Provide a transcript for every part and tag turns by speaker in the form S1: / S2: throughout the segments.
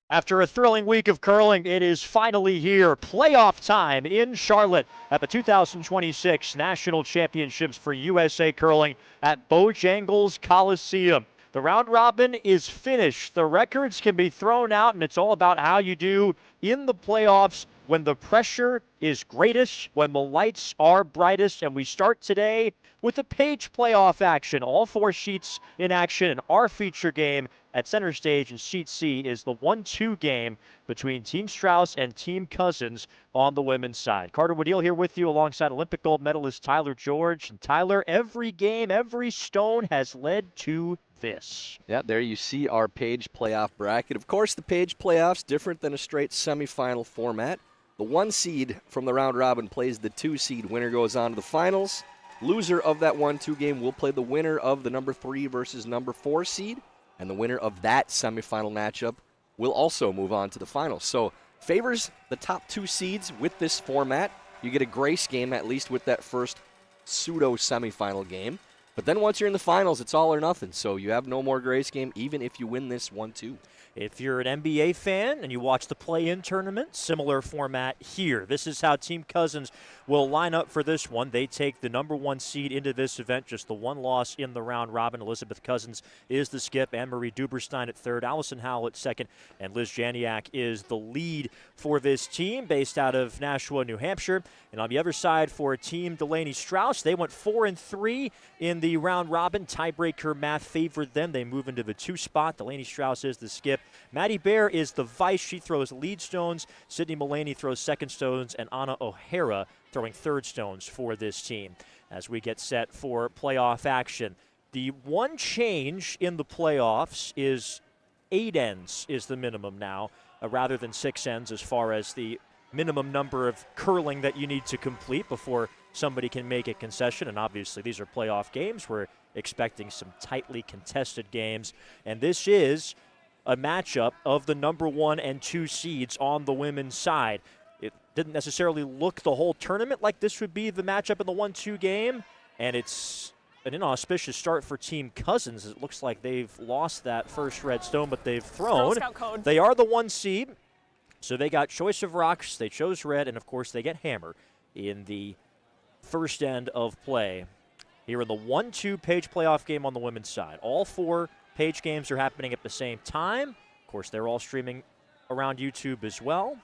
S1: After a thrilling week of curling, it is finally here. Playoff time in Charlotte at the 2026 National Championships for USA Curling at Bojangles Coliseum. The round robin is finished. The records can be thrown out, and it's all about how you do in the playoffs when the pressure is greatest, when the lights are brightest. And we start today with the page playoff action. All four sheets in action in our feature game at center stage, and sheet C is the 1-2 game between Team Strouse and Team Cousins on the women's side. Carter Woodeel here with you alongside Olympic gold medalist Tyler George. And Tyler, every game, every stone has led to this.
S2: Yeah, there you see our page playoff bracket. Of course, the page playoffs different than a straight semifinal format. The 1 seed from the round robin plays the 2 seed. Winner goes on to the finals. Loser of that 1-2 game will play the winner of the number 3 versus number 4 seed. And the winner of that semifinal matchup will also move on to the finals. So favors the top 2 seeds with this format. You get a grace game, at least with that first pseudo semifinal game. But then once you're in the finals, it's all or nothing. So you have no more grace game, even if you win this 1-2.
S1: If you're an NBA fan and you watch the play-in tournament, similar format here. This is how Team Cousins will line up for this one. They take the number 1 seed into this event, just the 1 loss in the round robin. Elizabeth Cousins is the skip, Anne-Marie Duberstein at third, Allison Howell at second, and Liz Janiak is the lead for this team based out of Nashua, New Hampshire. And on the other side for Team Delaney Strouse, they went 4-3 in the round robin. Tiebreaker math favored them. They move into the 2 spot. Delaney Strouse is the skip. Maddie Bear is the vice. She throws lead stones. Sydney Mullaney throws second stones, and Anna O'Hara throwing third stones for this team as we get set for playoff action. The one change in the playoffs is 8 ends is the minimum now, rather than 6 ends as far as the minimum number of curling that you need to complete before somebody can make a concession. And obviously these are playoff games. We're expecting some tightly contested games. And this is a matchup of the number 1 and 2 seeds on the women's side. It didn't necessarily look the whole tournament like this would be the matchup in the 1-2 game. And it's an inauspicious start for Team Cousins. It looks like they've lost that first red stone, but they've thrown. They are the 1 seed. So they got choice of rocks, they chose red, and of course they get hammer in the first end of play. Here in the 1-2 page playoff game on the women's side. All 4 page games are happening at the same time. Of course, they're all streaming around YouTube as well.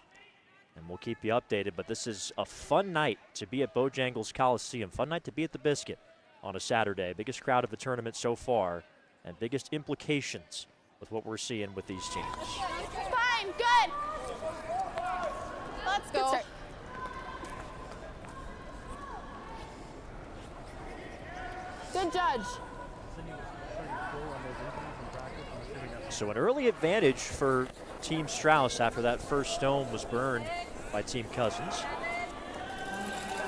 S1: And we'll keep you updated, but this is a fun night to be at Bojangles Coliseum. Fun night to be at the Biscuit on a Saturday. Biggest crowd of the tournament so far, and biggest implications with what we're seeing with these teams.
S3: Fine, good. Let's go. Good judge.
S1: So an early advantage for Team Strouse after that first stone was burned by Team Cousins.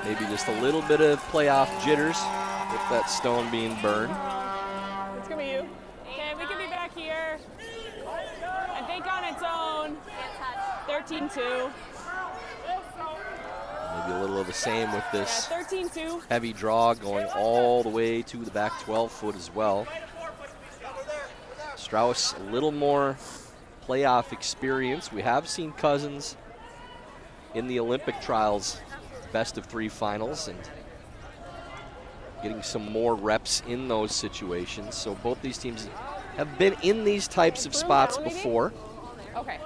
S2: Maybe just a little bit of playoff jitters with that stone being burned.
S3: It's going to be you. Okay, we can be back here. I think on its own. 13-2.
S2: Maybe a little of the same with this
S3: 13-2.
S2: heavy draw going all the way to the back 12 foot as well. Strouse, a little more playoff experience. We have seen Cousins in the Olympic trials, best of 3 finals, and getting some more reps in those situations. So both these teams have been in these types of spots before.
S3: Okay.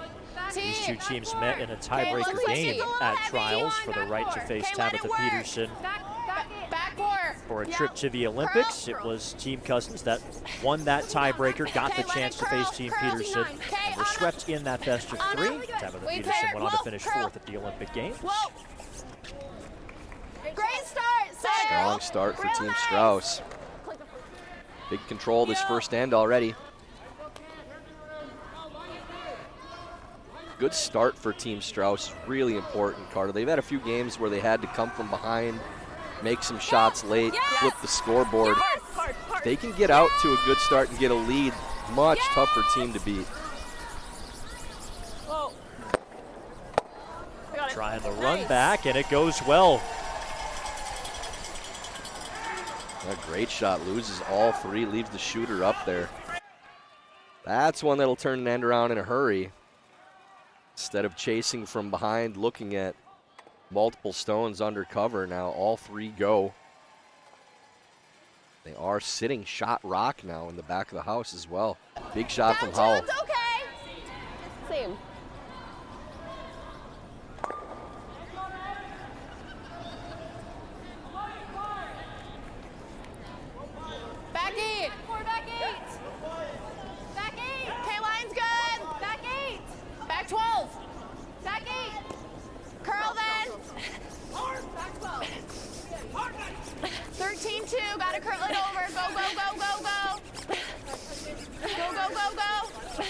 S1: These 2 teams met in a tiebreaker game at trials for the right to face Tabitha Peterson for a trip to the Olympics. It was Team Cousins that won that tiebreaker, got the chance to face Team Peterson, and were swept in that best of 3. Tabitha Peterson went on to finish 4th at the Olympic Games.
S3: Great start.
S2: Strong start for Team Strouse. Big control this first end already. Good start for Team Strouse, really important, Carter. They've had a few games where they had to come from behind, make some shots late, flip the scoreboard. If they can get out to a good start and get a lead, much tougher team to beat.
S1: Trying the run back, and it goes well.
S2: A great shot, loses all 3, leaves the shooter up there. That's one that'll turn an end around in a hurry. Instead of chasing from behind, looking at multiple stones under cover, now all three go. They are sitting shot rock now in the back of the house as well. Big shot from Howell.
S3: It's okay. Same. Back 8. 4 back 8. Back 8. Okay, line's good. Back 8. Back 12. Back 8. Curl then. Back 12. 13-2. Gotta curl it over. Go, go, go, go, go. Go, go, go, go.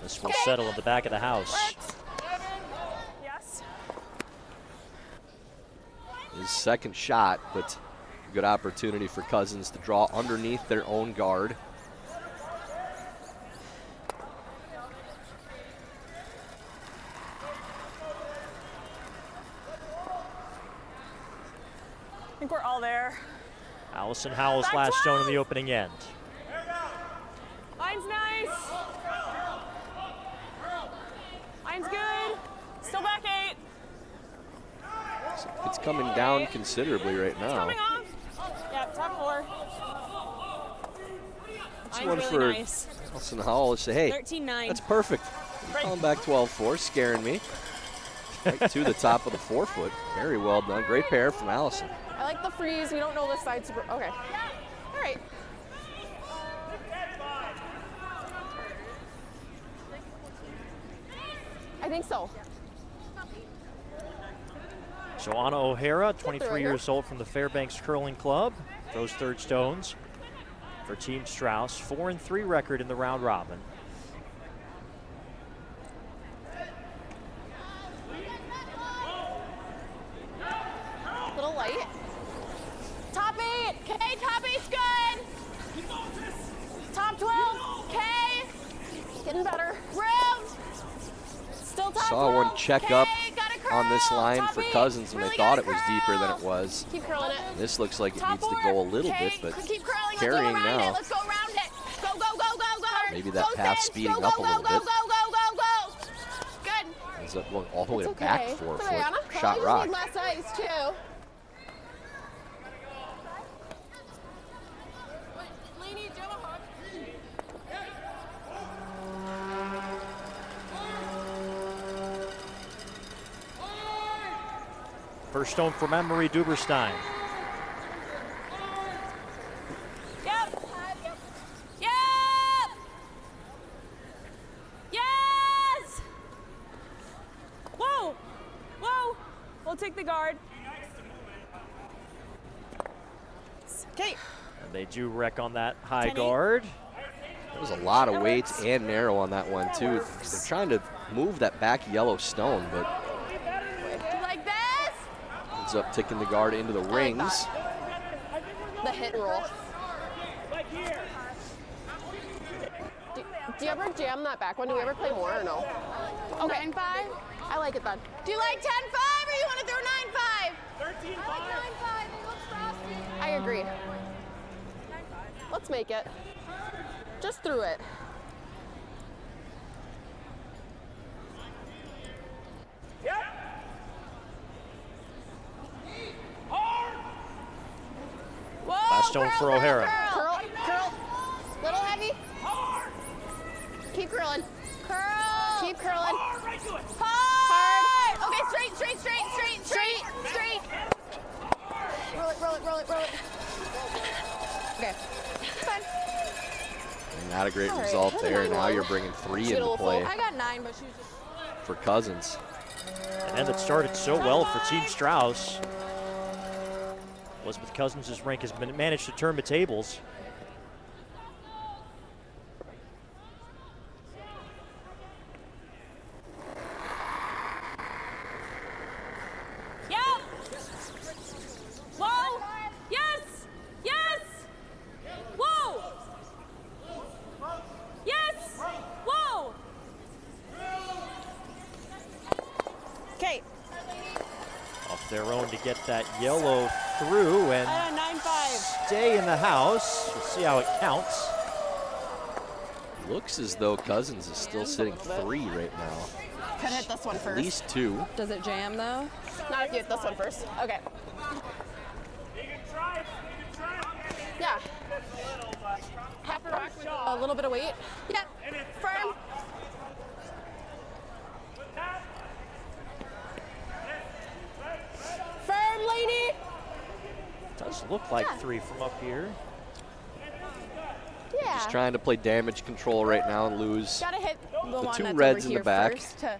S1: This will settle in the back of the house.
S3: Yes.
S2: His second shot, but a good opportunity for Cousins to draw underneath their own guard.
S3: I think we're all there.
S1: Allison Howell's
S3: Back
S1: last
S3: 12.
S1: stone in the opening end.
S3: Line's nice. Line's good. Still back 8.
S2: It's coming down considerably right
S3: It's
S2: now.
S3: coming off. Yep, top 4.
S2: It's
S3: Line's
S2: one
S3: really
S2: for
S3: nice.
S2: Allison Howell to say, hey,
S3: 13-9.
S2: that's perfect.
S3: Right.
S2: Calling back 12-4, scaring me. Right to the top of the 4-foot. Very well done. Great pair from Allison.
S3: I like the freeze. We don't know this side super. Okay. All right. I think so.
S1: Joanna O'Hara, 23 years old, from the Fairbanks Curling Club. Those third stones for Team Strouse. 4-3 record in the round robin.
S3: Little light. Top 8. Okay, top 8's good. Top 12. Okay. Getting better. Room. Still top
S2: Saw
S3: 12.
S2: one check
S3: okay,
S2: up
S3: gotta curl.
S2: on this line
S3: Top
S2: for
S3: 8.
S2: Cousins when
S3: Really
S2: they thought it
S3: gotta
S2: was deeper than
S3: curl.
S2: it was.
S3: Keep curling it.
S2: This looks like it
S3: Top
S2: needs to
S3: 4.
S2: go a little
S3: okay,
S2: bit, but
S3: keep curling.
S2: carrying
S3: Let's go around
S2: now.
S3: It. Let's go around it. Go, go, go, go, go.
S2: Maybe that
S3: go,
S2: path
S3: Sid.
S2: speeding
S3: go,
S2: up
S3: go,
S2: a little
S3: go,
S2: bit.
S3: Go, go, go, go, go. Good.
S2: Ends up going all the way
S3: It's
S2: to back
S3: okay.
S2: 4
S3: It's
S2: foot.
S3: okay, Anna.
S2: Shot
S3: Probably just
S2: rock.
S3: need less ice too. Delaney, do you have a hook?
S1: First stone for Emery Duberstein.
S3: Yep. Yep. Yes. Whoa. Whoa. We'll take the guard. Okay.
S1: And they do wreck on that high
S3: 10-8.
S1: guard.
S2: There was a lot of weight and narrow on that one, too. They're trying to move that back yellow stone, but
S3: Like this.
S2: ends up taking the guard into the rings.
S3: The hit roll. Do you ever jam that back one? Do we ever play more or no? Okay. 9-5? I like it then. Do you like 10-5 or you want to throw 9-5? 13-5. I like 9-5. They look frosty. I agree. 9-5. Let's make it. Just through it. Whoa,
S1: Last stone for O'Hara.
S3: Curl, curl. Little heavy. Keep curling. Curl. Keep curling. Hard. Okay, straight, straight, straight, straight, straight, straight. Roll it, roll it, roll it, roll it. Okay. Fine.
S2: Not a great
S3: All right,
S2: result
S3: hit
S2: there.
S3: a
S2: Now
S3: 9-1.
S2: you're bringing 3
S3: She had a
S2: into
S3: little
S2: play
S3: full. I got 9, but she was just.
S2: for Cousins.
S1: An end that started so well for Team Strouse. Elizabeth Cousins' rank has managed to turn the tables.
S3: Yep. Whoa. Yes. Yes. Whoa. Yes. Whoa. Okay.
S1: Off their own to get that yellow through and
S3: I got a 9-5.
S1: stay in the house. We'll see how it counts.
S2: Looks as though Cousins is still sitting 3 right now.
S3: Could hit this one
S2: At
S3: first.
S2: least 2.
S3: Does it jam though? Not if you hit this one first. Okay. Yeah. Half a rock with a little bit of weight. Yeah. Firm. Firm, lady.
S1: Does look like 3 from up here.
S3: Yeah.
S2: Just trying to play damage control right now and lose.
S3: Gotta hit the one
S2: 2
S3: that's
S2: reds
S3: over
S2: in
S3: here
S2: the back.
S3: first to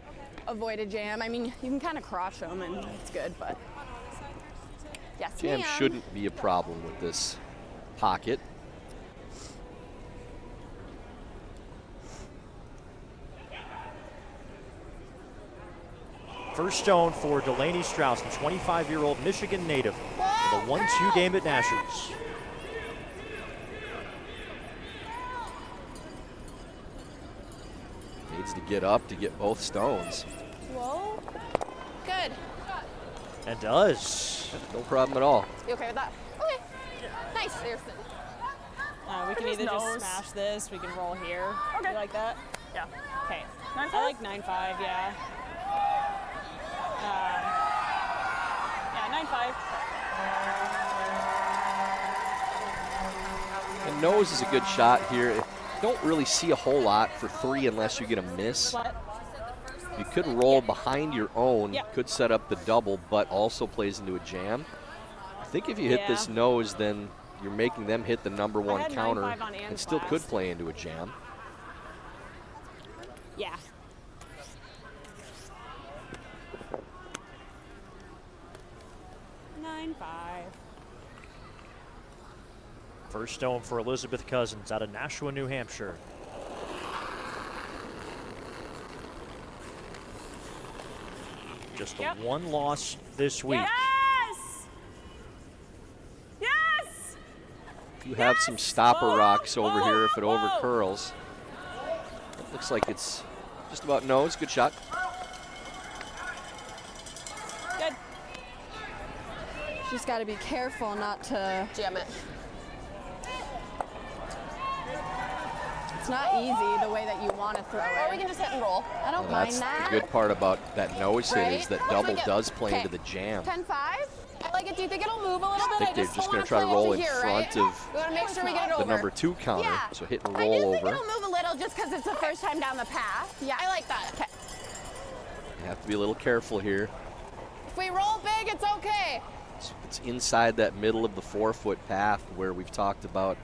S3: avoid a jam. I mean, you can kind of crush them and it's good, but yes,
S2: Jam
S3: ma'am.
S2: shouldn't be a problem with this pocket.
S1: First stone for Delaney Strouse, the 25-year-old Michigan native, in the 1-2 game at Nashua's.
S2: Needs to get up to get both stones.
S3: Whoa. Good.
S1: And does.
S2: No problem at all.
S3: You okay with that? Okay. Nice. There's
S4: We can either just smash this, we can roll here. Okay. You like that?
S5: Yeah.
S4: Okay.
S5: 9-5?
S4: I like 9-5, yeah. Yeah, 9-5.
S2: And nose is a good shot here. Don't really see a whole lot for 3 unless you get a miss. You could roll behind your own,
S4: Yeah.
S2: could set up the double, but also plays into a jam. I think if you hit this nose, then you're making them hit the number 1
S4: had
S2: counter
S4: 9-5 on
S2: and
S4: Ann's
S2: still could
S4: last.
S2: play into a jam.
S4: Yeah.
S1: First stone for Elizabeth Cousins out of Nashua, New Hampshire. Just the 1 loss this week.
S4: Yes! Yes!
S2: You have some stopper rocks over here if it over curls. It looks like it's just about nose. Good shot.
S4: Good.
S3: Just got to be careful not to jam it. It's not easy the way that you want to throw it. Or we can just hit and roll. I don't mind
S2: That's
S3: that.
S2: the good part about that nose hit is that double does play
S3: Okay.
S2: into the jam.
S3: 10-5. I like it. Do you think it'll move a little bit?
S2: I think they're just going to try to roll in front of
S3: We want to make sure we get it
S2: the
S3: over.
S2: number 2 counter.
S3: Yeah.
S2: So hit and
S3: I
S2: roll
S3: do think
S2: over.
S3: it'll move a little just because it's the first time down the path. Yeah, I like that. Okay.
S2: You have to be a little careful here.
S3: If we roll big, it's okay.
S2: It's inside that middle of the 4-foot path where we've talked about.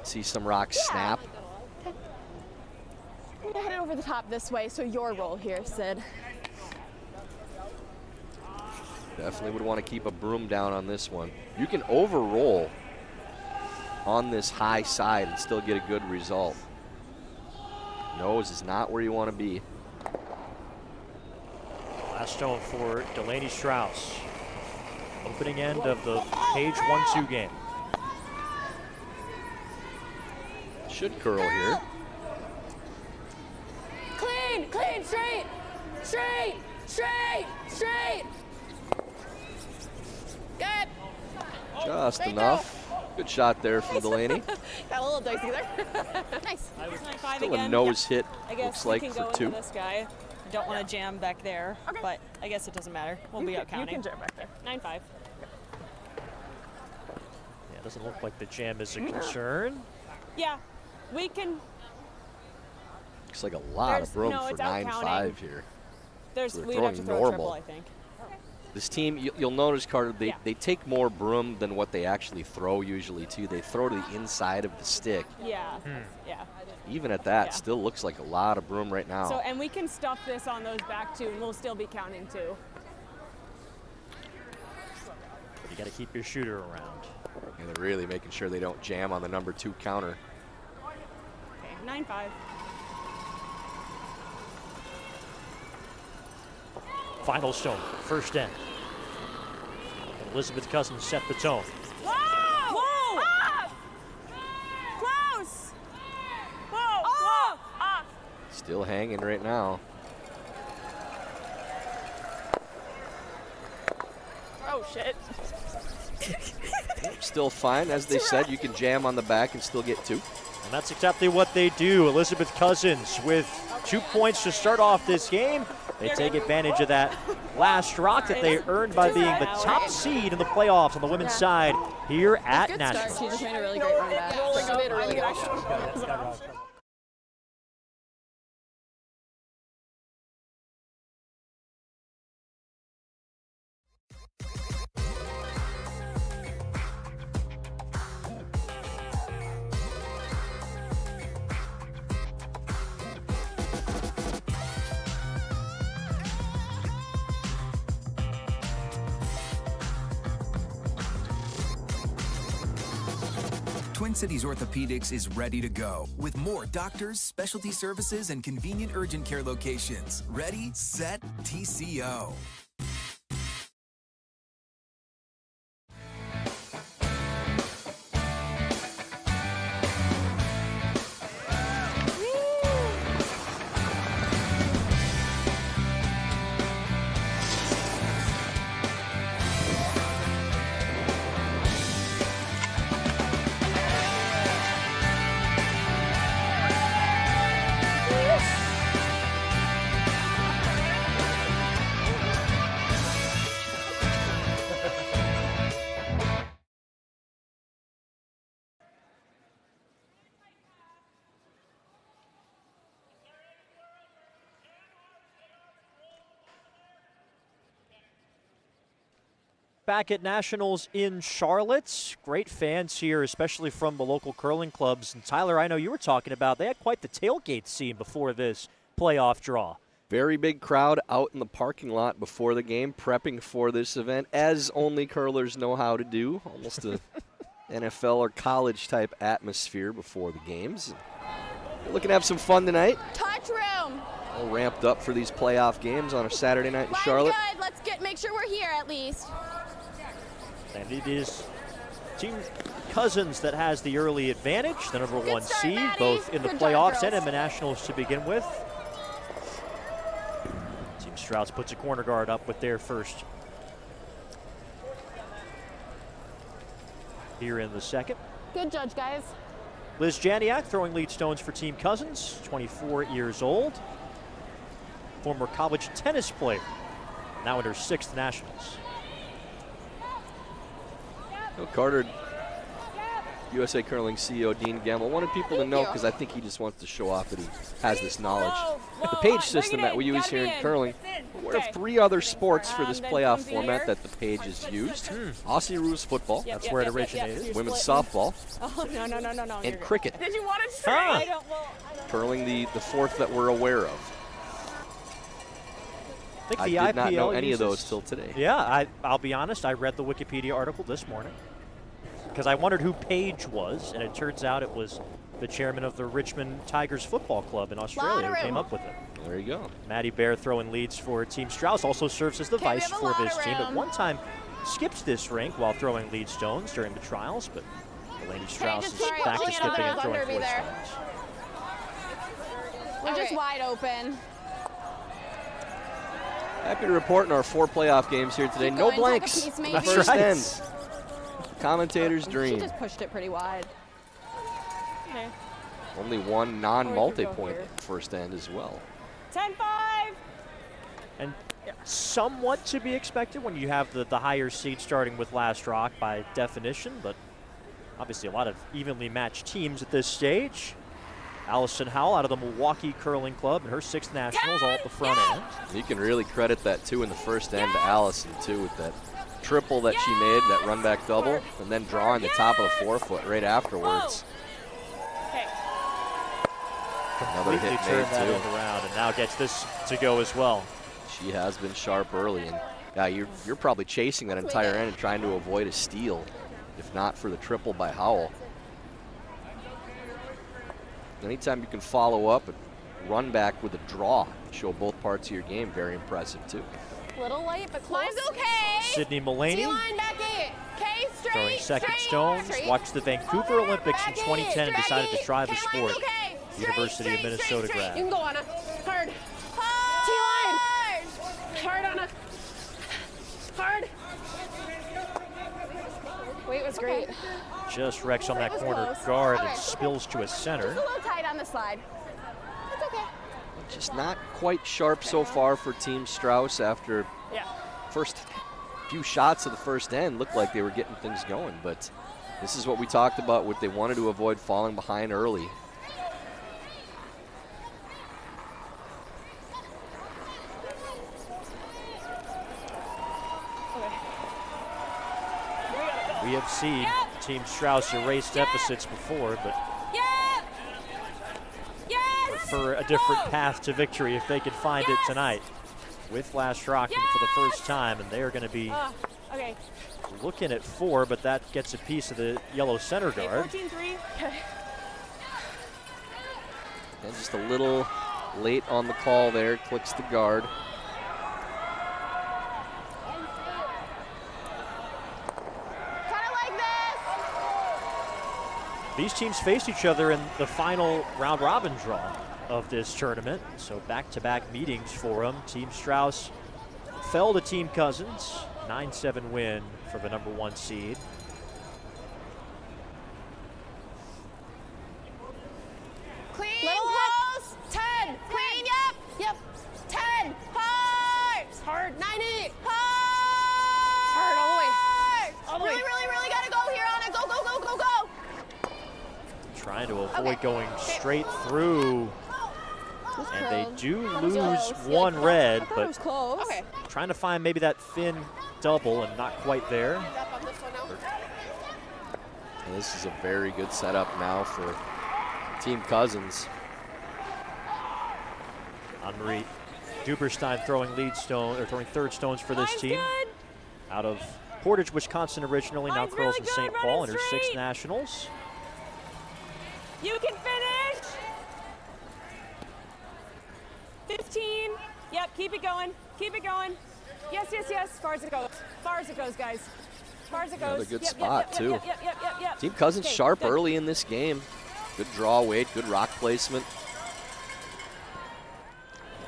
S2: See some rocks snap.
S3: I'm gonna head it over the top this way, so your roll here, Sid.
S2: Definitely would want to keep a broom down on this one. You can over-roll on this high side and still get a good result. Nose is not where you want to be.
S1: Last stone for Delaney Strouse. Opening end of the Page 1-2 game.
S2: Should curl here.
S3: Clean, clean, straight, straight, straight, straight. Good.
S2: Just
S3: There you
S2: enough. Good shot there from Delaney.
S3: Got a little dicey there. Nice.
S4: 9-5
S2: Still
S4: again.
S2: a nose hit,
S4: I guess
S2: looks
S4: we
S2: like,
S4: can
S2: for
S4: go
S2: 2.
S4: into this guy. I don't want to jam back there, but I guess it doesn't matter. We'll be out counting.
S5: You can jam back there.
S4: 9-5.
S1: Yeah, it doesn't look like the jam is a concern.
S4: Yeah, we can.
S2: Looks like a lot of broom
S4: no,
S2: for
S4: it's out
S2: 9-5
S4: counting.
S2: here.
S4: There's
S2: So they're
S4: we'd have to
S2: throwing
S4: throw a
S2: normal.
S4: triple, I think.
S2: This team, you'll notice, Carter,
S4: Yeah.
S2: they take more broom than what they actually throw usually, too. They throw to the inside of the stick.
S4: Yeah, yeah.
S2: Even at that,
S4: Yeah.
S2: still looks like a lot of broom right now.
S4: So, and we can stuff this on those back two, and we'll still be counting too.
S1: But you got to keep your shooter around.
S2: And they're really making sure they don't jam on the number 2 counter.
S4: Okay, 9-5.
S1: Final stone, first end. And Elizabeth Cousins set the tone.
S4: Whoa! Whoa! Off! Close! Whoa! Off! Off!
S2: Still hanging right now.
S5: Oh, shit.
S2: Still fine. As they said, you can jam on the back and still get 2.
S1: And that's exactly what they do. Elizabeth Cousins with 2 points to start off this game. They take advantage of that last rock that they earned by being the top seed in the playoffs on the women's side here at Nashua.
S4: She just made a really great run back.
S5: Twin Cities Orthopedics is ready to go with more doctors, specialty services, and convenient urgent care locations. Ready, set, TCO.
S1: Back at Nationals in Charlotte. Great fans here, especially from the local curling clubs. And Tyler, I know you were talking about, they had quite the tailgate scene before this playoff draw.
S2: Very big crowd out in the parking lot before the game, prepping for this event, as only curlers know how to do. Almost a NFL or college type atmosphere before the games. We're looking to have some fun tonight.
S3: Touch room.
S2: All ramped up for these playoff games on a Saturday night in Charlotte.
S3: Good. Let's make sure we're here at least.
S1: And it is Team Cousins that has the early advantage, the number one
S3: start,
S1: seed,
S3: Maddie.
S1: both in the
S3: Good
S1: playoffs
S3: job,
S1: and in
S3: girls.
S1: the Nationals to begin with. Team Strouse puts a corner guard up with their first here in the second.
S3: Good judge, guys.
S1: Liz Janiak throwing lead stones for Team Cousins, 24 years old. Former college tennis player, now in her 6th Nationals.
S2: Carter, USA Curling CEO Dean Gamble, wanted people to know because I think he just wants to show off that he has this knowledge. The page system that we use here in curling, we're aware of 3 other sports for this playoff format that the page has used. Aussie rules football,
S1: That's where it originated.
S2: women's softball,
S4: Oh, no.
S2: and cricket.
S4: Did you want to
S1: Huh.
S4: try?
S2: Curling the 4th that we're aware of.
S1: I think
S2: I
S1: the
S2: did not know
S1: IPL
S2: any of those
S1: uses-
S2: till today.
S1: Yeah, I'll be honest, I read the Wikipedia article this morning because I wondered who Paige was, and it turns out it was the chairman of the Richmond Tigers Football Club in Australia who came up with it.
S2: There you go.
S1: Maddie Bear throwing leads for Team Strauss, also serves as the
S3: Okay, we
S1: vice
S3: have a
S1: for
S3: lot
S1: this
S3: of
S1: team. At
S3: room.
S1: one time, skips this rink while throwing lead stones during the trials, but Delaney Strouse
S3: just
S1: is
S3: keep
S1: back to
S3: pulling
S1: skipping and
S3: another
S1: throwing
S3: Thunder
S1: 4
S3: there.
S1: stones.
S3: We're just wide open.
S2: Happy to report in our 4 playoff games here today.
S3: Keep
S2: No
S3: going, take a
S2: blanks.
S3: piece, maybe.
S1: That's
S2: First
S1: right.
S2: end. Commentator's
S4: She
S2: dream.
S4: just pushed it pretty wide. Okay.
S2: Only one
S4: Or we
S2: non-multi-point
S4: could go
S2: first end as well.
S4: 10-5.
S1: And somewhat to be expected when you have the higher seed starting with last rock by definition, but obviously a lot of evenly matched teams at this stage. Allison Howell out of the Milwaukee Curling Club and her 6th Nationals all at the front end.
S2: You can really credit that too in the first end to Allison too with that triple that she made, that run back double, and then drawing the top of the 4-foot right afterwards.
S4: Okay.
S2: Another
S1: Completely
S2: hit
S1: turned
S2: made
S1: that
S2: too.
S1: end around and now gets this to go as well.
S2: She has been sharp early, and yeah, you're probably chasing that entire end and trying to avoid a steal, if not for the triple by Howell. Anytime you can follow up and run back with a draw, show both parts of your game, very impressive too.
S3: Little late, but close. Line's okay.
S1: Sydney Mullaney
S3: D-line back 8. Okay, straight.
S1: throwing second
S3: straight,
S1: stones.
S3: straight.
S1: Watched the Vancouver Olympics in
S3: Back
S1: 2010 and
S3: eight,
S1: decided to
S3: drag
S1: try the
S3: eight.
S1: sport.
S3: Okay, line's okay. Straight,
S1: University of
S3: straight,
S1: Minnesota
S3: straight,
S1: grad.
S3: You can go, Anna. Hard. T-line. Hard, Anna. Hard. Wait was great.
S1: just wrecks on that
S3: was
S1: corner
S3: close.
S1: guard
S3: Okay,
S1: and spills to a center.
S3: Just a little tight on the slide. It's okay.
S2: Just not quite sharp so far for Team Strouse after
S4: Yeah.
S2: first few shots of the first end. Looked like they were getting things going, but this is what we talked about, what they wanted to avoid falling behind early.
S1: We have seen Team Strouse erase deficits before, but prefer a different path to victory if they can find it tonight with Last Rocking for the first time, and they are going to be looking at 4, but that gets a piece of the yellow center guard.
S4: 14-3.
S2: And just a little late on the call there, clicks the guard.
S1: These teams faced each other in the final round robin draw of this tournament, so back-to-back meetings for them. Team Strouse fell to Team Cousins, 9-7 win for the number 1 seed.
S3: Clean, close, 10, clean, yep, 10, hard, 90, hard, all the way. Really gotta go here on it, go.
S1: Trying to avoid going straight through, and they do lose 1 red, but trying to find maybe that thin double and not quite there.
S2: And this is a very good setup now for Team Cousins.
S1: Henri Duberstein throwing throwing third stones for this team. Out of Portage, Wisconsin originally, now curls in St. Paul in her 6th nationals.
S4: You can finish. 15. Yep, keep it going. Keep it going. Yes. As far as it goes. Guys. As far as it goes.
S2: Another good spot, too.
S4: Yep.
S2: Team Cousins
S4: Okay,
S2: sharp
S4: good.
S2: early in this game. Good draw weight, good rock placement.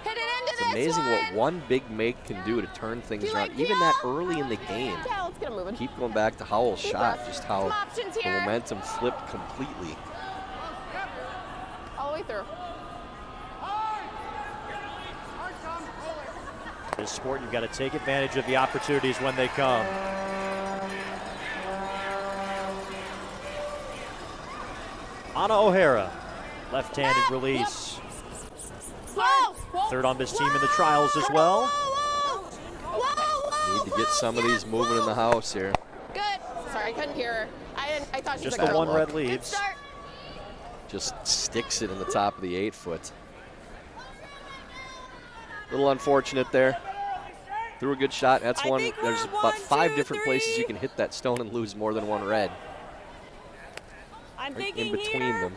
S3: Hit it into
S2: It's
S3: this
S2: amazing
S3: one.
S2: what one big make can do to turn things
S3: you
S2: around,
S3: like
S2: even
S3: Pia?
S2: that early in the game.
S3: Yeah, let's get him moving.
S2: Keep going back to Howell's
S3: Deep
S2: shot,
S3: breath.
S2: just how
S3: Some options
S2: the
S3: here.
S2: momentum flipped completely.
S3: All the way through.
S1: This sport, you've got to take advantage of the opportunities when they come. Anna O'Hara, left-handed release.
S3: Whoa.
S1: Third on this team in the trials as well.
S3: Whoa.
S2: Need to get some of these moving in the house here.
S3: Good. Sorry, I couldn't hear her. I thought she was
S1: Just
S3: like,
S1: the 1 red
S3: Good
S1: leaves.
S3: start.
S2: Just sticks it in the top of the 8-foot. Little unfortunate there. Threw a good shot. That's one. There's about 5 different places you can hit that stone and lose more than 1 red.
S4: I'm
S2: Right
S4: thinking
S2: in between
S4: here.
S2: them.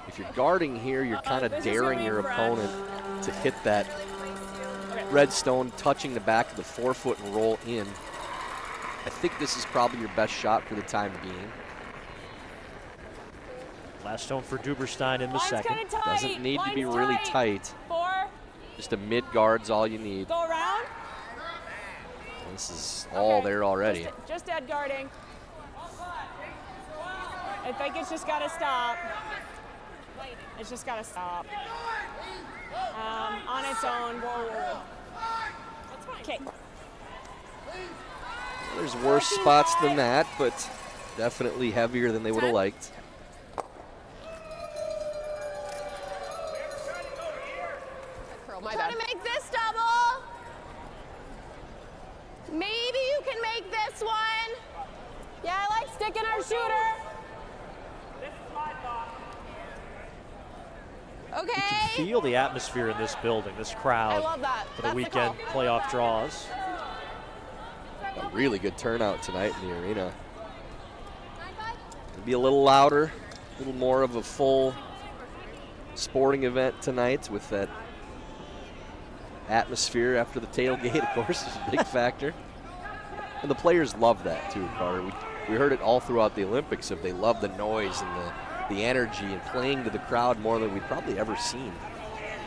S2: If you're guarding here, you're kind of
S4: this is
S2: daring
S4: gonna be
S2: your
S4: Fred.
S2: opponent to hit that red stone, touching the back of the 4-foot and roll in. I think this is probably your best shot for the time being.
S1: Last stone for Duberstein in the
S4: Line's
S1: second.
S4: kinda tight.
S2: Doesn't need to be
S4: Line's
S2: really tight.
S4: 4.
S2: Just a mid-guard's all you need.
S4: Go around.
S2: This is all
S4: Okay,
S2: there already.
S4: Just dead guarding. I think it's just got to stop. It's just got to stop. On its own. Whoa. Okay.
S2: There's worse spots than that, but definitely heavier than they would have liked.
S3: Try to make this double. Maybe you can make this one.
S4: Yeah, I like sticking our shooter.
S1: You
S3: Okay.
S1: can feel the atmosphere in this building, this
S3: I
S1: love
S3: love that.
S1: for the
S3: That's
S1: weekend
S3: call.
S1: playoff draws.
S2: A really good turnout tonight in the arena. It'll be a little louder, a little more of a full sporting event tonight with that atmosphere after the tailgate, of course, is a big factor. And the players love that too, Carter. We heard it all throughout the Olympics. They love the noise and the energy and playing to the crowd more than we've probably ever seen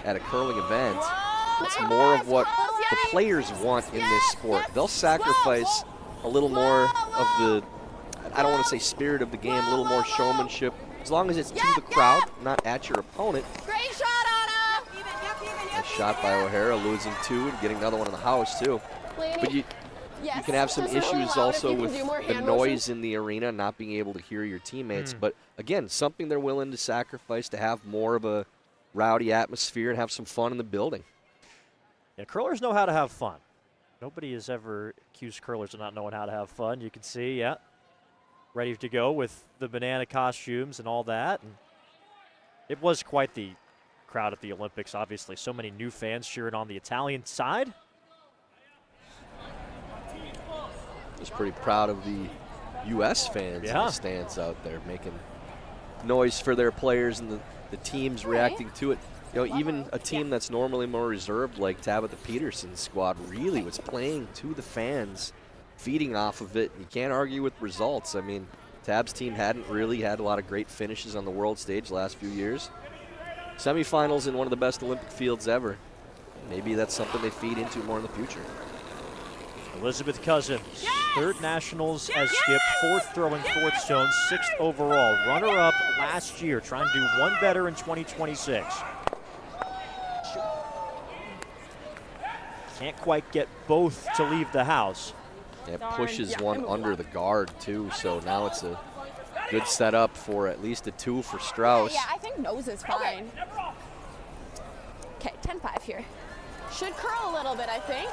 S2: at a curling event.
S3: Whoa.
S2: It's more of what the players want in this sport. They'll sacrifice a little more of the, I don't want to say spirit of the game, a little more showmanship, as long as it's to the crowd, not at your opponent.
S3: Great shot, Anna.
S2: Nice shot by O'Hara, losing 2 and getting another one in the house too. But you can have some issues also with the noise in the arena, not being able to hear your teammates. But again, something they're willing to sacrifice to have more of a rowdy atmosphere and have some fun in the building.
S1: Yeah, curlers know how to have fun. Nobody has ever accused curlers of not knowing how to have fun. You can see, yeah, ready to go with the banana costumes and all that. And it was quite the crowd at the Olympics, obviously. So many new fans cheering on the Italian side.
S2: Just pretty proud of the U.S. fans in the stands out there, making noise for their players and the teams reacting to it. You know, even a team that's normally more reserved, like Tabitha Peterson's squad, really was playing to the fans, feeding off of it. You can't argue with results. I mean, Tab's team hadn't really had a lot of great finishes on the world stage the last few years. Semifinals in one of the best Olympic fields ever. Maybe that's something they feed into more in the future.
S1: Elizabeth Cousins, third nationals as skip, fourth throwing, fourth stone, sixth overall. Runner-up last year, trying to do one better in 2026. Can't quite get both to leave the house.
S2: It pushes one under the guard too, so now it's a good setup for at least a 2 for Strouse.
S3: Yeah, I think nose is fine. Okay, 10-5 here. Should curl a little bit, I think.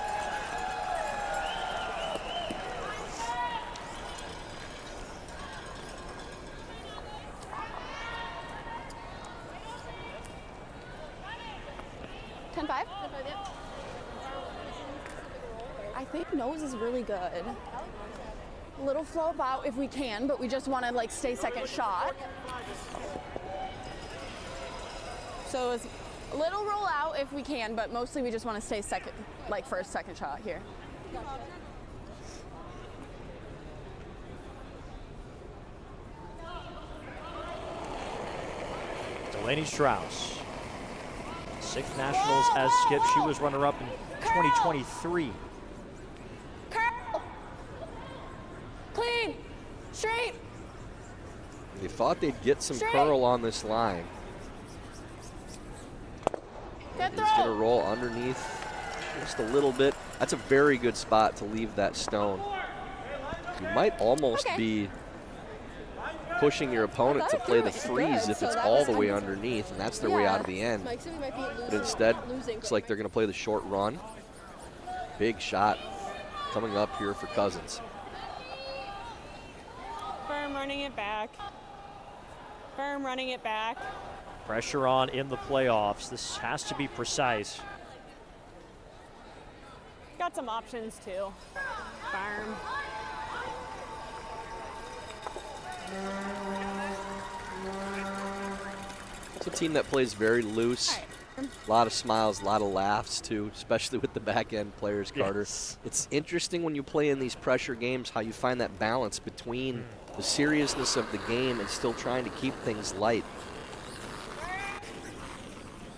S3: I think nose is really good. A little flow out if we can, but we just want to like stay second shot. So it's a little roll out if we can, but mostly we just want to stay second, like first, second shot here.
S1: Delaney Strouse, 6th nationals as skip. She was runner-up in 2023.
S3: Curl. Clean. Straight.
S2: They thought they'd get some curl on this line.
S3: Good
S2: He's going to roll underneath just a little bit. That's a very good spot to leave that stone. You might almost be pushing your opponent to play the freeze if it's all the way underneath, and that's their way out of the end. But instead, looks like they're going to play the short run. Big shot coming up here for Cousins.
S4: Firm running it back. Firm running it back.
S1: Pressure on in the playoffs. This has to be precise.
S4: Got some options too. Firm.
S2: It's a team that plays very loose. A lot of smiles, a lot of laughs too, especially with the back end players, Carter.
S1: Yes.
S2: It's interesting when you play in these pressure games how you find that balance between the seriousness of the game and still trying to keep things light.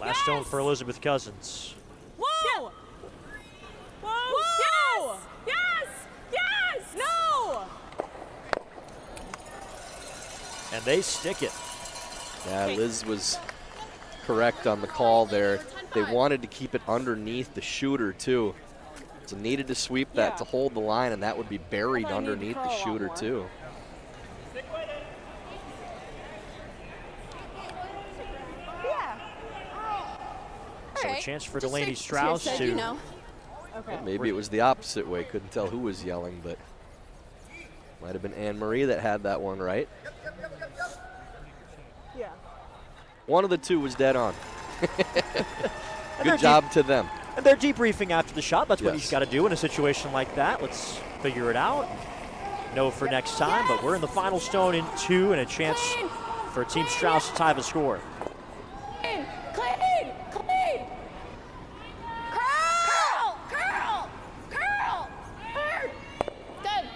S1: Last stone for Elizabeth Cousins.
S4: Whoa! Whoa! Yes! Yes! Yes! No!
S1: And they stick it.
S2: Yeah, Liz was correct on the call there. They wanted to keep it underneath the shooter too. So needed to sweep that to hold the line, and that would be buried underneath the shooter too.
S1: So a chance for Delaney Strouse to.
S2: Well, maybe it was the opposite way. Couldn't tell who was yelling, but might have been Anne Marie that had that one right.
S4: Yeah.
S2: One of the two was dead on. Good job to them.
S1: And they're debriefing after the shot. That's what you've got to do in a situation like that. Let's figure it out. Know for next time, but we're in the final stone in 2 and a chance for Team Strouse to tie the score.
S3: Clean. Clean. Curl. Curl. Curl. Curl. Good.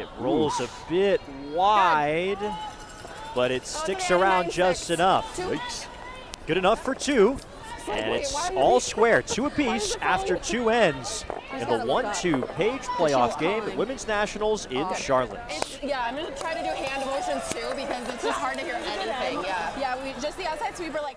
S1: It rolls a bit wide, but it sticks around just enough.
S2: Yikes.
S1: Good enough for 2. And it's all square, 2 apiece after 2 ends in the 1-2 Page playoff game at Women's Nationals in Charlotte.
S3: Yeah, I'm gonna try to do hand motions too because it's just hard to hear anything. Yeah, we just the outside sweeper like.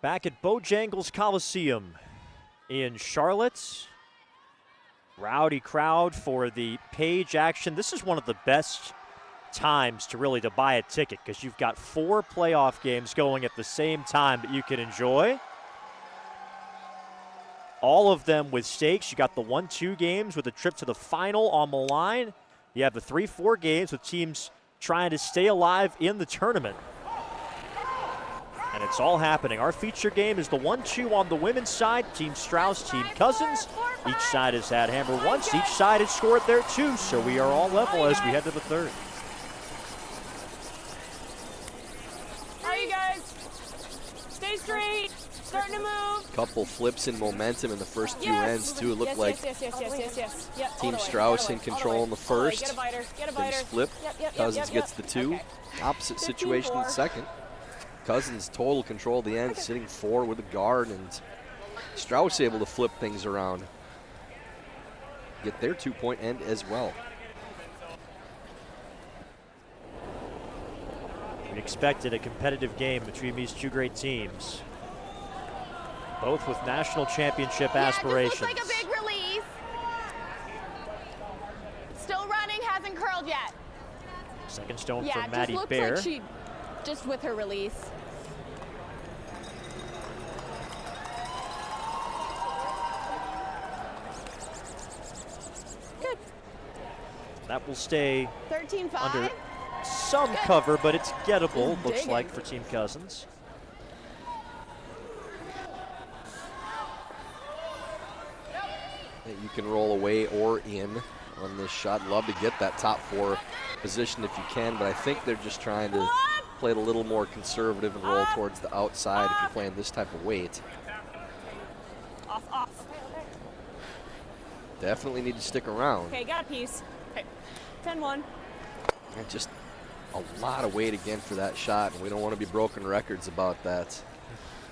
S1: Back at Bojangles Coliseum in Charlotte. Rowdy crowd for the Page action. This is one of the best times to really to buy a ticket because you've got 4 playoff games going at the same time that you can enjoy. All of them with stakes. You got the 1-2 games with a trip to the final on the line. You have the 3-4 games with teams trying to stay alive in the tournament. And it's all happening. Our feature game is the 1-2 on the women's side. Team Strouse, Team Cousins. Each side has had hammer once. Each side has scored there too. So we are all level as we head to the third.
S4: All right, you guys. Stay straight. Starting to move.
S2: Couple flips in momentum in the first few ends too. It looked like
S4: Yes. Yep,
S2: Team
S4: all the way,
S2: Strouse
S4: all the
S2: in
S4: way,
S2: control
S4: all
S2: in
S4: the
S2: the
S4: way.
S2: first.
S4: Get a biter.
S2: Things flip. Cousins gets the 2.
S4: Okay.
S2: Opposite situation in the second. Cousins total control of the end, sitting 4 with a guard, and Strouse able to flip things around. Get their 2-point end as well.
S1: We expected a competitive game between these 2 great teams. Both with national championship aspirations.
S3: This looks like a big release. Still running, hasn't curled yet.
S1: Second stone
S3: Yeah,
S1: for
S3: it
S1: Maddie
S3: just looks
S1: Bear.
S3: like she, just with her release. Good.
S1: That will stay
S3: 13-5.
S1: under some cover, but it's gettable, looks
S3: digging.
S1: like, for Team Cousins.
S2: You can roll away or in on this shot. Love to get that top 4 position if you can, but I think they're just trying to play it a little more conservative and roll towards the outside if you're playing this type of weight.
S4: Off.
S2: Definitely need to stick around.
S4: Okay, got a piece. Okay. 10-1.
S2: And just a lot of weight again for that shot, and we don't want to be broken records about that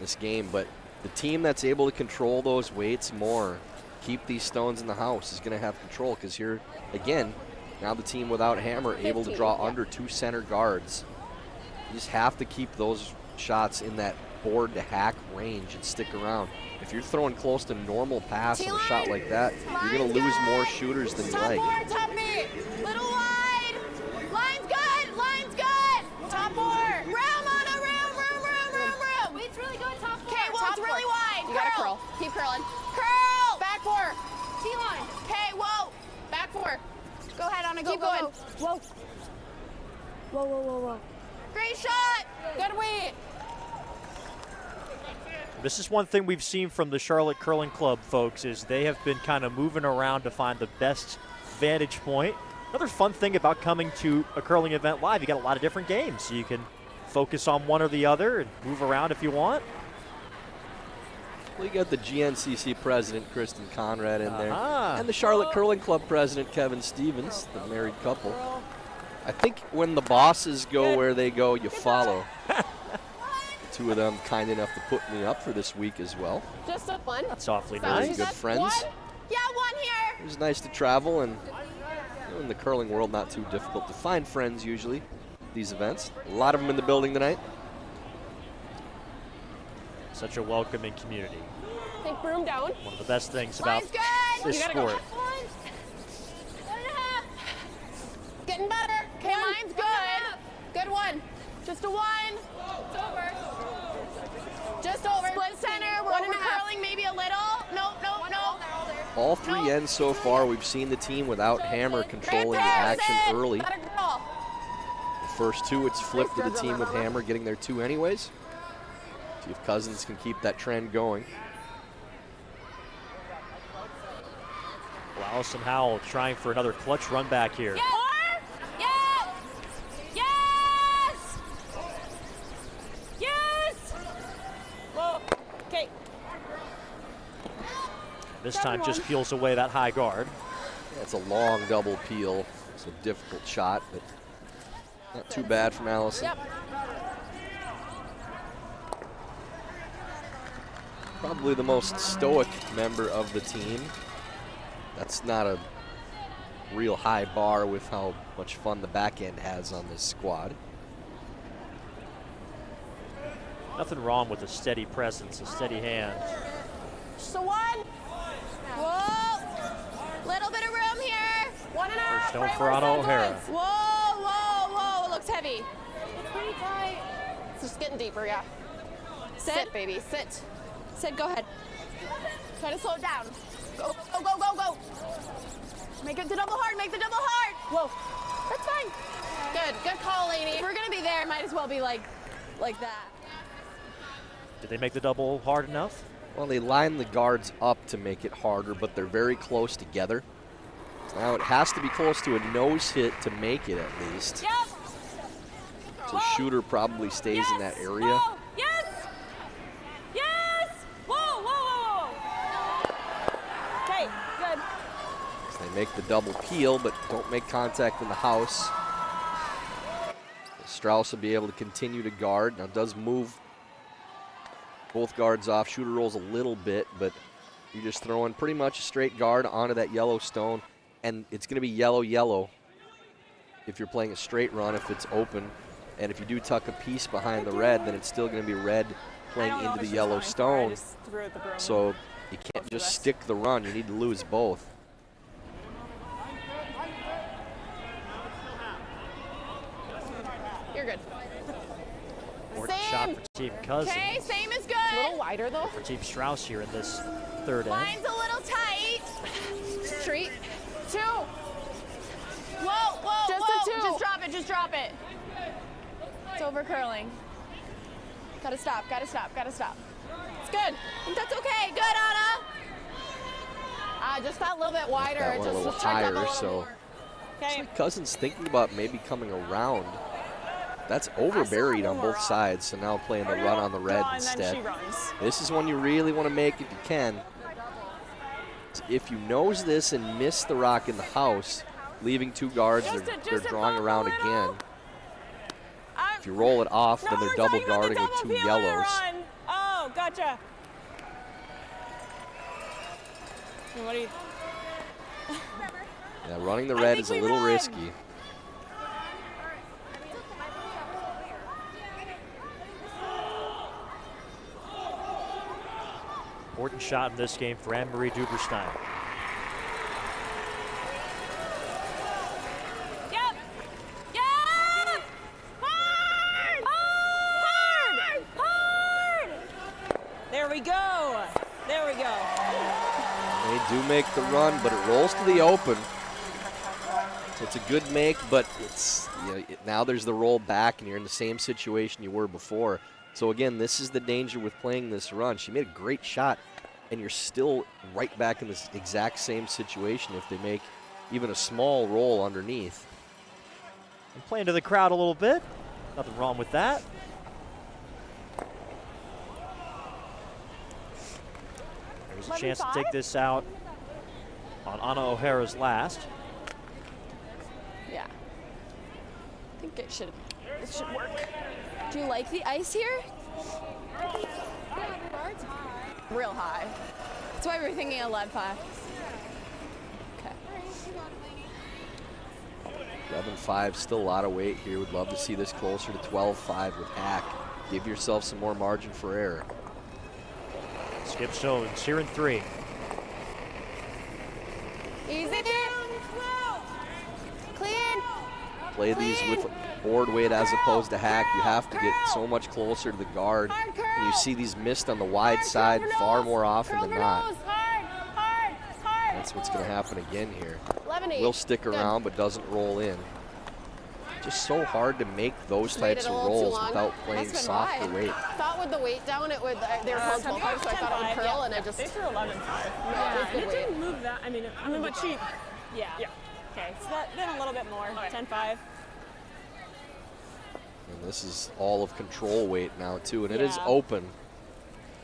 S2: this game, but the team that's able to control those weights more, keep these stones in the house, is going to have control, because here, again, now the team without hammer able to draw under 2 center guards. You just have to keep those shots in that board to hack range and stick around. If you're throwing close to normal pass on a shot like that, you're going to lose more shooters than you like.
S3: Top me. Little wide. Line's good. Top 4. Room on a room.
S6: Weight's really good, top 4.
S3: Okay, well, it's really wide.
S6: You gotta
S3: curl. Keep curling. Curl. Back 4.
S6: T-line.
S3: Okay, whoa. Back 4. Go ahead, Anna. Keep
S6: go,
S3: going.
S6: go. Whoa.
S3: Great shot. Good weight.
S1: This is one thing we've seen from the Charlotte Curling Club, folks, is they have been kind of moving around to find the best vantage point. Another fun thing about coming to a curling event live, you got a lot of different games, so you can focus on one or the other and move around if you want.
S2: We got the GNCC president, Kristen Conrad, in there.
S1: Uh-huh.
S2: And the Charlotte Curling Club president, Kevin Stevens, the married couple. I think when the bosses go where they go, you follow. Two of them kind enough to put me up for this week as well.
S3: Just a one.
S1: That's awfully
S3: Very
S1: nice.
S2: Good friends.
S3: One. Yeah, one here.
S2: It was nice to travel, and in the curling world, not too difficult to find friends usually. These events, a lot of them in the building tonight.
S1: Such a welcoming community.
S3: Take broom down.
S1: One of the best things about
S3: Line's good.
S1: this
S3: You gotta
S1: sport.
S3: go. 1.5. Getting better. Okay, line's good. Good one. Just a one. It's over. Just over. Split center. We're over curling maybe a little. Nope, nope, nope.
S2: All three ends so far, we've seen the team without Hammer controlling the action early.
S3: Let her go.
S2: The first two, it's flipped to the team with Hammer getting their two anyways. See if Cousins can keep that trend going.
S1: Well, Allison Howell trying for another clutch run back here.
S4: Yeah. Yes! Yes! Whoa. Okay.
S1: This time just peels away that high guard.
S2: Yeah, it's a long double peel. It's a difficult shot, but not too bad from Allison.
S3: Yep.
S2: Probably the most stoic member of the team. That's not a real high bar with how much fun the back end has on this squad.
S1: Nothing wrong with a steady presence, a steady hand.
S3: Just a one. Whoa. Little bit of room here. 1.5.
S1: First down for Anna O'Hara.
S3: Whoa, whoa, whoa. It looks heavy. It's pretty tight. It's just getting deeper, yeah. Sit, baby, sit. Sit, go ahead. Try to slow it down. Go, go, go, go, go. Make it the double hard, make the double hard. Whoa, that's fine. Good call, lady. If we're gonna be there, it might as well be like that.
S1: Did they make the double hard enough?
S2: Well, they line the guards up to make it harder, but they're very close together. So now it has to be close to a nose hit to make it at least.
S4: Yep.
S2: So shooter probably stays in that area.
S4: Whoa. Yes! Yes! Whoa, whoa, whoa, whoa. Okay, good.
S2: So they make the double peel, but don't make contact in the house. Strouse will be able to continue to guard. Now does move both guards off. Shooter rolls a little bit, but you're just throwing pretty much a straight guard onto that yellow stone, and it's going to be yellow if you're playing a straight run if it's open. And if you do tuck a piece behind the red, then it's still going to be red playing into the yellow stone. So you can't just stick the run. You need to lose both.
S3: You're good.
S1: Important shot for Team Cousins.
S3: Okay, same is good. A little wider though.
S1: For Team Strouse here in this third end.
S3: Line's a little tight. Street. Two. Whoa, whoa,
S4: Just
S3: whoa.
S4: a two.
S3: Just drop it, just drop it. It's over curling. Gotta stop, gotta stop, gotta stop. It's good. I think that's okay. Good, Anna. Just that little bit wider.
S2: That one a little higher, so
S4: Okay.
S2: Cousins thinking about maybe coming around. That's overburied on both sides, so now playing the run on the red
S4: And then
S2: instead.
S4: she runs.
S2: This is one you really want to make if you can. If you nose this and miss the rock in the house, leaving two guards, they're drawing around again. If you roll it off, then they're double guarding with two yellows.
S4: Oh, gotcha. What do you?
S2: Yeah, running the red
S4: think
S2: is a
S4: we
S2: little
S4: won.
S2: risky.
S1: Important shot in this game for Anne-Marie Duberstein.
S4: Yep. Yep. Hard. Hard. Hard. There we go. There we go.
S2: They do make the run, but it rolls to the open. So it's a good make, but it's now there's the roll back, and you're in the same situation you were before. So again, this is the danger with playing this run. She made a great shot, and you're still right back in this exact same situation if they make even a small roll underneath.
S1: And playing to the crowd a little bit. Nothing wrong with that. There's a chance to take this out on Anna O'Hara's last.
S3: Yeah. I think it should work. Do you like the ice here? Real high. That's why we were thinking a lead 5. Okay.
S2: 11-5, still a lot of weight here. Would love to see this closer to 12-5 with Hack. Give yourself some more margin for error.
S1: Skip Stones here in 3.
S3: Easy. Clean.
S2: Play these with board weight as opposed to Hack. You have to get so much closer to the guard. And you see these missed on the wide side far more often than not. That's what's going to happen again here.
S3: 11-8.
S2: Will stick around but doesn't roll in. Just so hard to make those types of rolls without playing softer weight.
S3: I thought with the weight down, it would. They were called 12-5, so I thought it would curl, and I just.
S4: They threw 11-5.
S3: Yeah,
S4: it didn't move that. I mean, but she. Yeah. Okay, so then a little bit more. 10-5.
S2: And this is all of control weight now too, and it is open.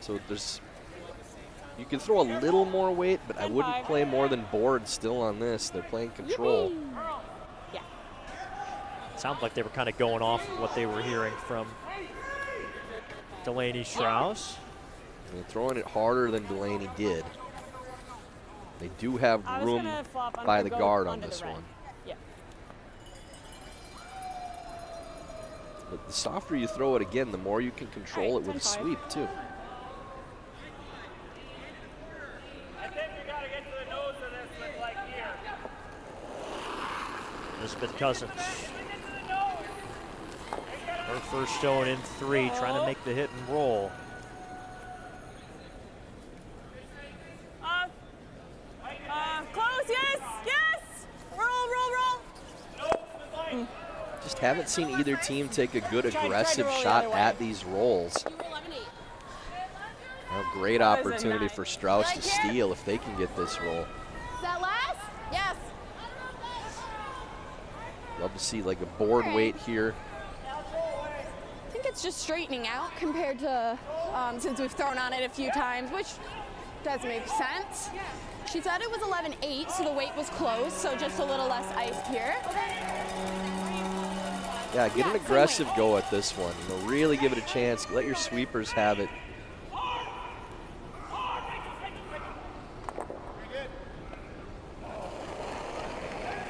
S2: So there's, you can throw a little more weight, but I wouldn't play more than board still on this. They're playing control.
S4: Yeah.
S1: Sounds like they were kind of going off of what they were hearing from Delaney Strouse.
S2: And they're throwing it harder than Delaney did. They do have room by the guard on this one.
S4: Yeah.
S2: But the softer you throw it again, the more you can control it with a sweep too.
S7: I think you got to get to the nose of this with like here.
S1: Elizabeth Cousins. Her first stone in 3, trying to make the hit and roll.
S4: Close, yes! Roll!
S2: Just haven't seen either team take a good aggressive shot at these rolls. A great opportunity for Strouse to steal if they can get this roll.
S3: Is that last? Yes.
S2: Love to see like a board weight here.
S3: I think it's just straightening out compared to since we've thrown on it a few times, which does make sense. She said it was 11-8, so the weight was close, so just a little less iced here.
S2: Yeah, get an aggressive go at this one. You know, really give it a chance. Let your sweepers have it.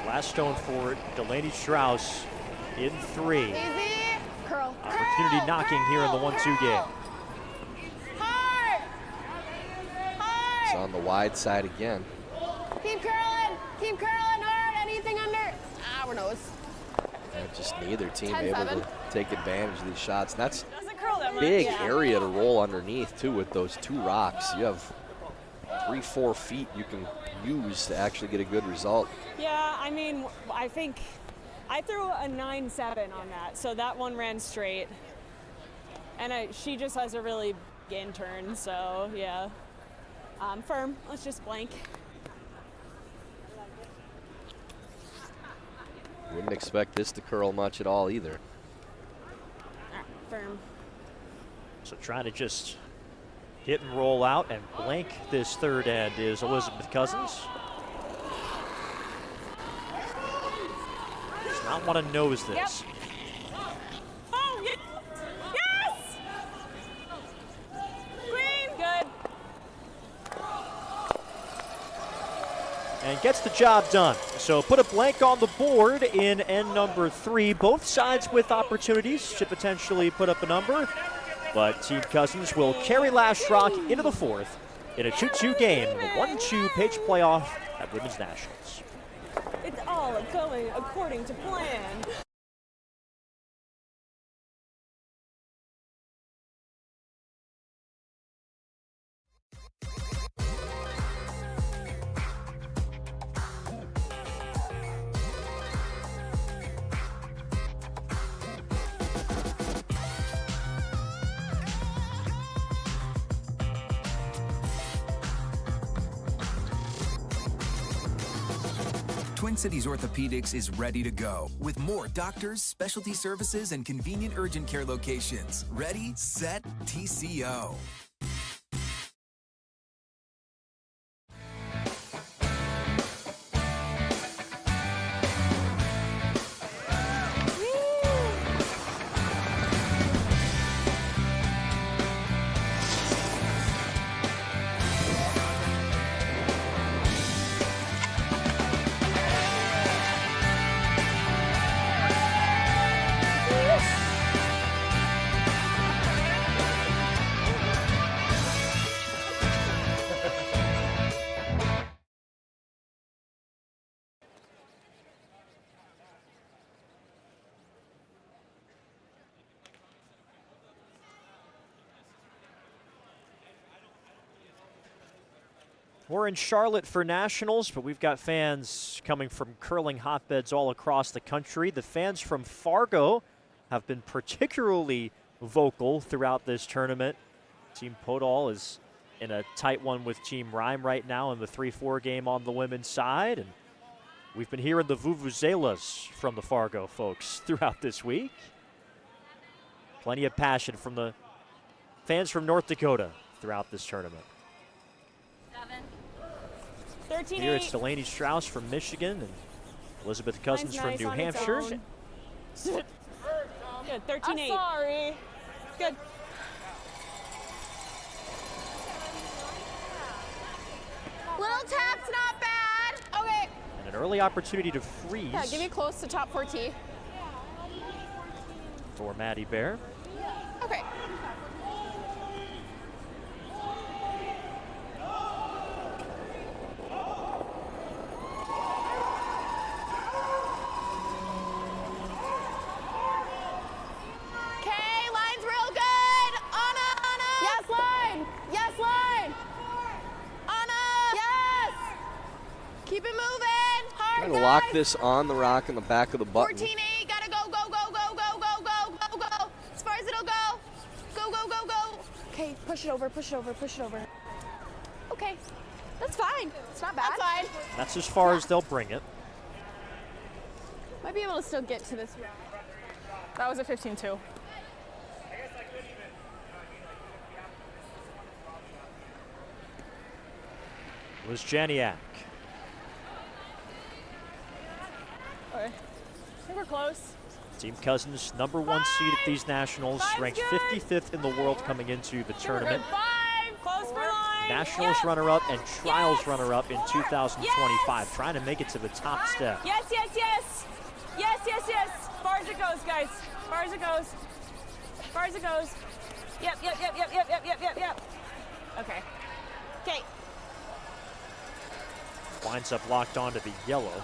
S1: Last stone for Delaney Strouse in 3.
S3: Easy. Curl.
S1: Opportunity knocking here in the 1-2 game.
S3: Hard.
S2: It's on the wide side again.
S3: Keep curling. Keep curling hard. Anything under. Our nose.
S2: And just neither team
S3: 10-7.
S2: able to take advantage of these shots. And that's
S4: Doesn't curl that much.
S2: big area to roll underneath too with those 2 rocks. You have 3-4 feet you can use to actually get a good result.
S4: Yeah, I mean, I think I threw a 9-7 on that, so that one ran straight. And she just has a really big in turn, so yeah. Firm, let's just blank.
S2: Wouldn't expect this to curl much at all either.
S4: Firm.
S1: So trying to just hit and roll out and blank this third end is Elizabeth Cousins. Does not want to nose this.
S4: Yep. Oh, yes! Yes! Clean! Good.
S1: And gets the job done. So put a blank on the board in end number 3. Both sides with opportunities to potentially put up a number. But Team Cousins will carry Last Rock into the 4th in a 2-2 game, the 1-2 page playoff at Women's Nationals.
S4: It's all going according to plan.
S5: Twin Cities Orthopedics is ready to go with more doctors, specialty services, and convenient urgent care locations. Ready, set, TCO.
S1: We're in Charlotte for Nationals, but we've got fans coming from curling hotbeds all across the country. The fans from Fargo have been particularly vocal throughout this tournament. Team Podol is in a tight one with Team Rhyme right now in the 3-4 game on the women's side. And we've been hearing the vuvuzelas from the Fargo folks throughout this week. Plenty of passion from the fans from North Dakota throughout this tournament.
S4: 13-8.
S1: Here it's Delaney Strouse from Michigan and Elizabeth Cousins
S4: Mine's
S1: from
S4: nice
S1: New
S4: on its
S1: Hampshire.
S4: own. Good, 13-8.
S3: I'm sorry.
S4: Good.
S3: Little tap's not bad. Okay.
S1: And an early opportunity to freeze
S3: Yeah, give me close to top 4T.
S1: for Maddie Bear.
S3: Okay. Okay, line's real good. Anna, Anna. Yes, line. Yes, line. Anna. Yes. Keep it moving. Hard,
S2: Trying to lock
S3: guys.
S2: this on the rock in the back of the button.
S3: 14-8, gotta go, go, go, go, go, go, go, go, go. As far as it'll go. Go, go, go, go. Okay, push it over, push it over, push it over. Okay, that's fine. It's not bad. That's fine.
S1: That's as far as they'll bring it.
S3: Might be able to still get to this.
S4: That was a 15-2.
S1: It was Janiak.
S4: Okay. I think we're close.
S1: Team Cousins, number 1 seed at these Nationals, ranked 55th in the world coming into the tournament.
S4: 5. Close for line.
S1: Nationals runner-up and Trials runner-up in 2025, trying to make it to the top step.
S4: Yes, yes, yes. Yes, yes, yes. As far as it goes, guys. As far as it goes. As far as it goes. Yep, yep, yep, yep, yep, yep, yep, yep, yep. Okay. Okay.
S1: Winds up locked onto the yellow.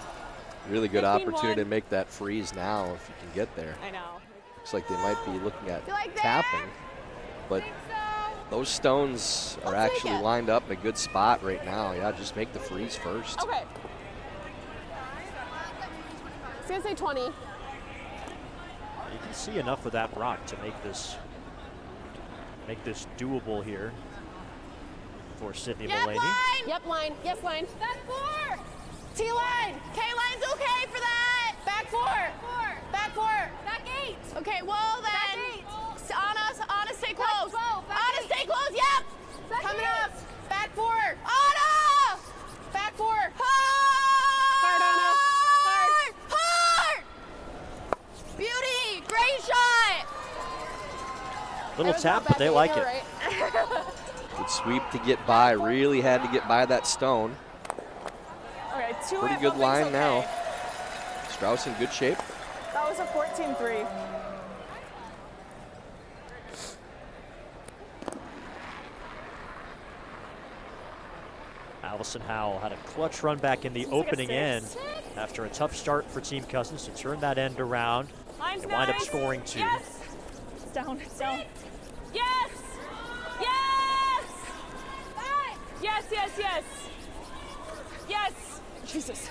S2: Really good
S4: 15-1.
S2: opportunity to make that freeze now if you can get there.
S4: I know.
S2: Looks like they might be looking at
S3: Feel like there?
S2: tapping, but those stones are
S3: I'll take
S2: actually
S3: it.
S2: lined up in a good spot right now. Yeah, just make the freeze first.
S3: Okay. It's gonna say 20.
S1: You can see enough of that rock to make this doable here for Sydney
S3: Yep,
S1: Delaney.
S3: line. Yep, line. Yes, line. Back 4. T line. K line's okay for that. Back 4. Back 4.
S6: Back 8.
S3: Okay, well then. Anna, stay close.
S6: 12, back
S3: Anna,
S6: 8.
S3: stay close. Yep.
S6: Back
S3: Coming
S6: 8.
S3: up. Back 4. Anna. Back 4. Hard.
S4: Anna.
S3: Hard. Hard. Beauty. Great shot.
S1: Little
S3: That was
S1: tap,
S3: not
S1: but
S3: bad,
S1: they
S3: you
S1: like
S3: were
S1: it.
S3: right.
S2: Good sweep to get by. Really had to get by that stone.
S4: Okay, 2
S2: Pretty good line now. Strauss in good shape.
S4: That was a 14-3.
S1: Allison Howell had a clutch run back in the
S4: This is like a
S1: opening
S4: 6.
S1: end after a tough start for Team Cousins to turn that end around.
S4: Line's
S1: They wind up
S4: nice.
S1: scoring 2.
S4: Yes. It's down. It's down. Yes. Yes. Yes. Yes. Yes. Yes. Jesus.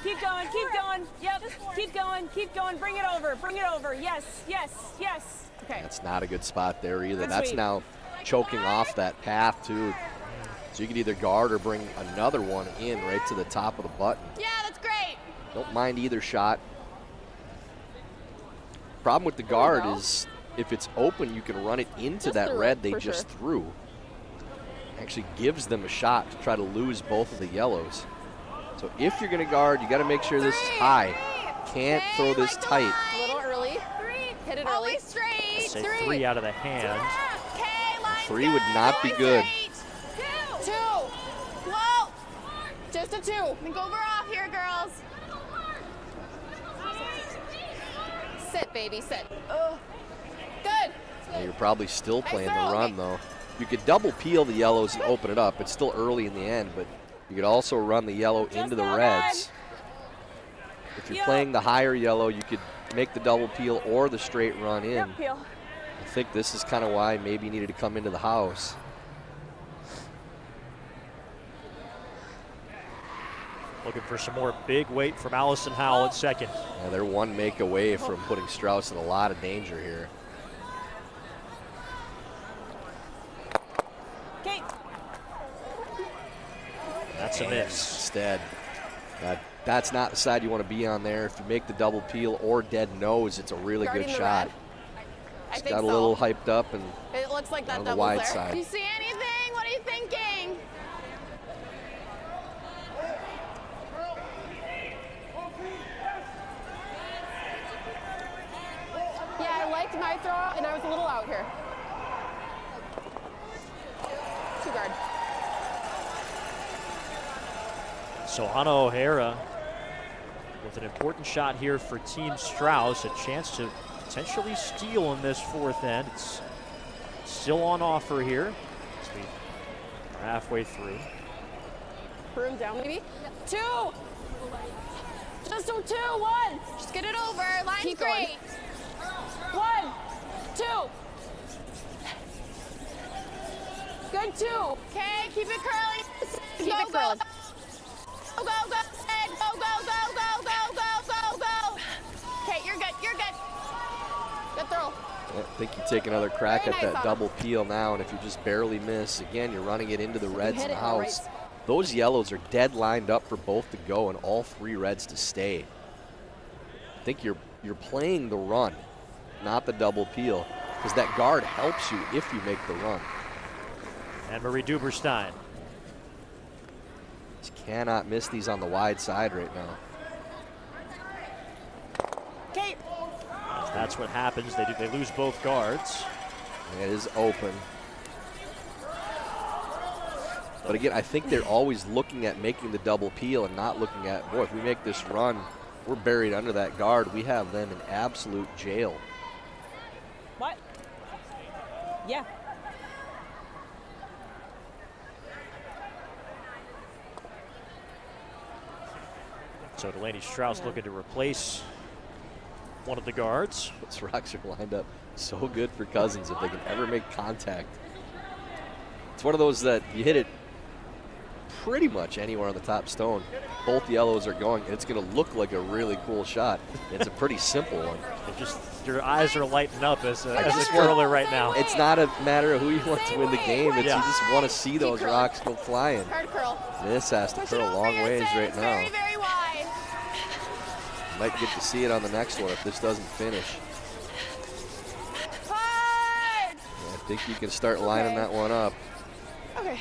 S4: Keep going. Keep going. Yep. Keep going. Keep going. Bring it over. Bring it over. Yes. Yes. Yes. Okay.
S2: That's not a good spot there either.
S4: Good
S2: That's
S4: sweep.
S2: now choking off that path too. So you could either guard or bring another one in right to the top of the button.
S3: Yeah, that's great.
S2: Don't mind either shot. Problem with the guard
S3: go.
S2: is if it's open, you can run it into
S3: Just
S2: that
S3: threw
S2: red
S3: it,
S2: they
S3: for
S2: just
S3: sure.
S2: threw. Actually gives them a shot to try to lose both of the yellows. So if you're going to guard, you got to make sure this is high. Can't
S3: Okay,
S2: throw this
S3: like the
S2: tight.
S3: line. A little early. 3. Hit it early. Always straight.
S1: Say 3 out of the hand.
S3: Okay, line's
S2: 3 would
S3: good.
S2: not be
S3: Always
S2: good.
S3: straight. 2. Whoa. Just a 2. Think over off here, girls. Sit, baby, sit. Good.
S2: Yeah, you're probably still playing the
S3: throw.
S2: run though. You could double peel the yellows and open it up. It's still early in the end, but you could also run the yellow into the
S4: that
S2: reds. If you're
S4: Yep.
S2: playing the higher yellow, you could make the double peel or the straight run in.
S4: Yep. Peel.
S2: I think this is kind of why maybe you needed to come into the house.
S1: Looking for some more big weight from Allison Howell at second.
S2: Yeah, they're one make away from putting Strouse in a lot of danger here.
S4: Okay.
S1: That's a miss.
S2: Instead, that's not the side you want to be on there. If you make the double peel or dead nose, it's a really
S3: Guarding
S2: good
S3: the
S2: shot.
S3: red. I
S2: It's
S3: think
S2: got a
S3: so.
S2: little hyped up and
S3: It looks like that
S2: on the
S3: double's
S2: wide
S3: there.
S2: side.
S3: Do you see anything? What are you thinking? Yeah, I liked my throw, and I was a little out here. Two guard.
S1: So Hannah O'Hara with an important shot here for Team Strouse, a chance to potentially steal in this fourth end. It's still on offer here as we are halfway through.
S3: Room down, maybe. Two. Just do two. One. Just get it over. Line
S6: Keep
S3: straight. 1, 2. Good 2. Okay, keep it curly. Keep it curly. Go, go, go, Ed. Go, go, go, go, go, go, go, go. Okay, you're good. You're good. Good throw.
S2: I think you take another crack
S3: Very
S2: at
S3: nice,
S2: that
S3: Anna.
S2: double peel now, and if you just barely miss, again, you're running it into the reds
S3: hit
S2: and
S3: it all
S2: house.
S3: right.
S2: Those yellows are dead lined up for both to go and all 3 reds to stay. I think you're playing the run, not the double peel, because that guard helps you if you make the run.
S1: Anne-Marie Duberstein.
S2: Just cannot miss these on the wide side right now.
S4: Okay.
S1: That's what happens. They lose both guards.
S2: It is open. But again, I think they're always looking at making the double peel and not looking at, boy, if we make this run, we're buried under that guard. We have them in absolute jail.
S4: What? Yeah.
S1: So Delaney Strouse looking to replace one of the guards.
S2: Those rocks are lined up so good for Cousins if they can ever make contact. It's one of those that you hit it pretty much anywhere on the top stone. Both yellows are going, and it's going to look like a really cool shot. It's a pretty simple one.
S1: Your eyes are lighting up as a
S2: just
S1: curler right now.
S2: It's not a matter of who you want to win the game. It's
S1: Yeah.
S2: you just want to see those
S3: curling.
S2: rocks go flying.
S3: Hard curl.
S2: This has to
S3: Push it
S2: curl a
S3: over
S2: long
S3: your
S2: ways
S3: chin.
S2: right
S3: It's
S2: now.
S3: very, very wide.
S2: Might get to see it on the next one if this doesn't finish.
S3: Hard.
S2: I think you can start lining that one up.
S3: Okay.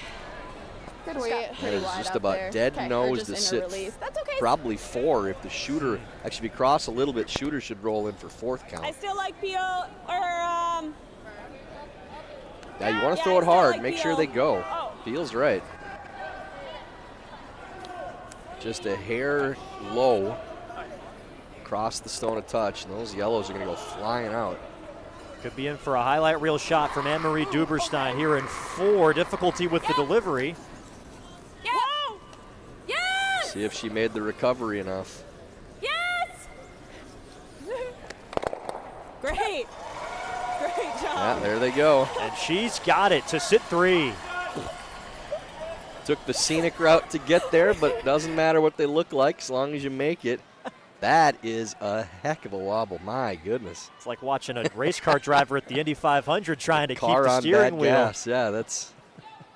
S3: Good weight.
S2: That is just about dead nose to sit.
S3: That's okay.
S2: Probably 4 if the shooter, actually if you cross a little bit, shooter should roll in for 4th count.
S4: I still like peel or
S2: Now you want to
S4: yeah,
S2: throw
S4: I
S2: it
S4: still
S2: hard,
S4: like
S2: make sure
S4: peel.
S2: they go.
S4: Oh.
S2: Feels right. Just a hair low, across the stone a touch, and those yellows are going to go flying out.
S1: Could be in for a highlight reel shot from Anne-Marie Duberstein here in 4. Difficulty with the delivery.
S4: Yeah. Yes.
S2: See if she made the recovery enough.
S4: Yes. Great. Great job.
S2: Yeah, there they go.
S1: And she's got it to sit 3.
S2: Took the scenic route to get there, but it doesn't matter what they look like as long as you make it. That is a heck of a wobble. My goodness.
S1: It's like watching a race car driver at the Indy 500 trying to keep
S2: Car
S1: the
S2: on
S1: steering
S2: bad
S1: wheel.
S2: gas. Yeah, that's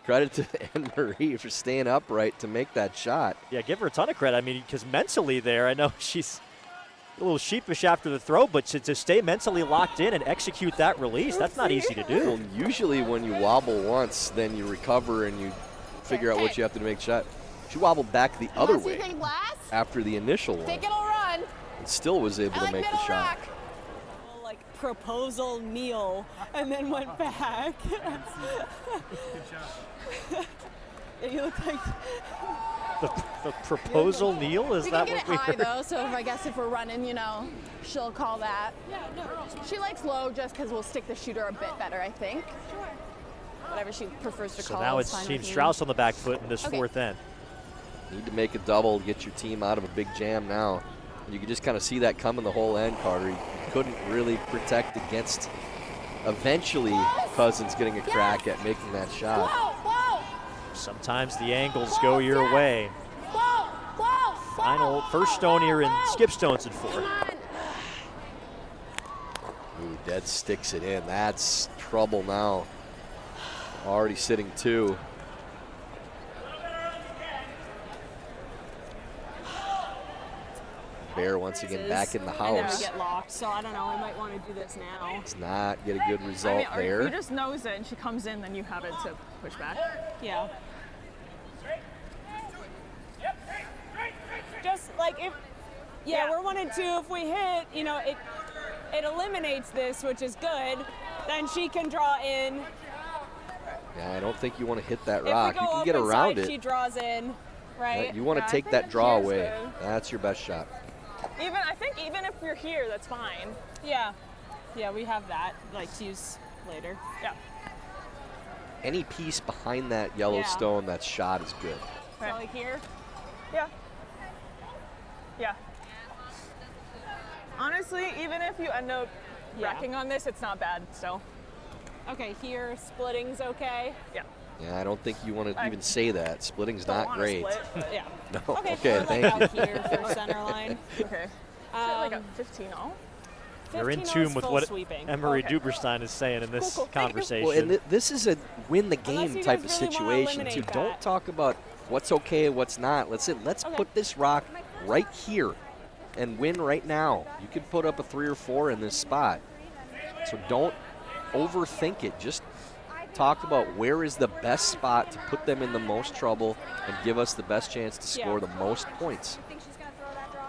S2: credit to Anne-Marie for staying upright to make that shot.
S1: Yeah, give her a ton of credit. I mean, because mentally there, I know she's a little sheepish after the throw, but to stay mentally locked in and execute that release, that's not easy to do.
S2: Well, usually when you wobble once, then you recover and you figure out what you have to do to make the shot. She wobbled back the other way after the initial one.
S3: Think it'll run.
S2: And still was able to make the shot.
S4: Like proposal kneel and then went back. And you look like
S1: The proposal kneel? Is
S3: We
S1: that
S3: can
S1: what
S3: get
S1: we
S3: it high
S1: heard?
S3: though, so I guess if we're running, she'll call that. She likes low just because we'll stick the shooter a bit better, I think. Whatever she prefers to
S1: So
S3: call.
S1: now
S3: is
S1: it's
S3: fine
S1: Team
S3: with me.
S1: Strouse on the back foot in this
S3: Okay.
S1: fourth end.
S2: Need to make a double to get your team out of a big jam now. You can just kind of see that coming the whole end, Carter. You couldn't really protect against eventually Cousins getting a crack at making that shot.
S3: Whoa, whoa,
S1: Sometimes the angles go your way.
S3: whoa, whoa.
S1: Final first stone here in skip stones at 4.
S2: Ooh, dead sticks it in. That's trouble now. Already sitting 2. Bear once again back in the
S4: And then we
S2: house.
S4: get locked, so I don't know. We might want to do this now.
S2: Does not get a good result
S8: I mean, or
S2: there.
S8: if you just nose it and she comes in, then you have it to push back.
S4: Yeah. Just like if, yeah, we're 1 and 2. If we hit, you know, it eliminates this, which is good. Then she can draw in.
S2: Yeah, I don't think you want to hit that
S4: If we
S2: rock.
S4: go
S2: You can get
S4: open
S2: around
S4: side,
S2: it.
S4: she draws in, right?
S2: You want
S8: Yeah,
S2: to
S8: I
S2: take
S8: think
S2: that
S8: up
S2: draw
S8: here's
S2: away.
S8: good.
S2: That's your best shot.
S8: I think even if you're here, that's fine.
S4: Yeah. Yeah, we have that, like, to use later.
S8: Yeah.
S2: Any piece behind that yellow
S4: Yeah.
S2: stone that's shot is good.
S4: So like here.
S8: Yeah. Yeah. Honestly, even if you end up
S4: Yeah.
S8: wrecking on this, it's not bad. So,
S4: Okay, here, splitting's okay.
S8: yeah.
S2: Yeah, I don't think you want to
S8: I
S2: even say that. Splitting's
S8: Don't
S2: not
S8: wanna
S2: great.
S8: split, but-
S4: Yeah.
S2: No.
S4: Okay,
S2: Okay,
S4: we're,
S2: thank
S4: like,
S2: you.
S4: out here for center line.
S8: Okay. Like a 15-0.
S1: They're in
S4: 15-0
S1: tune
S4: is
S1: with
S4: full
S1: what
S4: sweeping.
S1: Emery
S8: Okay.
S1: Duberstein is saying in this
S8: Cool, thank you.
S1: conversation.
S2: Well, and this is a win the
S4: Unless
S2: game
S4: you
S2: type of
S4: guys really wanna
S2: situation too.
S4: eliminate
S2: Don't
S4: that.
S2: talk about what's okay, what's not. Let's
S4: Okay.
S2: put this rock right here and win right now. You could put up a 3 or 4 in this spot. So don't overthink it. Just talk about where is the best spot to put them in the most trouble and give us the best chance to score the most points.
S6: Think she's gonna throw that draw?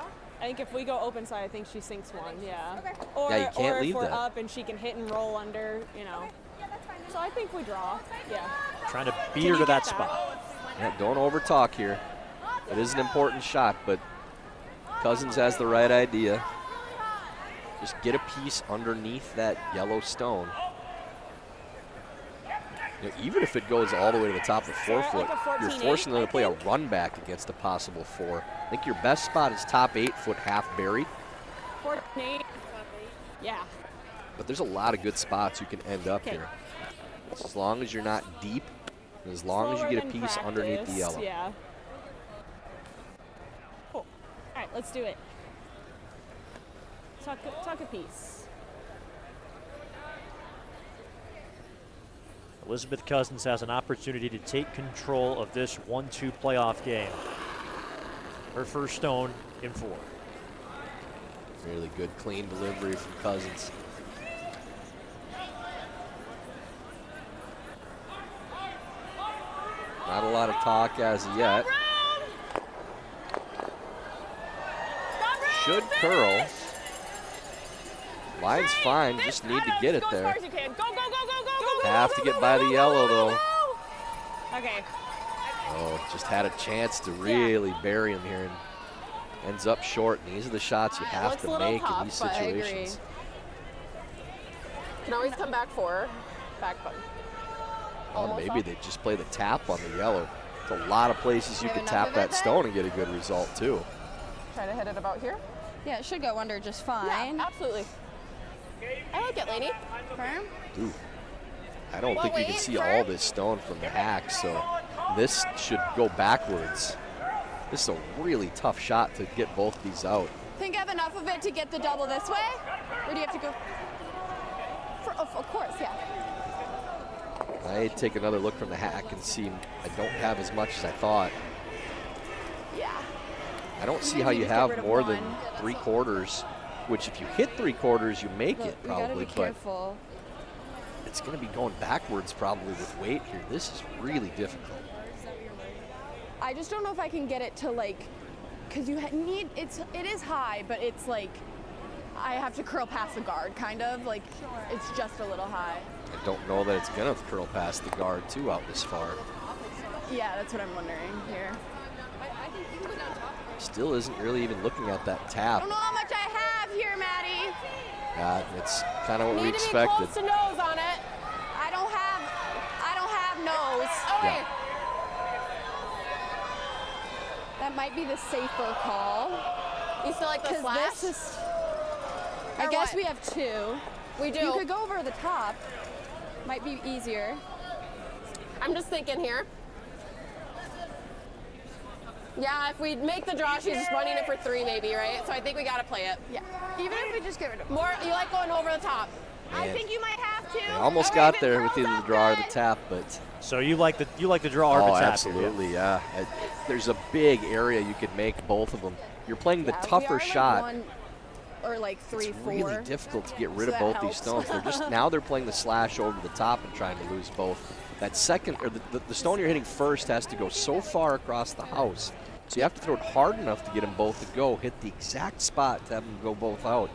S4: I think if we go open side, I think she sinks 1, yeah. Or,
S2: Yeah, you can't
S4: or
S2: leave
S4: if we're
S2: that.
S4: up and she can hit and roll under, you know.
S6: Yeah, that's fine.
S4: So I think we draw, yeah.
S1: Trying to beat
S4: Can
S1: her
S4: you
S1: to that
S4: get
S1: spot.
S2: Yeah, don't overtalk here. It is an important shot, but Cousins has the right idea. Just get a piece underneath that yellow stone. You know, even if it goes all the way to the top of 4
S4: Like
S2: foot,
S4: a 14-8,
S2: you're forcing them to
S4: I
S2: play a
S4: think.
S2: run back against a possible 4. I think your best spot is top 8 foot half buried,
S4: 14-8. Yeah.
S2: but there's a lot of good spots you can end up
S4: Okay.
S2: here. As long as you're not deep, and as long as you
S4: Slower
S2: get a
S4: than
S2: piece underneath the
S4: practice,
S2: yellow.
S4: Yeah. Cool. All right, let's do it. Tuck a piece.
S1: Elizabeth Cousins has an opportunity to take control of this 1-2 playoff game. Her first stone in 4.
S2: Really good, clean delivery from Cousins. Not a lot of talk as of yet. Should curl. Line's fine, just need to get it
S8: Go as far
S2: there.
S8: as you can. Go, go, go, go, go, go.
S2: Have to get by the yellow though.
S4: Okay.
S2: Oh, just had a chance to really bury him here and ends up short. And these are the shots you have
S3: looks a
S2: to
S3: little
S2: make in
S3: tough,
S2: these
S3: but I agree.
S2: situations.
S3: Can always come back for back button.
S2: Oh,
S3: Almost
S2: maybe
S3: off.
S2: they just play the tap on the yellow. There's a lot of places you
S3: You have
S2: could
S3: enough
S2: tap
S3: of it
S2: that
S3: then?
S2: stone and get a good result too.
S3: Try to hit it about here.
S6: Yeah, it should go under just fine.
S3: Yeah, absolutely. I like it, Lainey.
S6: Firm.
S2: Ooh. I don't
S3: Well,
S2: think you can
S3: wait,
S2: see
S3: firm.
S2: all this stone from the hack, so this should go backwards. This is a really tough shot to get both these out.
S6: Think I have enough of it to get the double this way? Or do you have to go? Of course, yeah.
S2: I take another look from the hack and see I don't have as much as I thought.
S6: Yeah.
S2: I don't see
S6: Maybe
S2: how you
S6: just get
S2: have
S6: rid of
S2: more than
S6: one.
S2: 3/4, which if you hit 3/4, you make
S6: Look,
S2: it
S6: we gotta
S2: probably,
S6: be
S2: but
S6: careful.
S2: it's going to be going backwards probably with weight here. This is really difficult.
S6: I just don't know if I can get it to like, cause you need it is high, but it's like I have to curl past the guard, kind of like it's just a little high.
S2: I don't know that it's going to curl past the guard too out this far.
S6: Yeah, that's what I'm wondering here.
S2: Still isn't really even looking at that
S6: I
S2: tap.
S6: don't know how much I have here, Maddie.
S2: It's kind of what we
S3: Need to be
S2: expected.
S3: close to nose on it.
S6: I don't have nose.
S3: Oh wait.
S2: Yeah.
S6: That might be the safer call.
S3: You still like the
S6: Because
S3: slash?
S6: this is. I
S3: Or
S6: guess
S3: what?
S6: we have 2.
S3: We do.
S6: You could go over the top. Might be easier.
S3: I'm just thinking here. Yeah, if we make the draw, she's running it for 3 maybe, right? So I think we got to play it.
S6: Yeah. Even if we just give it
S3: More, you like going over the top.
S6: I think you might have to.
S2: They almost
S3: Okay,
S2: got
S3: if it
S2: there with
S3: curls
S2: either
S3: up
S2: the draw or
S3: good.
S2: the tap, but
S1: So you like the draw or the tap?
S2: absolutely, yeah. There's a big area you could make both of them. You're playing the tougher shot.
S6: Like 1 or like 3,
S2: It's
S6: 4.
S2: really difficult to get rid of
S6: that
S2: both these
S6: helps.
S2: stones. They're just now they're playing the slash over the top and trying to lose both. That second, or the stone you're hitting first has to go so far across the house. So you have to throw it hard enough to get them both to go, hit the exact spot to have them go both out.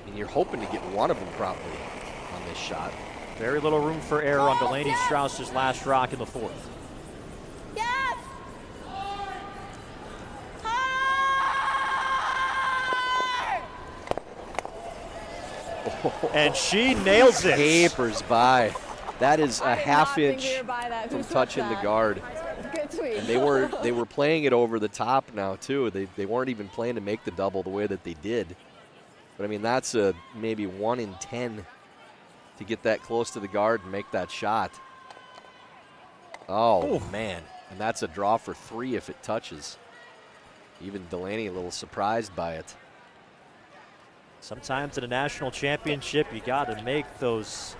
S2: And you're hoping to get one of them probably on this shot.
S1: Very little room for error on Delaney Strause's last rock in the 4th.
S3: Yes!
S1: And she nails it.
S2: Papers by. That is a half inch from
S6: from
S2: touching the guard.
S6: Good tweet.
S2: And they were playing it over the top now too. They weren't even playing to make the double the way that they did. But I mean, that's a maybe 1 in 10 to get that close to the guard and make that shot. Oh man, and that's a draw for 3 if it touches. Even Delaney a little surprised by it.
S1: Sometimes in a national championship, you got to make those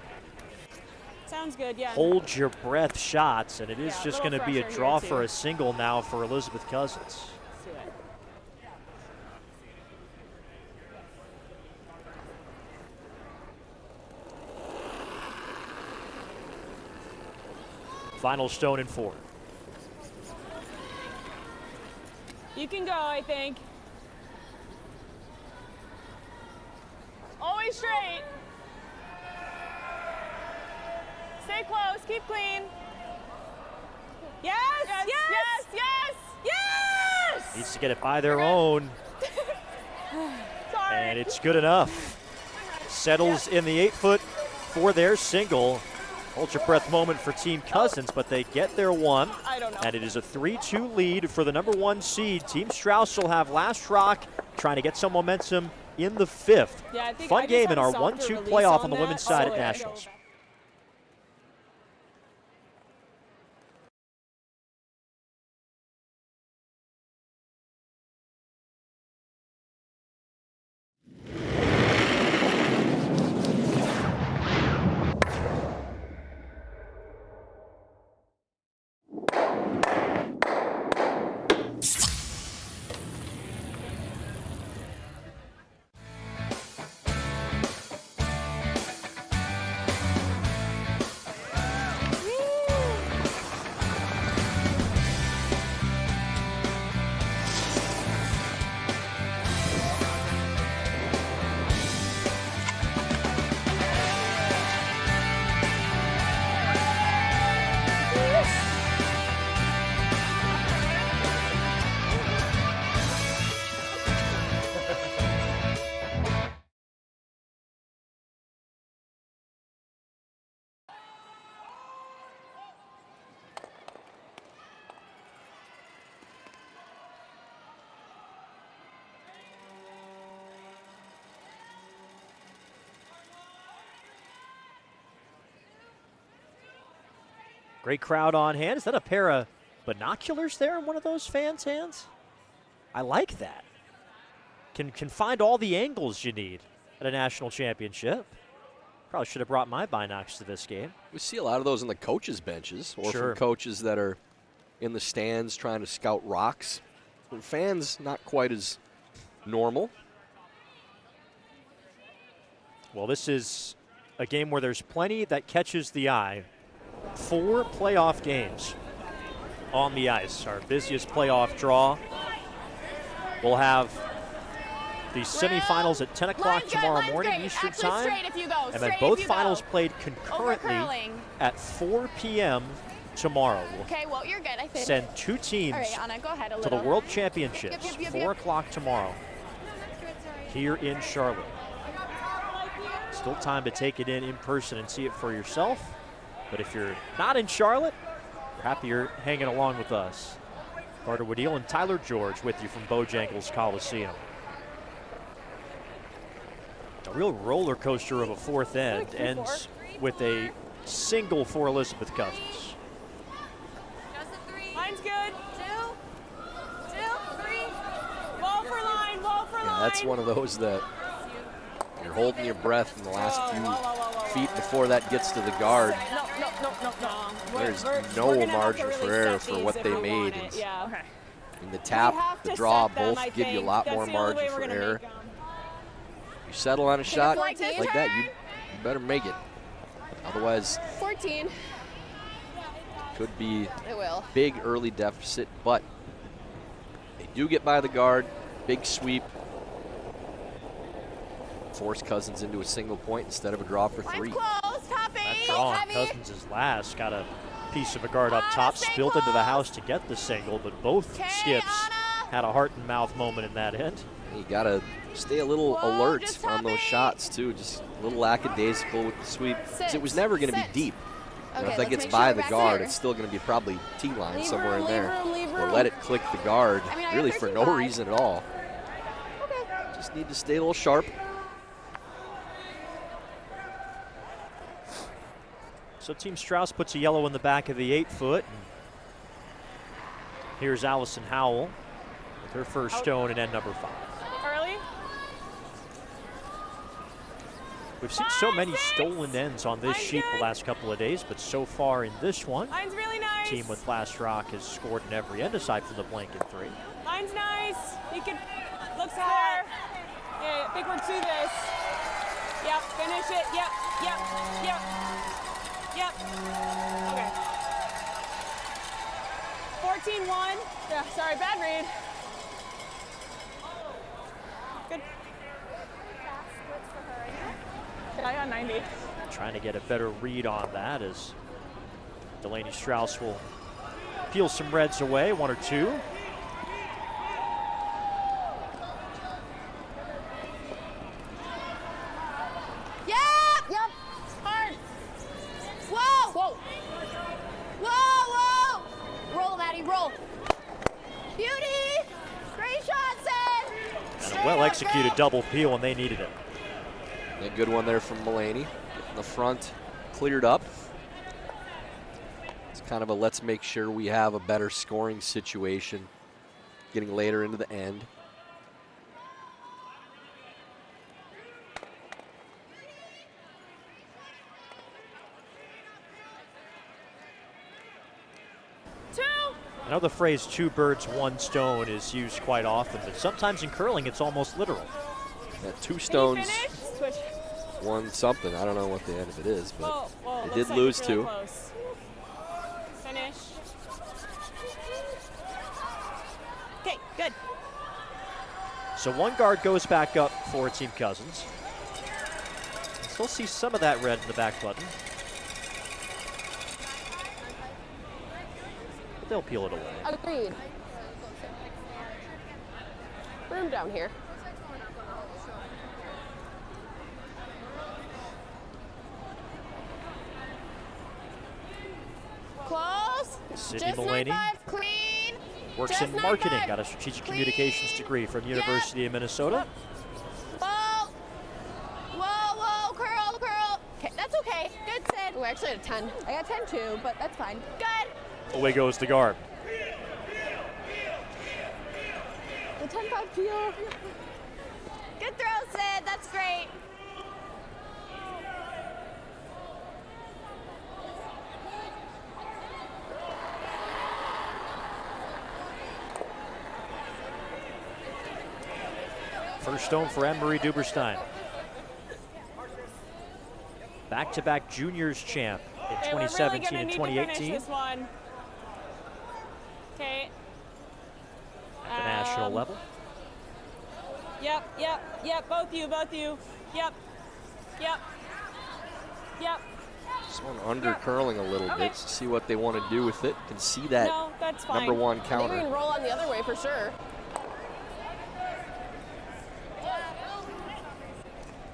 S4: Sounds good, yeah.
S1: hold your breath shots, and it is
S4: Yeah, a
S1: just
S4: little
S1: going to be a
S4: pressure
S1: draw
S4: here,
S1: for
S4: too.
S1: a single now for Elizabeth Cousins.
S4: Let's do it.
S1: Final stone in 4.
S4: You can go, I think. Always straight. Stay close, keep clean. Yes, yes, yes, yes, yes!
S1: Needs to get it by their own,
S4: Sorry.
S1: and it's good enough. Settles in the 8-foot for their single. Hold your breath moment for Team Cousins, but they get their one.
S4: I don't know.
S1: And it is a 3-2 lead for the number 1 seed. Team Strouse will have last rock, trying to get some momentum in the 5th.
S4: Yeah, I think
S1: Fun
S4: I just
S1: game
S4: had
S1: in
S4: a
S1: our
S4: softer
S1: 1-2
S4: release
S1: playoff on the
S4: that,
S1: women's side
S4: so
S1: at
S4: yeah.
S1: Nationals. Great crowd on hand. Is that a pair of binoculars there in one of those fans' hands? I like that. Can find all the angles you need at a national championship. Probably should have brought my binocs to this game.
S2: We see a lot of those on the coaches' benches or
S1: Sure.
S2: from coaches that are in the stands trying to scout rocks. For fans, not quite as normal.
S1: Well, this is a game where there's plenty that catches the eye. 4 playoff games on the ice. Our busiest playoff draw. We'll have the semifinals at 10 o'clock
S3: Line's good,
S1: tomorrow
S3: line's
S1: morning
S3: great.
S1: Eastern
S3: Actually,
S1: time.
S3: straight if you go.
S1: And then
S3: Straight
S1: both
S3: if you go.
S1: finals played concurrently
S3: Overcurling.
S1: at 4 p.m. tomorrow. We'll
S3: Okay, well, you're good, I think.
S1: send 2 teams
S3: All right, Anna, go ahead a
S1: to
S3: little.
S1: the World Championships,
S3: Yep, yep, yep,
S1: 4
S3: yep.
S1: o'clock tomorrow here in Charlotte. Still time to take it in person and see it for yourself. But if you're not in Charlotte, we're happy you're hanging along with us. Carter Woodeel and Tyler George with you from Bojangles Coliseum. A real roller coaster of a 4th end ends with a single for Elizabeth Cousins.
S4: Line's good.
S2: That's one of those that you're holding your breath in the last few feet before that gets to the guard.
S8: No.
S2: There's no
S4: we're gonna have
S2: margin
S4: to
S2: for
S4: really
S2: error
S4: set
S2: for
S4: these
S2: what
S4: if
S2: they
S4: we want
S2: made.
S4: it, yeah. Okay.
S2: And the
S4: We
S2: tap,
S4: have
S2: the
S4: to
S2: draw,
S4: set them,
S2: both
S4: I
S2: give you a
S4: think.
S2: lot
S4: That's
S2: more
S4: the only
S2: margin
S4: way
S2: for
S4: we're gonna
S2: error.
S4: make 'em.
S2: You settle on a shot
S3: like
S2: like
S3: this
S2: that, you better make it. Otherwise,
S3: 14.
S2: could be
S3: It will.
S2: big early deficit, but they do get by the guard. Big sweep. Force Cousins into a single point instead of a draw for 3.
S3: Line's close, top
S1: That
S3: 8.
S1: draw on
S3: Heavy.
S1: Cousins is last. Got a piece of a guard up top,
S3: stay
S1: spilled into the
S3: close.
S1: house to get the single, but both
S3: Okay,
S1: skips
S3: Anna.
S1: had a heart and mouth moment in that end.
S2: You got to stay a little
S3: Whoa,
S2: alert
S3: just
S2: on those
S3: top 8.
S2: shots, too. Just a little lackadaisical with the sweep. 'Cause it was
S3: 6,
S2: never going to be
S3: 6.
S2: deep. And
S3: Okay,
S2: if that
S3: let's
S2: gets
S3: make
S2: by
S3: sure
S2: the
S3: we're back
S2: guard,
S3: here.
S2: it's still going to be probably T-line
S3: Leave
S2: somewhere
S3: room,
S2: in
S3: leave
S2: there.
S3: room, leave
S2: Or
S3: room.
S2: let it click the guard,
S3: I mean, I
S2: really
S3: got
S2: for no
S3: 13.5.
S2: reason at all.
S3: Okay.
S2: Just need to stay a little sharp.
S1: So Team Strouse puts a yellow in the back of the 8-foot. Here's Allison Howell with her first stone in end number 5.
S8: Early.
S1: We've seen so many stolen ends on this
S4: Line's
S1: sheet
S4: good.
S1: the last couple of days, but so far in this one,
S4: Line's really nice.
S1: team with Flash Rock has scored in every end aside from the blanket 3.
S4: Line's nice. He could. Looks hot. Yeah, I think we're to this. Yep. Finish it. Yep. Okay. 14-1.
S8: Yeah, sorry, bad read.
S4: Good.
S8: I got 90.
S1: Trying to get a better read on that as Delaney Strouse will peel some reds away, 1 or 2.
S3: Yep. Hard. Whoa. Whoa. Roll, Maddie, roll. Beauty. Great shot, Sid.
S1: And a well-executed double peel, and they needed it.
S2: A good one there from Mulaney. Getting the front cleared up. It's kind of a let's make sure we have a better scoring situation getting later into the end.
S1: I know the phrase 2 birds, 1 stone is used quite often, but sometimes in curling it's almost literal.
S2: Yeah, 2 stones,
S4: Switch.
S2: 1 something. I don't know what the end of it is, but
S4: Whoa.
S2: they
S4: Looks
S2: did
S4: like
S2: lose
S4: it's really
S2: 2.
S4: close. Finish. Okay, good.
S1: So 1 guard goes back up for Team Cousins. Still see some of that red in the back button. But they'll peel it away.
S3: Agreed. Room down here. Close.
S1: Sydney
S3: Just
S1: Mulaney
S3: 9-5, clean.
S1: works
S3: Just
S1: in marketing,
S3: 9-5.
S1: got a strategic
S3: Clean.
S1: communications degree from University of Minnesota.
S3: Whoa, curl. Okay, that's okay. Good, Sid. Oh, actually, I had a 10. I got 10 too, but that's fine. Good.
S1: Away goes the guard.
S3: The 10-5 peel. Good throw, Sid. That's great.
S1: First stone for Anne-Marie Duberstein. Back-to-back juniors champ in
S4: Okay,
S1: 2017
S4: we're really
S1: and
S4: gonna need to finish
S1: 2018
S4: this one. Okay.
S1: at the national level.
S4: Yep. Both you. Yep.
S2: This one under curling a little bit to see what they want to do with it. Can see that
S4: No, that's fine.
S2: number 1
S3: I think we
S2: counter.
S3: can roll on the other way for sure.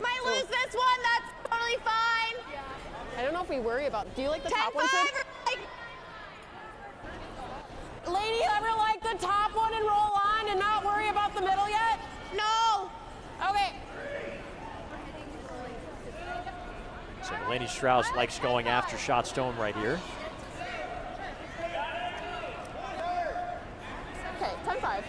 S3: Might lose this one. That's totally fine. I don't know if we worry about. Do you like the top one, Sid?
S4: Lady, ever like the top one and roll on and not worry about the middle yet?
S3: No.
S4: Okay.
S1: So Delaney Strouse likes going after shot stone right here.
S3: Okay, 10-5.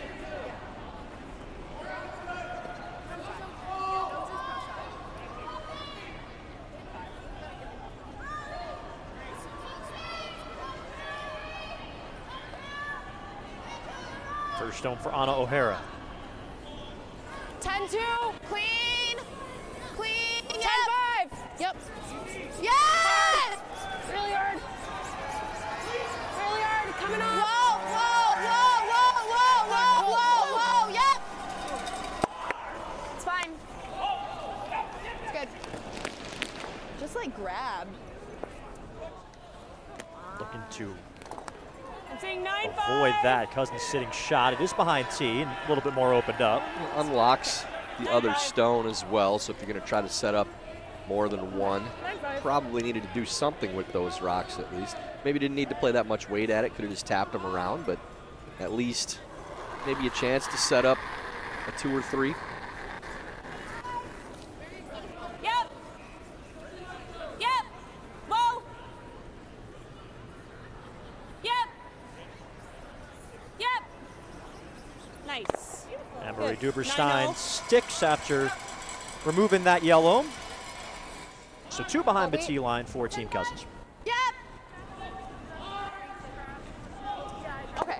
S1: First stone for Anna O'Hara.
S3: 10-2. Clean. Clean. 10-5. Yep. Yes! Really hard. Really hard. Coming on. Whoa, whoa, whoa, whoa, whoa, whoa, whoa, whoa. Yep. It's fine. It's good.
S6: Just like grab.
S1: Looking to
S4: I'm saying 9-5.
S1: avoid that. Cousins sitting shot. It is behind tee and a little bit more opened up.
S2: Unlocks the other stone as well, so if you're going to try to set up more than one,
S8: 9-5.
S2: probably needed to do something with those rocks at least. Maybe didn't need to play that much weight at it, could have just tapped them around, but at least maybe a chance to set up a 2 or 3.
S4: Yep. Yep. Whoa. Yep. Yep. Nice.
S1: Anne-Marie
S4: Good.
S1: Duberstein
S4: 9-0.
S1: sticks after removing that yellow. So 2 behind the
S3: Bobby.
S1: tee line for Team Cousins.
S3: Yep. Okay.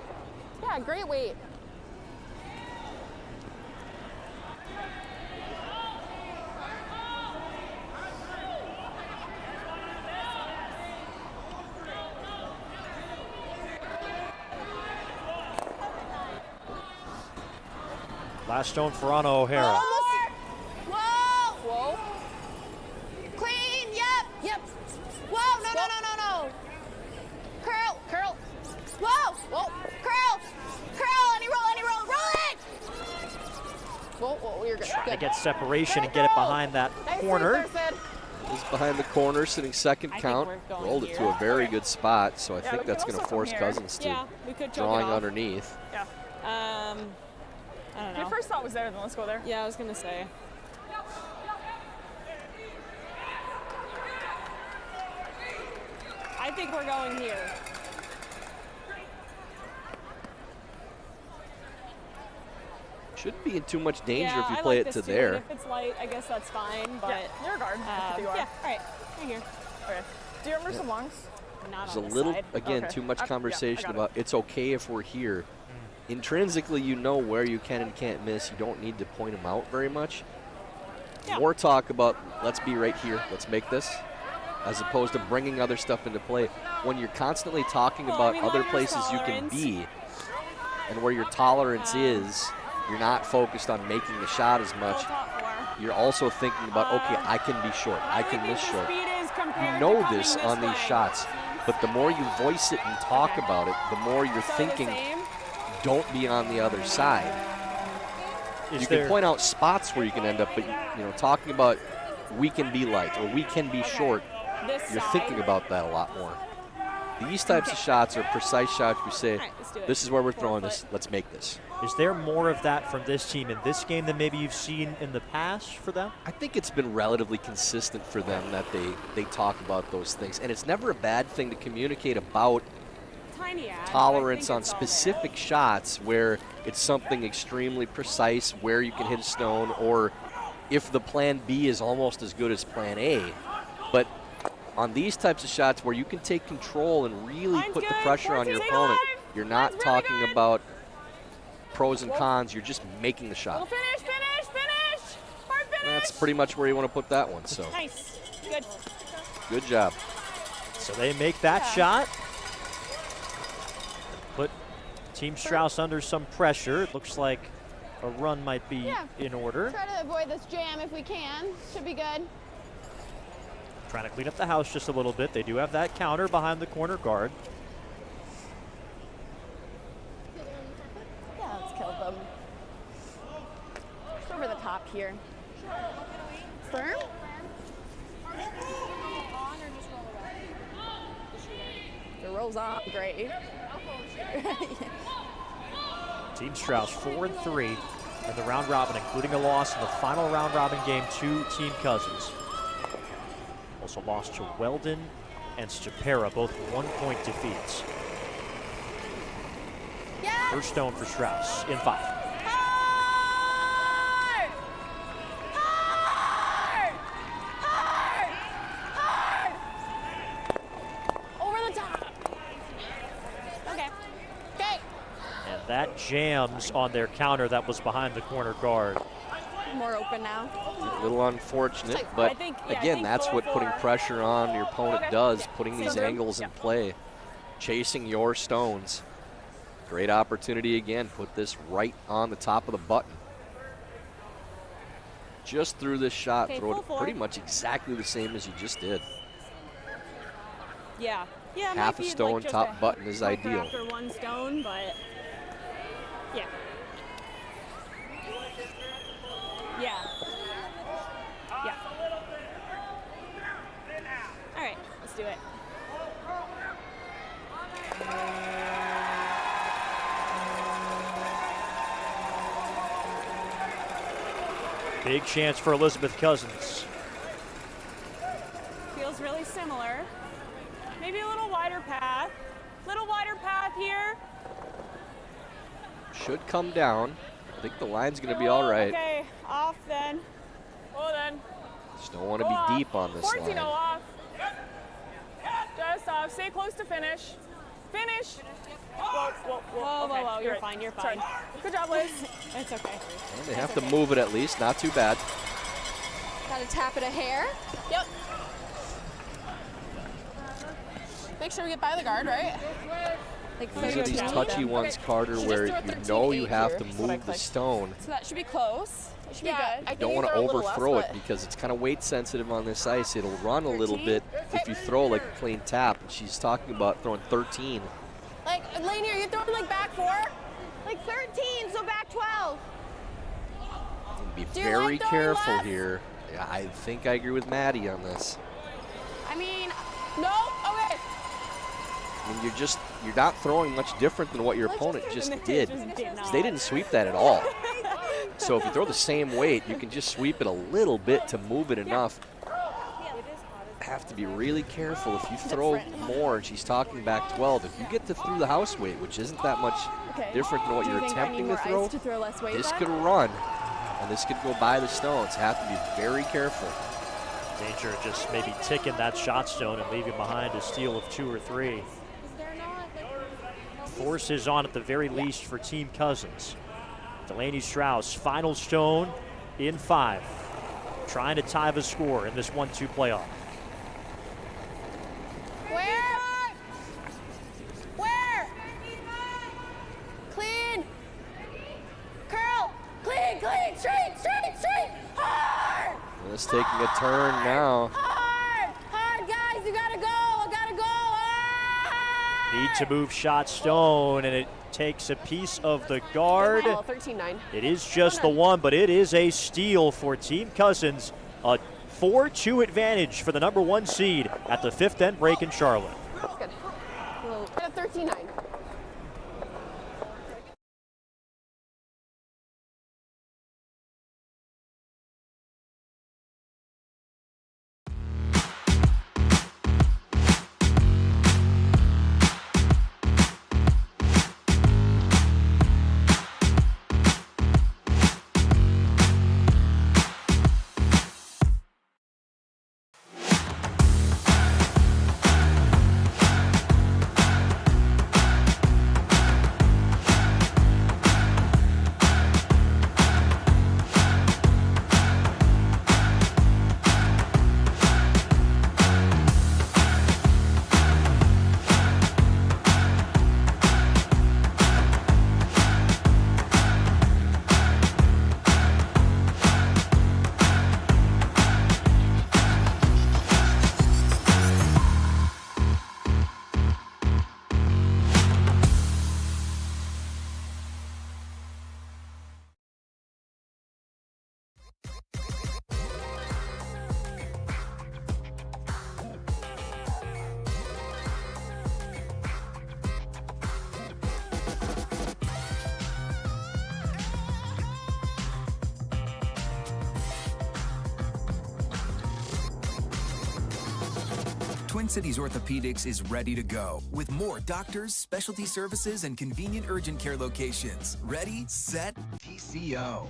S3: Yeah, great weight.
S1: Last stone for Anna O'Hara.
S3: Whoa! Whoa! Clean! Yep! Yep! Whoa! No! No! No! No! No! Curl! Curl! Whoa! Whoa! Curl! Curl! Any roll! Any roll! Roll it! Whoa! Whoa! You're good.
S1: Trying to
S3: Good.
S1: get separation and get it behind that
S3: Nice
S1: corner.
S3: sleep there, Sid.
S2: Is behind the corner, sitting second
S4: think
S2: count.
S4: we're going
S2: Rolled it
S4: here.
S2: to a very good spot, so I
S8: Yeah,
S2: think
S8: we
S2: that's
S8: can
S2: going to
S8: also come
S2: force
S8: here.
S2: Cousins to
S4: Yeah, we could choke
S2: drawing
S4: it off.
S2: underneath.
S8: Yeah.
S4: I don't
S8: If
S4: know.
S8: your first thought was there, then let's go there.
S4: Yeah, I was gonna say. I think we're going here.
S2: Shouldn't be in too much danger
S4: yeah,
S2: if you
S4: I
S2: play
S4: like
S2: it
S4: this
S2: to
S4: too,
S2: there.
S4: and if it's light, I guess that's fine. But
S8: Yeah, you're a guard. if you are.
S4: yeah, all right, right here.
S8: Okay. Do you remember some longs?
S4: Not
S2: There's
S4: on
S2: a
S4: this
S2: little,
S4: side.
S2: again,
S8: Okay.
S2: too much
S8: Yeah, I
S2: conversation
S8: got it.
S2: about it's okay if we're here. Intrinsically, you know where you can and can't miss. You don't need to point them out very much.
S4: Yeah.
S2: More talk about let's be right here, let's make this, as opposed to bringing other stuff into play. When you're constantly talking
S4: Well,
S2: about
S4: I mean,
S2: other
S4: Lawyer's
S2: places you can
S4: tolerance.
S2: be and where your tolerance is, you're not focused on making the shot as much.
S4: Full top four.
S2: You're also thinking about, okay, I can be short, I can miss
S4: think
S2: short.
S4: the speed is compared
S2: You
S4: to
S2: know
S4: coming
S2: this
S4: this
S2: on these
S4: way.
S2: shots, but the more you voice it and talk
S4: Okay.
S2: about it, the more you're
S4: So
S2: thinking,
S4: the same.
S2: don't be on the other side.
S1: Is
S2: You
S1: there,
S2: can point out spots where you can end up, but talking about we can be light or we can be short,
S4: This
S2: you're
S4: side.
S2: thinking about that a lot more. These types of shots are precise shots. We say,
S4: All right, let's do it.
S2: this is where we're
S4: 4
S2: throwing
S4: foot.
S2: this. Let's make this.
S1: is there more of that from this team in this game than maybe you've seen in the past for them?
S2: I think it's been relatively consistent for them that they talk about those things. And it's never a bad thing to communicate about
S4: Tiny ad, but I
S2: tolerance
S4: think
S2: on
S4: it's all
S2: specific shots where it's something extremely precise where you can hit a stone, or if the plan B is almost as good as plan A. But on these types of shots where you can take control and really
S4: Mine's
S2: put the
S4: good.
S2: pressure on your
S4: 14-5.
S2: opponent, you're not
S4: Mine's really
S2: talking
S4: good.
S2: about pros and cons, you're just making the
S4: We'll
S2: shot.
S4: finish, finish, finish. Hard finish.
S2: That's pretty much where you want to put that one, so
S4: Nice. Good.
S2: good job.
S1: So they make that shot. Put Team Strouse under some pressure. It looks like a run might be
S3: Yeah.
S1: in order.
S3: Try to avoid this jam if we can. Should be good.
S1: Trying to clean up the house just a little bit. They do have that counter behind the corner guard.
S6: Yeah, let's kill them. Just over the top here. Firm? The roll's on. Great.
S1: Team Strouse 4-3 in the round robin, including a loss in the final round robin game to Team Cousins. Also lost to Weldon and Stupera, both 1-point defeats.
S3: Yeah.
S1: First stone for Strouse in 5.
S3: Hard! Hard! Hard! Hard! Over the top. Okay. Okay.
S1: And That jams on their counter that was behind the corner guard.
S6: More open now.
S2: A little unfortunate, but again, that's what putting pressure on your opponent does, putting these angles in play, chasing your stones. Great opportunity again, put this right on the top of the button. Just through this shot, throw it pretty much exactly the same as you just did.
S4: Yeah. Yeah,
S2: Half a stone,
S4: like
S2: top button is ideal.
S4: After one stone, but yeah. Yeah. Yeah. All right, let's do it.
S1: Big chance for Elizabeth Cousins.
S4: Feels really similar. Maybe a little wider path. Little wider path here.
S2: Should come down. I think the line's going to be all right.
S4: Okay, off then. Oh, then.
S2: Just don't want to be deep on this
S8: 14
S2: line.
S8: off. Just off. Stay close to finish. Finish. Whoa, whoa, whoa.
S4: Whoa,
S8: Okay,
S4: whoa, you're
S8: right.
S4: fine, you're
S8: Sorry.
S4: fine.
S8: Good job, Liz.
S4: It's okay.
S2: Well, they have to move it at least, not too bad.
S6: Gotta tap it a hair.
S3: Yep. Make sure we get by the guard, right?
S6: Like
S2: These are these
S6: 13.
S2: touchy ones, Carter,
S3: Should
S2: where
S3: just do a
S2: you know you
S3: 13-8
S2: have
S3: here.
S2: to
S3: That's what I
S2: move the
S3: clicked.
S2: stone.
S6: So that should be close. That should be
S3: I
S6: good.
S3: think
S2: Don't want to
S3: these are a little
S2: overthrow
S3: less,
S2: it
S3: but-
S2: because it's kind of weight sensitive on this ice. It'll run a little
S6: 13?
S2: bit if you throw like a clean tap. And she's talking about throwing 13.
S3: Like, Lainey, are you throwing like back 4? Like 13, so back 12.
S2: Be
S3: Do you
S2: very
S3: like throwing
S2: careful
S3: left?
S2: here. Yeah, I think I agree with Maddie on this.
S3: I mean, no? Okay.
S2: I mean, you're not throwing much different than what your opponent just did.
S4: Just did not.
S2: They didn't sweep that at all. So if you throw the same weight, you can just sweep it a little bit to move it enough. Have to be really careful if you throw more, and she's talking back 12. If you get to through the house weight, which isn't that much
S6: Okay.
S2: different than what
S6: Do you
S2: you're
S6: think I need
S2: attempting
S6: more
S2: to throw,
S6: ice to throw less weight
S2: this
S6: then?
S2: could run, and this could go by the stones. Have to be very careful.
S1: Danger of just maybe ticking that shot stone and leaving behind a steal of 2 or 3. Force is on at the very least for Team Cousins. Delaney Strouse, final stone in 5. Trying to tie the score in this 1-2 playoff.
S3: Where? Where? Clean. Curl. Clean, clean. Straight, straight, straight. Hard.
S2: Well, it's taking a turn now.
S3: Hard. Hard, guys. You gotta go. I gotta go. Hard.
S1: Need to move shot stone, and it takes a piece of the guard.
S3: Well, 13-9.
S1: It is just the one, but it is a steal for Team Cousins. A 4-2 advantage for the number 1 seed at the 5th end break in Charlotte.
S3: Good. We're at 13-9.
S5: Twin Cities Orthopedics is ready to go with more doctors, specialty services, and convenient urgent care locations. Ready, set, TCO.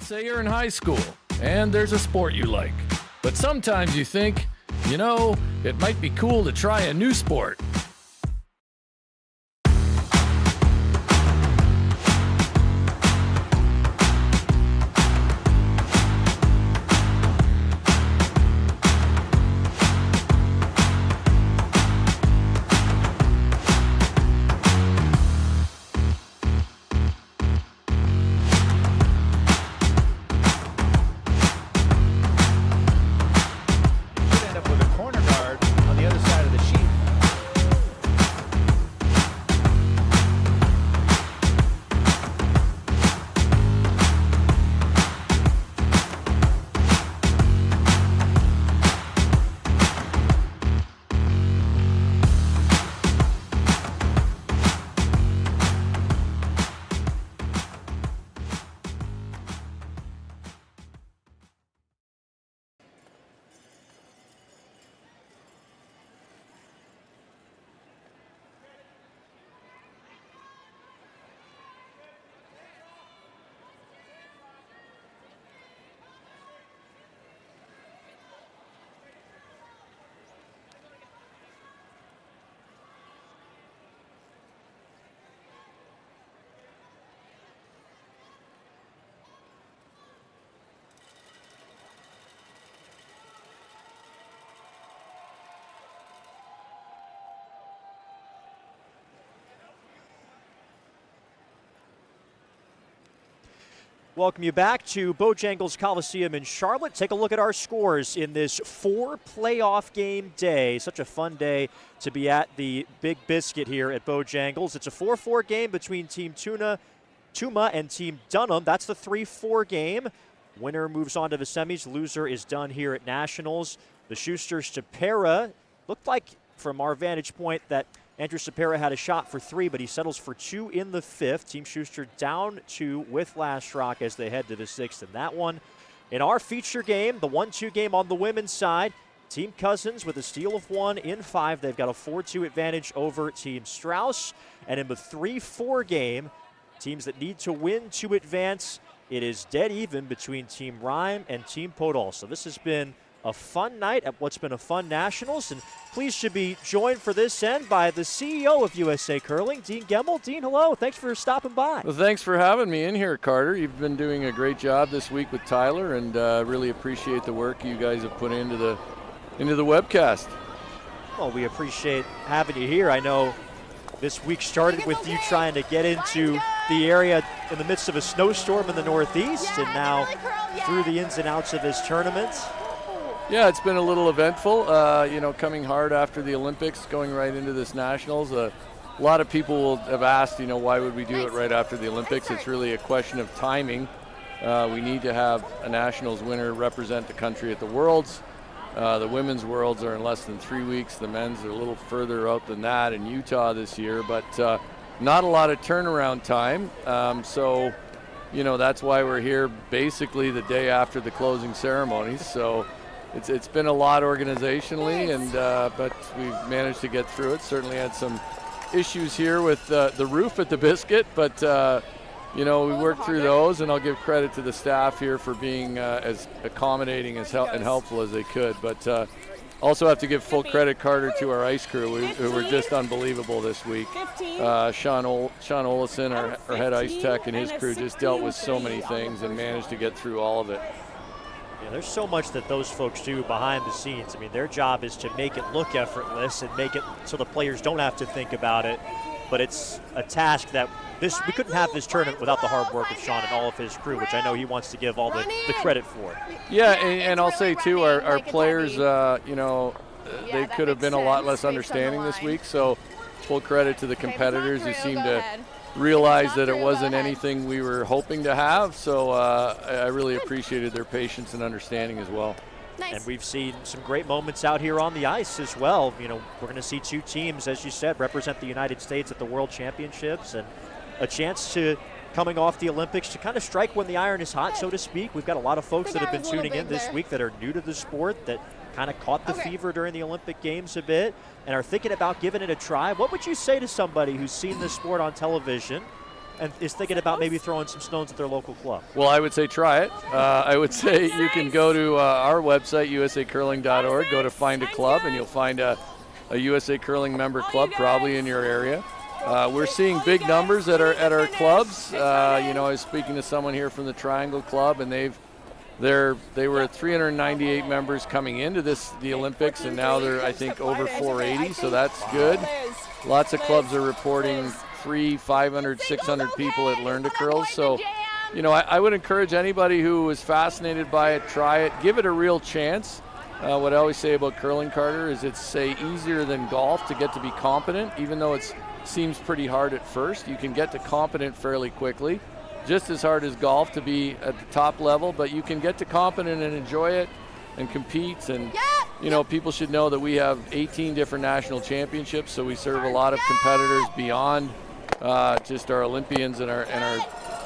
S9: Let's say you're in high school and there's a sport you like, but sometimes you think, it might be cool to try a new sport.
S1: Welcome you back to Bojangles Coliseum in Charlotte. Take a look at our scores in this 4-playoff game day. Such a fun day to be at the Big Biscuit here at Bojangles. It's a 4-4 game between Team Tuma and Team Dunham. That's the 3-4 game. Winner moves on to the semis. Loser is done here at Nationals. The Schuster-Stapera looked like, from our vantage point, that Andrew Stapera had a shot for 3, but he settles for 2 in the 5th. Team Schuster down 2 with last rock as they head to the 6th in that one. In our feature game, the 1-2 game on the women's side, Team Cousins with a steal of 1 in 5. They've got a 4-2 advantage over Team Strouse. And in the 3-4 game, teams that need to win to advance, it is dead even between Team Rhyme and Team Podol. So this has been a fun night at what's been a fun Nationals, and pleased to be joined for this end by the CEO of USA Curling, Dean Gemmel. Dean, hello. Thanks for stopping by.
S9: Well, thanks for having me in here, Carter. You've been doing a great job this week with Tyler, and really appreciate the work you guys have put into the webcast.
S1: Well, we appreciate having you here. I know this week started with you trying to get into the area in the midst of a snowstorm in the Northeast, and now through the ins and outs of this tournament.
S9: Yeah, it's been a little eventful, coming hard after the Olympics, going right into this Nationals. A lot of people will have asked, why would we do it right after the Olympics? It's really a question of timing. We need to have a Nationals winner represent the country at the Worlds. The women's Worlds are in less than 3 weeks. The men's are a little further out than that in Utah this year, but not a lot of turnaround time. So that's why we're here basically the day after the closing ceremonies. So it's been a lot organizationally, but we've managed to get through it. Certainly had some issues here with the roof at the Biscuit, but we worked through those, and I'll give credit to the staff here for being as accommodating and helpful as they could. But also have to give full credit, Carter, to our ice crew, who were just unbelievable this week. Sean Olison, our head ice tech, and his crew just dealt with so many things and managed to get through all of it.
S1: Yeah, there's so much that those folks do behind the scenes. I mean, their job is to make it look effortless and make it so the players don't have to think about it. But it's a task that we couldn't have this tournament without the hard work of Sean and all of his crew, which I know he wants to give all the credit for.
S9: Yeah, and I'll say too, our players, they could have been a lot less understanding this week. So full credit to the competitors who seemed to realize that it wasn't anything we were hoping to have. So I really appreciated their patience and understanding as well.
S1: Nice. And we've seen some great moments out here on the ice as well. We're going to see 2 teams, as you said, represent the United States at the World Championships, and a chance to, coming off the Olympics, to kind of strike when the iron is hot, so to speak. We've got a lot of folks that have been tuning in this week that are new to the sport, that kind of caught the fever during the Olympic Games a bit and are thinking about giving it a try. What would you say to somebody who's seen this sport on television and is thinking about maybe throwing some stones at their local club?
S9: Well, I would say try it. I would say you can go to our website, usacurling.org, go to Find a Club, and you'll find a USA Curling member club probably in your area. We're seeing big numbers at our clubs. I was speaking to someone here from the Triangle Club, and they were at 398 members coming into the Olympics, and now they're, I think, over 480, so that's good. Lots of clubs are reporting 300, 500, 600 people that learn to curl. So, I would encourage anybody who is fascinated by it, try it, give it a real chance. What I always say about curling, Carter, is it's easier than golf to get to be competent, even though it seems pretty hard at first. You can get to competent fairly quickly. Just as hard as golf to be at the top level, but you can get to competent and enjoy it and compete. And, people should know that we have 18 different national championships, so we serve a lot of competitors beyond just our Olympians and our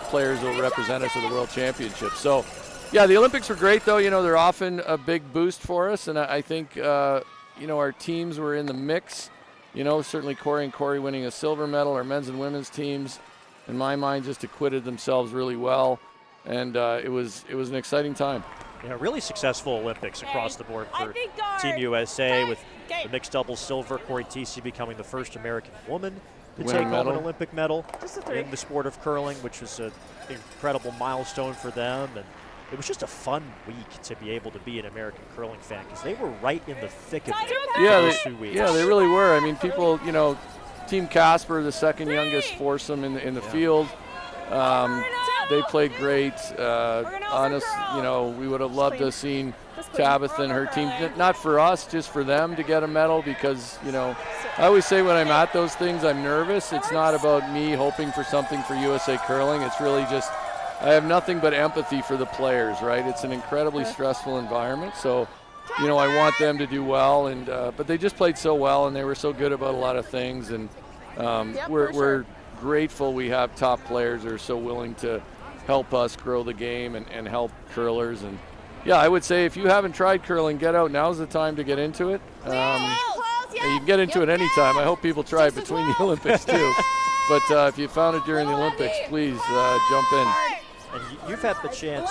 S9: players who will represent us at the World Championships. So, yeah, the Olympics were great, though. They're often a big boost for us, and I think, our teams were in the mix. Certainly Corey and Corey winning a silver medal, our men's and women's teams, in my mind, just acquitted themselves really well, and it was an exciting time.
S1: Yeah, really successful Olympics across the board for Team USA with the mixed doubles silver, Corey Tisi becoming the first American woman to take home an Olympic medal in the sport of curling, which was an incredible milestone for them. And it was just a fun week to be able to be an American curling fan because they were right in the thick of it those 2 weeks.
S9: Yeah, they really were. I mean, people, Team Casper, the second youngest foursome in the field. They played great. Honest, we would have loved to have seen Tabitha and her team, not for us, just for them to get a medal because, I always say when I'm at those things, I'm nervous. It's not about me hoping for something for USA Curling. It's really just, I have nothing but empathy for the players, right? It's an incredibly stressful environment. So, I want them to do well, and but they just played so well, and they were so good about a lot of things, and we're grateful we have top players that are so willing to help us grow the game and help curlers. And yeah, I would say if you haven't tried curling, get out. Now's the time to get into it. You can get into it anytime. I hope people try it between the Olympics too. But if you found it during the Olympics, please jump in.
S1: And you've had the chance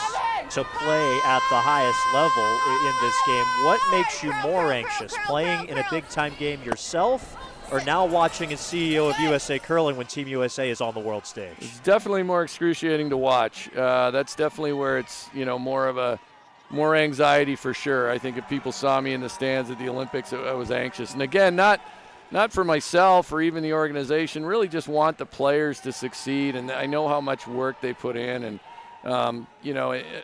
S1: to play at the highest level in this game. What makes you more anxious, playing in a big-time game yourself or now watching as CEO of USA Curling when Team USA is on the world stage?
S9: It's definitely more excruciating to watch. That's definitely where it's, more anxiety for sure. I think if people saw me in the stands at the Olympics, I was anxious. And again, not for myself or even the organization, really just want the players to succeed. And I know how much work they put in. And,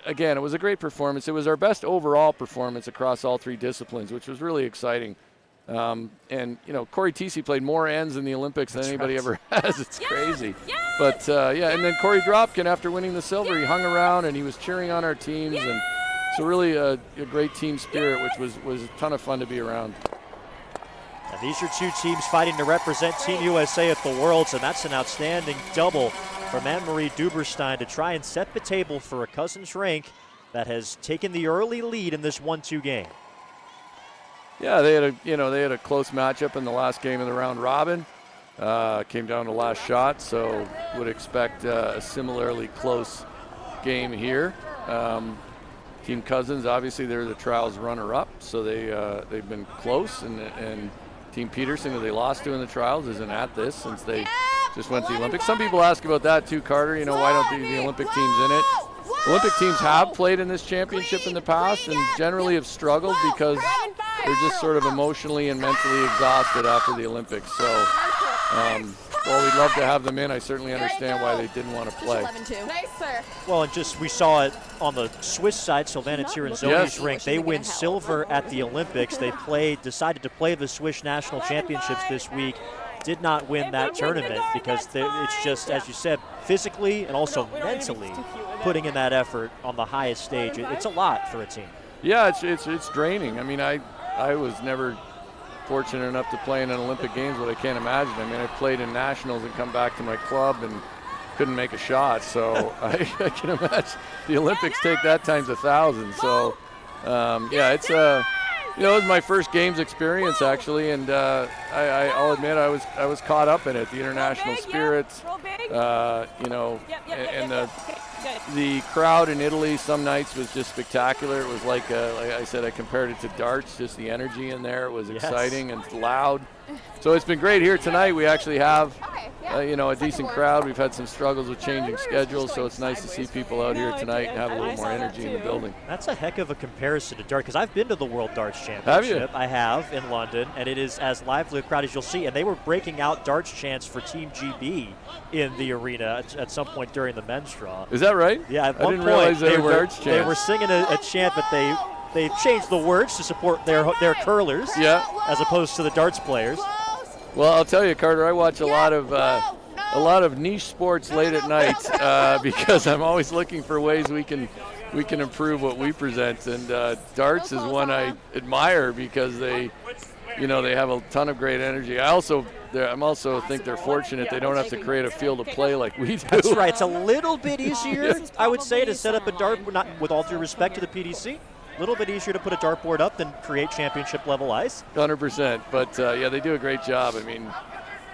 S9: again, it was a great performance. It was our best overall performance across all three disciplines, which was really exciting. Corey Tisi played more ends in the Olympics than anybody ever has. It's crazy. But, and then Corey Dropkin, after winning the silver, he hung around and he was cheering on our teams. And so really a great team spirit, which was a ton of fun to be around.
S1: And these are two teams fighting to represent Team USA at the Worlds, and that's an outstanding double from Anne-Marie Duberstein to try and set the table for a Cousins Rink that has taken the early lead in this 1-2 game.
S9: Yeah, they had a close matchup in the last game of the round robin. Came down to last shot, so would expect a similarly close game here. Team Cousins, obviously, they're the trials runner-up, so they've been close, and Team Peterson, who they lost to in the trials, isn't at this since they just went to the Olympics. Some people ask about that too, Carter. Why don't the Olympic teams in it? Olympic teams have played in this championship in the past and generally have struggled because they're just sort of emotionally and mentally exhausted after the Olympics. So while we'd love to have them in, I certainly understand why they didn't want to play.
S3: Nice, sir.
S1: Well, and just we saw it on the Swiss side, Sylvana Tiranzoni's rink. They win silver at the Olympics. They decided to play the Swiss National Championships this week. Did not win that tournament because it's just, as you said, physically and also mentally putting in that effort on the highest stage. It's a lot for a team.
S9: Yeah, it's draining. I mean, I was never fortunate enough to play in an Olympic Games, but I can't imagine. I mean, I played in nationals and come back to my club and couldn't make a shot. So I can imagine the Olympics take that times 1,000. So it's it was my first games experience actually, and I'll admit I was caught up in it. The international spirit, You know, and the crowd in Italy some nights was just spectacular. It was like I said, I compared it to darts, just the energy in there. It was exciting and loud. So it's been great here tonight. We actually have, you know, a decent crowd. We've had some struggles with changing schedules, so it's nice to see people out here tonight and have a little more energy in the building.
S1: That's a heck of a comparison to dart, because I've been to the World Darts Championship.
S9: Have you?
S1: I have, in London, and it is as lively a crowd as you'll see. And they were breaking out darts chants for Team GB in the arena at some point during the men's draw.
S9: Is that right?
S1: Yeah, at
S9: I
S1: one
S9: didn't
S1: point
S9: realize
S1: they
S9: were darts
S1: they
S9: chants.
S1: were singing a chant, but they changed the words to support their curlers, as opposed to the darts players.
S9: Well, I'll tell you, Carter, I watch a lot of niche sports late at night because I'm always looking for ways we can improve what we present, and darts is one I admire because they have a ton of great energy. I'm also think they're fortunate they don't have to create a field of play like we do.
S1: That's right. It's a little bit easier, I would say, to set up a dart, not with all due respect to the PDC. A little bit easier to put a dartboard up than create championship level ice.
S9: 100%. But yeah, they do a great job. I mean,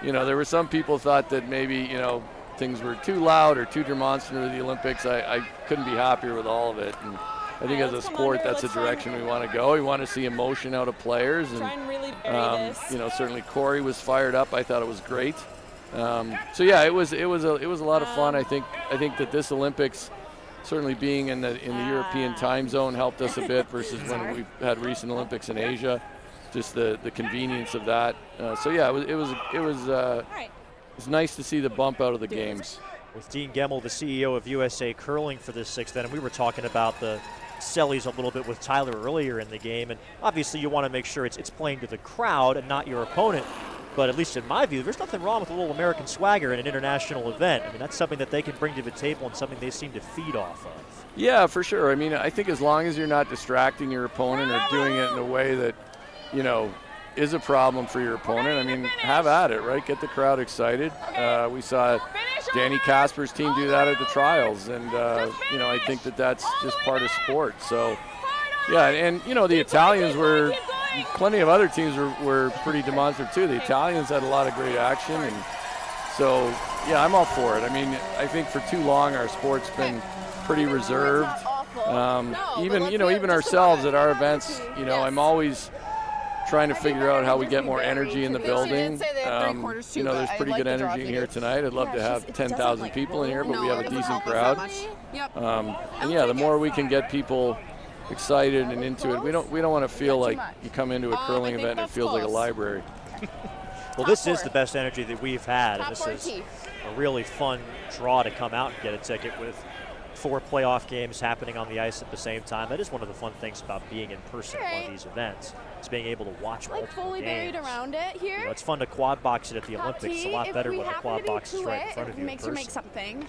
S9: you know, there were some people thought that maybe, you know, things were too loud or too demonstrative of the Olympics. I couldn't be happier with all of it. And I think as a sport, that's the direction we want to go. We want to see emotion out of players. And, you know, certainly Corey was fired up. I thought it was great. So yeah, it was a lot of fun. I think that this Olympics, certainly being in the European time zone, helped us a bit versus when we've had recent Olympics in Asia. Just the convenience of that. So yeah, it was nice to see the bump out of the games.
S1: With Dean Gemmell, the CEO of USA Curling, for this sixth event, and we were talking about the Sellies a little bit with Tyler earlier in the game, and obviously you want to make sure it's playing to the crowd and not your opponent. But at least in my view, there's nothing wrong with a little American swagger in an international event. I mean, that's something that they can bring to the table and something they seem to feed off of.
S9: Yeah, for sure. I mean, I think as long as you're not distracting your opponent or doing it in a way that, you know, is a problem for your opponent, I mean, have at it, right? Get the crowd excited. We saw Danny Casper's team do that at the trials, and, you know, I think that that's just part of sport. So, yeah, and, you know, the Italians were – plenty of other teams were pretty demonstrative too. The Italians had a lot of great action, and so yeah, I'm all for it. I mean, I think for too long our sport's been pretty reserved. Even ourselves at our events, you know, I'm always trying to figure out how we get more energy in the building. You know, there's pretty good energy in here tonight. I'd love to have 10,000 people in here, but we have a decent crowd. And yeah, the more we can get people excited and into it, we don't want to feel like you come into a curling event and it feels like a library.
S1: Well, this is the best energy that we've had, and this is a really fun draw to come out and get a ticket with 4 playoff games happening on the ice at the same time. That is one of the fun things about being in person at one of these events. It's being able to watch multiple
S6: fully
S1: games.
S6: buried around it here.
S1: You know, it's fun to quad box it at the Olympics. It's a lot better when the quad box is right in front of you in
S6: makes you make
S1: person.
S6: something.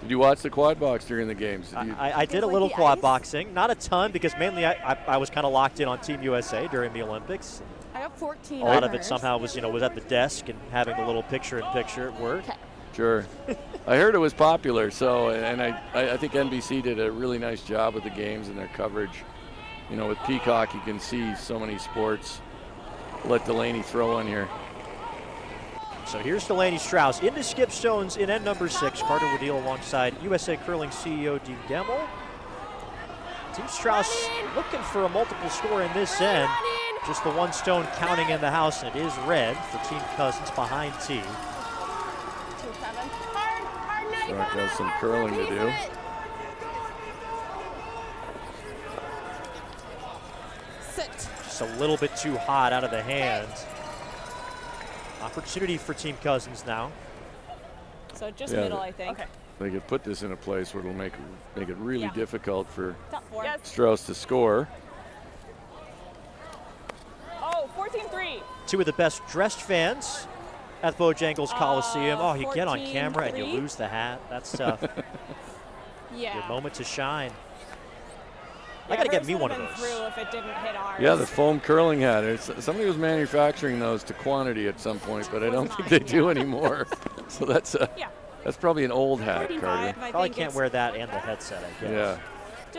S9: Did you watch the quad box during the games?
S1: I did a little quad boxing, not a ton, because mainly I was kind of locked in on Team USA during the Olympics.
S6: I got 14.
S1: A lot of it somehow was at the desk and having a little picture-in-picture at work.
S9: Sure. I heard it was popular, so, and I think NBC did a really nice job with the games and their coverage. You know, with Peacock, you can see so many sports. Let Delaney throw one here.
S1: So here's Delaney Strouse into Skip Stones in end number 6. Carter Woodeel alongside USA Curling CEO Dean Gemmell. Team Strouse looking for a multiple score in this end. Just the 1 stone counting in the house, and it is red for Team Cousins behind T.
S6: 2-7. Hard,
S9: Brock has some curling to do.
S6: Sit.
S1: Just a little bit too hot out of the hands. Opportunity for Team Cousins now.
S4: So just middle, I think. Okay.
S9: They could put this in a place where it'll make it really difficult for
S4: Yes.
S9: Strouse to score.
S4: Oh, 14-3.
S1: 2 of the best dressed fans at Bojangles Coliseum. Oh, you get on camera and you lose the hat. That's tough.
S6: Yeah.
S1: Good moment to shine.
S4: Yeah,
S1: I got to get
S4: hers
S1: me one
S4: would've
S1: of
S4: been
S1: those.
S4: through if it didn't hit ours.
S9: Yeah, the foam curling hat. Somebody was manufacturing those to quantity at some point, but I don't think they do anymore. So that's probably an old hat, Carter.
S1: Probably can't wear that and the headset, I guess.
S9: Yeah.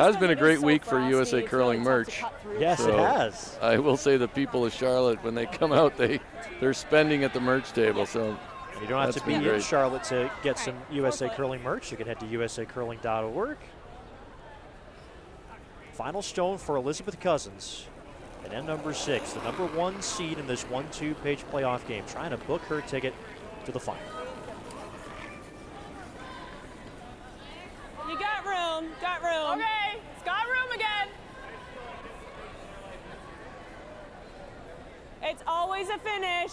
S9: Has been a great week for USA Curling merch.
S1: Yes, it has.
S9: I will say the people of Charlotte, when they come out, they're spending at the merch table. So
S1: And you don't have
S9: That's
S1: to be
S9: been
S1: in
S9: great.
S1: Charlotte to get some USA Curling merch. You can head to usacurling.org. Final stone for Elizabeth Cousins. And end number 6, the number 1 seed in this 1-2 page playoff game, trying to book her ticket to the final.
S4: You got room. Got room.
S8: Okay, it's got room again.
S4: It's always a finish.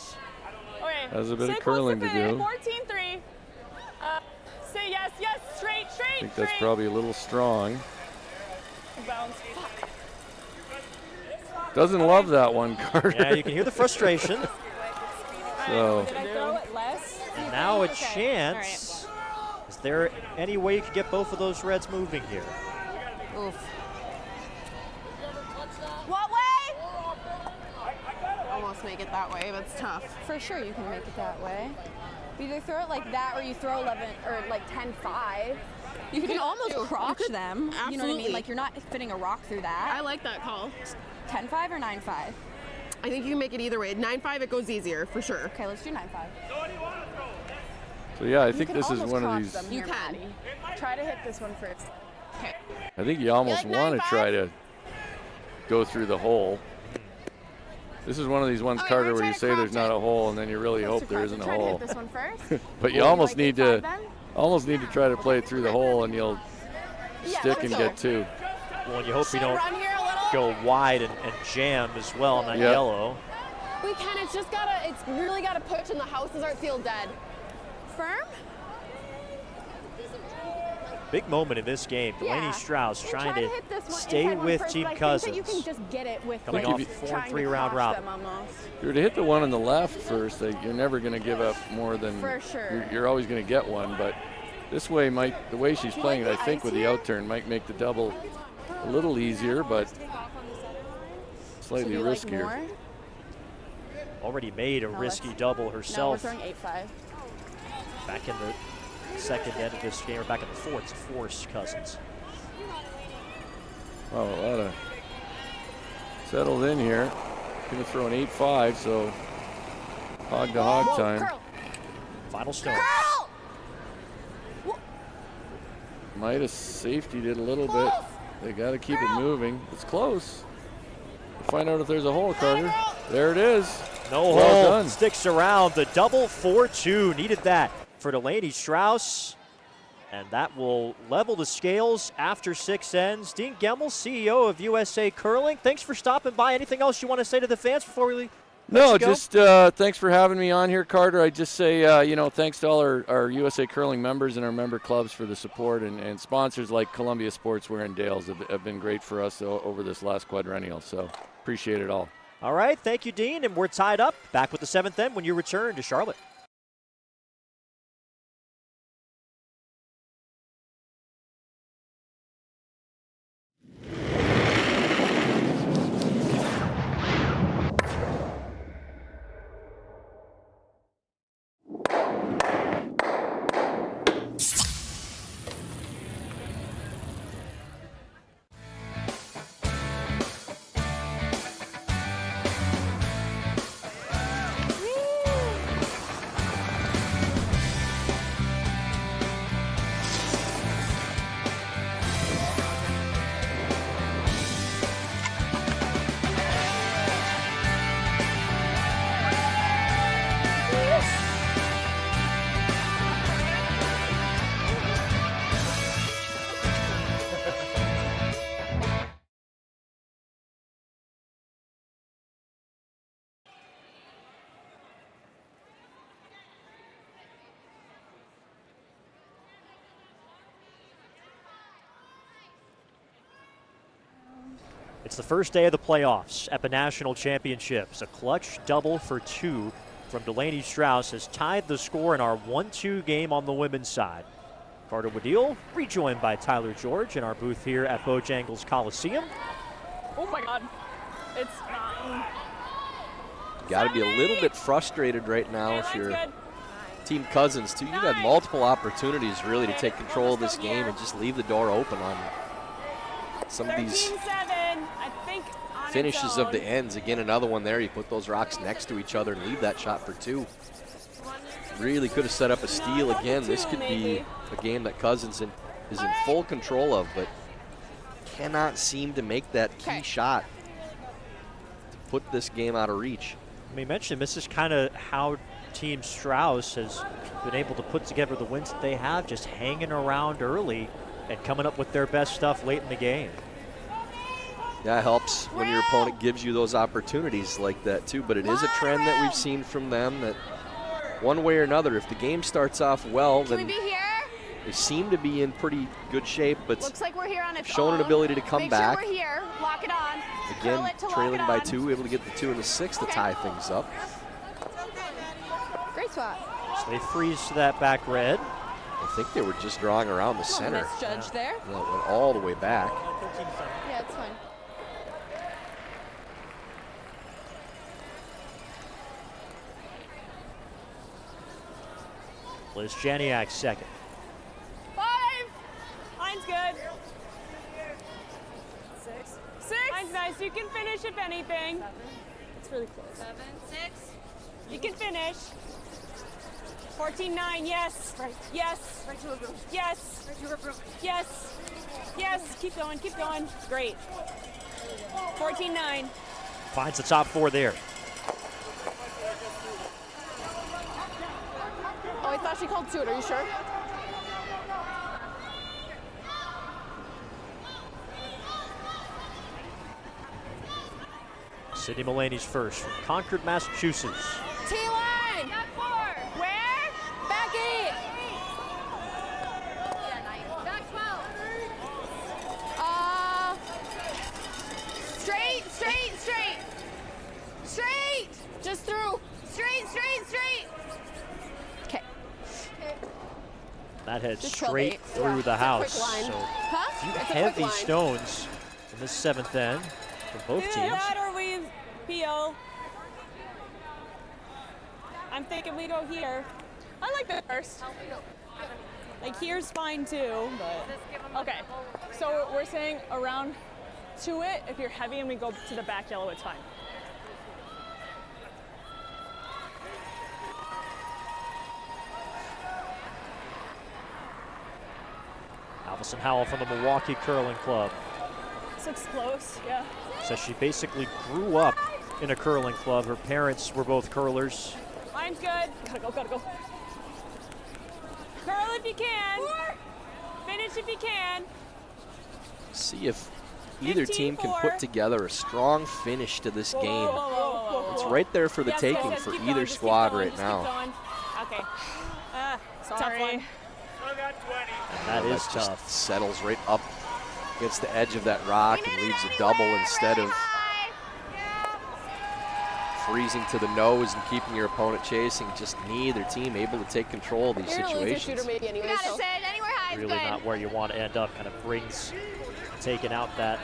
S8: Okay.
S9: Has a bit of
S8: stay close
S9: curling to
S8: finish.
S9: do.
S8: 14-3. Say yes, yes, straight,
S9: I
S8: straight,
S9: think that's
S8: straight.
S9: probably a little strong.
S8: Bounce. Fuck.
S9: Doesn't love that one, Carter.
S1: Yeah, you can hear the frustration.
S9: So
S4: Did I throw it less?
S1: And now a
S4: Okay.
S1: chance. Is there any way you could get both of those reds moving here?
S3: Oof. What way? Almost make it that way, but it's tough.
S6: For sure you can make it that way. You either throw it like that or you throw 11 or like 10-5. You can almost crotch them. You know what I
S3: absolutely.
S6: mean? Like you're not fitting a rock through that.
S3: I like that call.
S6: 10-5 or 9-5?
S3: I think you can make it either way. 9-5, it goes easier for sure.
S6: Okay, let's do 9-5.
S9: So yeah, I
S6: You
S9: think
S6: can
S9: this is
S6: almost
S9: one of
S6: crotch
S9: these.
S6: them
S3: You
S6: here,
S3: can.
S6: Maddie. Try to hit this one first.
S3: Okay.
S9: I think you almost
S3: like
S9: want to
S3: 9-5?
S9: try to go through the hole. This is one of these ones,
S3: Okay,
S9: Carter,
S3: we're
S9: where you
S3: trying to
S9: say there's
S3: crotch
S9: not
S3: it.
S9: a hole, and then you really hope there isn't a
S6: Try to
S9: hole.
S6: hit this one first.
S9: But you
S6: Or
S9: almost
S6: like
S9: need
S6: 8-5
S9: to
S6: then?
S9: try to play it through the hole, and you'll
S6: Yeah,
S9: stick
S6: for
S9: and
S6: sure.
S9: get 2.
S1: Well, and you hope you don't
S3: Run here a little.
S1: go wide and jam as well on that
S9: Yep.
S1: yellow.
S3: We can. It's just gotta. It's really gotta push, and the houses aren't feel dead.
S6: Firm?
S1: Big moment in this game. Delaney
S6: Yeah.
S1: Strauss
S6: And
S1: trying
S6: try
S1: to
S6: hit this one,
S1: stay
S6: inside one
S1: with
S6: first,
S1: Team
S6: but I
S1: Cousins.
S6: think that you can just get it with
S1: Coming
S6: like
S1: off a 4
S6: trying
S1: and
S6: to
S1: 3 round
S6: cross
S1: robin.
S6: them almost.
S9: If you were to hit the one on the left first, you're never going to give up more than.
S6: For sure.
S9: You're always going to get one, but this way might, the way she's
S6: Do you
S9: playing
S6: like
S9: it,
S6: the
S9: I think
S6: ice
S9: with the
S6: here?
S9: outturn might make the double a little easier, but
S6: So do
S9: slightly
S6: you like
S9: riskier.
S6: more?
S1: Already made a
S6: No,
S1: risky
S6: let's-
S1: double
S6: No, we're
S1: herself.
S6: throwing 8-5.
S1: Back in the second end of this game, or back in the fourth, to force Cousins.
S9: Oh, a lot of settled in here. Going to throw an 8-5, so hog to hog time.
S3: Curl.
S1: Final stone.
S3: Curl.
S9: Might have safetied it a little bit. They got to keep it moving. It's close. We'll find out if there's a hole, Carter. There it is.
S1: No
S9: Well
S1: hole.
S9: done.
S1: Sticks around. The double 4-2. Needed that for Delaney Strouse. And that will level the scales after 6 ends. Dean Gemmel, CEO of USA Curling. Thanks for stopping by. Anything else you want to say to the fans before we leave?
S9: No,
S1: you go?
S9: just thanks for having me on here, Carter. I just say, thanks to all our USA Curling members and our member clubs for the support, and sponsors like Columbia Sportswear and Dales have been great for us over this last quadrennial. So appreciate it all.
S1: All right. Thank you, Dean. And we're tied up. Back with the 7th end when you return to Charlotte. It's the first day of the playoffs at the National Championships. A clutch double for 2 from Delaney Strouse has tied the score in our 1-2 game on the women's side. Carter Wadil, rejoined by Tyler George in our booth here at Bojangles Coliseum.
S8: Oh my God. It's not.
S2: Got to be a little bit frustrated right now
S8: Okay,
S2: if
S8: line's
S2: you're
S8: good.
S2: Team Cousins, too. You've had multiple opportunities really to take control of this game and just leave the door open on some of these
S8: 13-7, I think, on
S2: finishes
S8: its
S2: of the
S8: own.
S2: ends. Again, another one there. You put those rocks next to each other and leave that shot for 2. really could have set up a steal again. This could be a game that Cousins is in full control of, but cannot seem to make that key shot to put this game out of reach.
S1: I mean, mentioned this is kind of how Team Strouse has been able to put together the wins that they have, just hanging around early and coming up with their best stuff late in the game.
S2: Yeah, it helps when your opponent gives you those opportunities like that too, but it is a trend that we've seen from them that one way or another, if the game starts off well, then they seem to be in pretty good shape, but
S3: looks like we're here on its
S2: shown an ability to come back.
S3: Make sure we're here. Lock it on.
S2: Again, trailing by 2, able to get the 2 and the 6 to tie things up.
S3: Great spot.
S1: So they freeze to that back red.
S2: I think they were just drawing around the center.
S6: Misjudged there.
S2: That went all the way back.
S3: Yeah, it's fine.
S1: Liz Janiak second.
S4: 5. Mine's good. 6. 6. Mine's nice. You can finish if anything. 7. It's really close.
S3: 7, 6.
S4: You can finish. 14-9. Yes.
S8: Right.
S4: Yes.
S8: Right to a room.
S4: Yes.
S8: Right to a room.
S4: Yes. Yes. Keep going. Keep going. Great. 14-9.
S1: Finds the top 4 there.
S6: Oh, I thought she called 2. Are you sure?
S1: Sydney Mulaney's first from Concord, Massachusetts.
S3: T-line. Back 4. Where? Back 8. Back 12. Straight, straight, straight. Straight.
S6: Just through.
S3: Straight, straight, straight.
S6: Okay.
S1: That heads
S6: Just
S1: straight
S6: 12-8.
S1: through the house.
S6: Quick line.
S1: So
S6: Huh?
S1: a few
S6: It's a quick
S1: heavy
S6: line.
S1: stones in this 7th end from both
S4: Either
S1: teams.
S4: that or we PO. I'm thinking we go here. I like the first. Like here's fine too, but okay. So we're saying around to it. If you're heavy and we go to the back yellow, it's fine.
S1: Allison Howell from the Milwaukee Curling Club.
S4: This looks close, yeah.
S1: Says she basically grew up in a curling club. Her parents were both curlers.
S4: Mine's good. Gotta go, gotta go. Curl if you can. Finish if you can.
S2: See if either team can put together a strong finish to this game. It's right there for the taking for
S4: keep
S2: either
S4: going, just
S2: squad
S4: keep going,
S2: right
S4: just
S2: now.
S4: keep going. Okay. Sorry. Tough one.
S7: Still got 20.
S1: That is
S2: That
S1: tough.
S2: just settles right up against the edge of that rock and leaves a double instead of freezing to the nose and keeping your opponent chasing. Just neither team able to take control of these
S6: You're a laser
S2: situations.
S6: shooter maybe anyway.
S3: You got
S6: So.
S3: it, Sid. Anywhere high is
S1: Really
S3: good.
S1: not where you want to end up. Kind of brings taking out that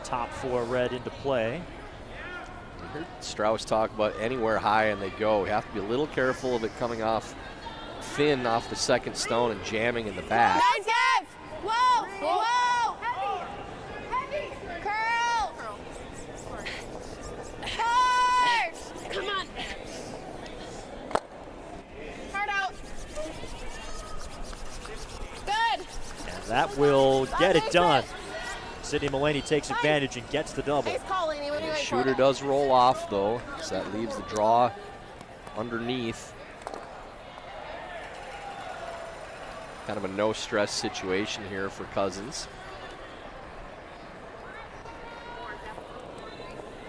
S1: top 4 red into play.
S2: I heard Strouse talk about anywhere high and they go. You have to be a little careful of it coming off thin off the second stone and jamming in the back.
S3: Nice, Kev. Whoa, whoa. Heavy, heavy. Curl. Hard. Come on. Hard out. Good.
S1: And that will get it done. Sydney Mulaney takes advantage and gets the double.
S3: Nice call, Lainey. What do you wait
S2: Shooter
S3: for?
S2: does roll off though, so that leaves the draw underneath. Kind of a no stress situation here for Cousins.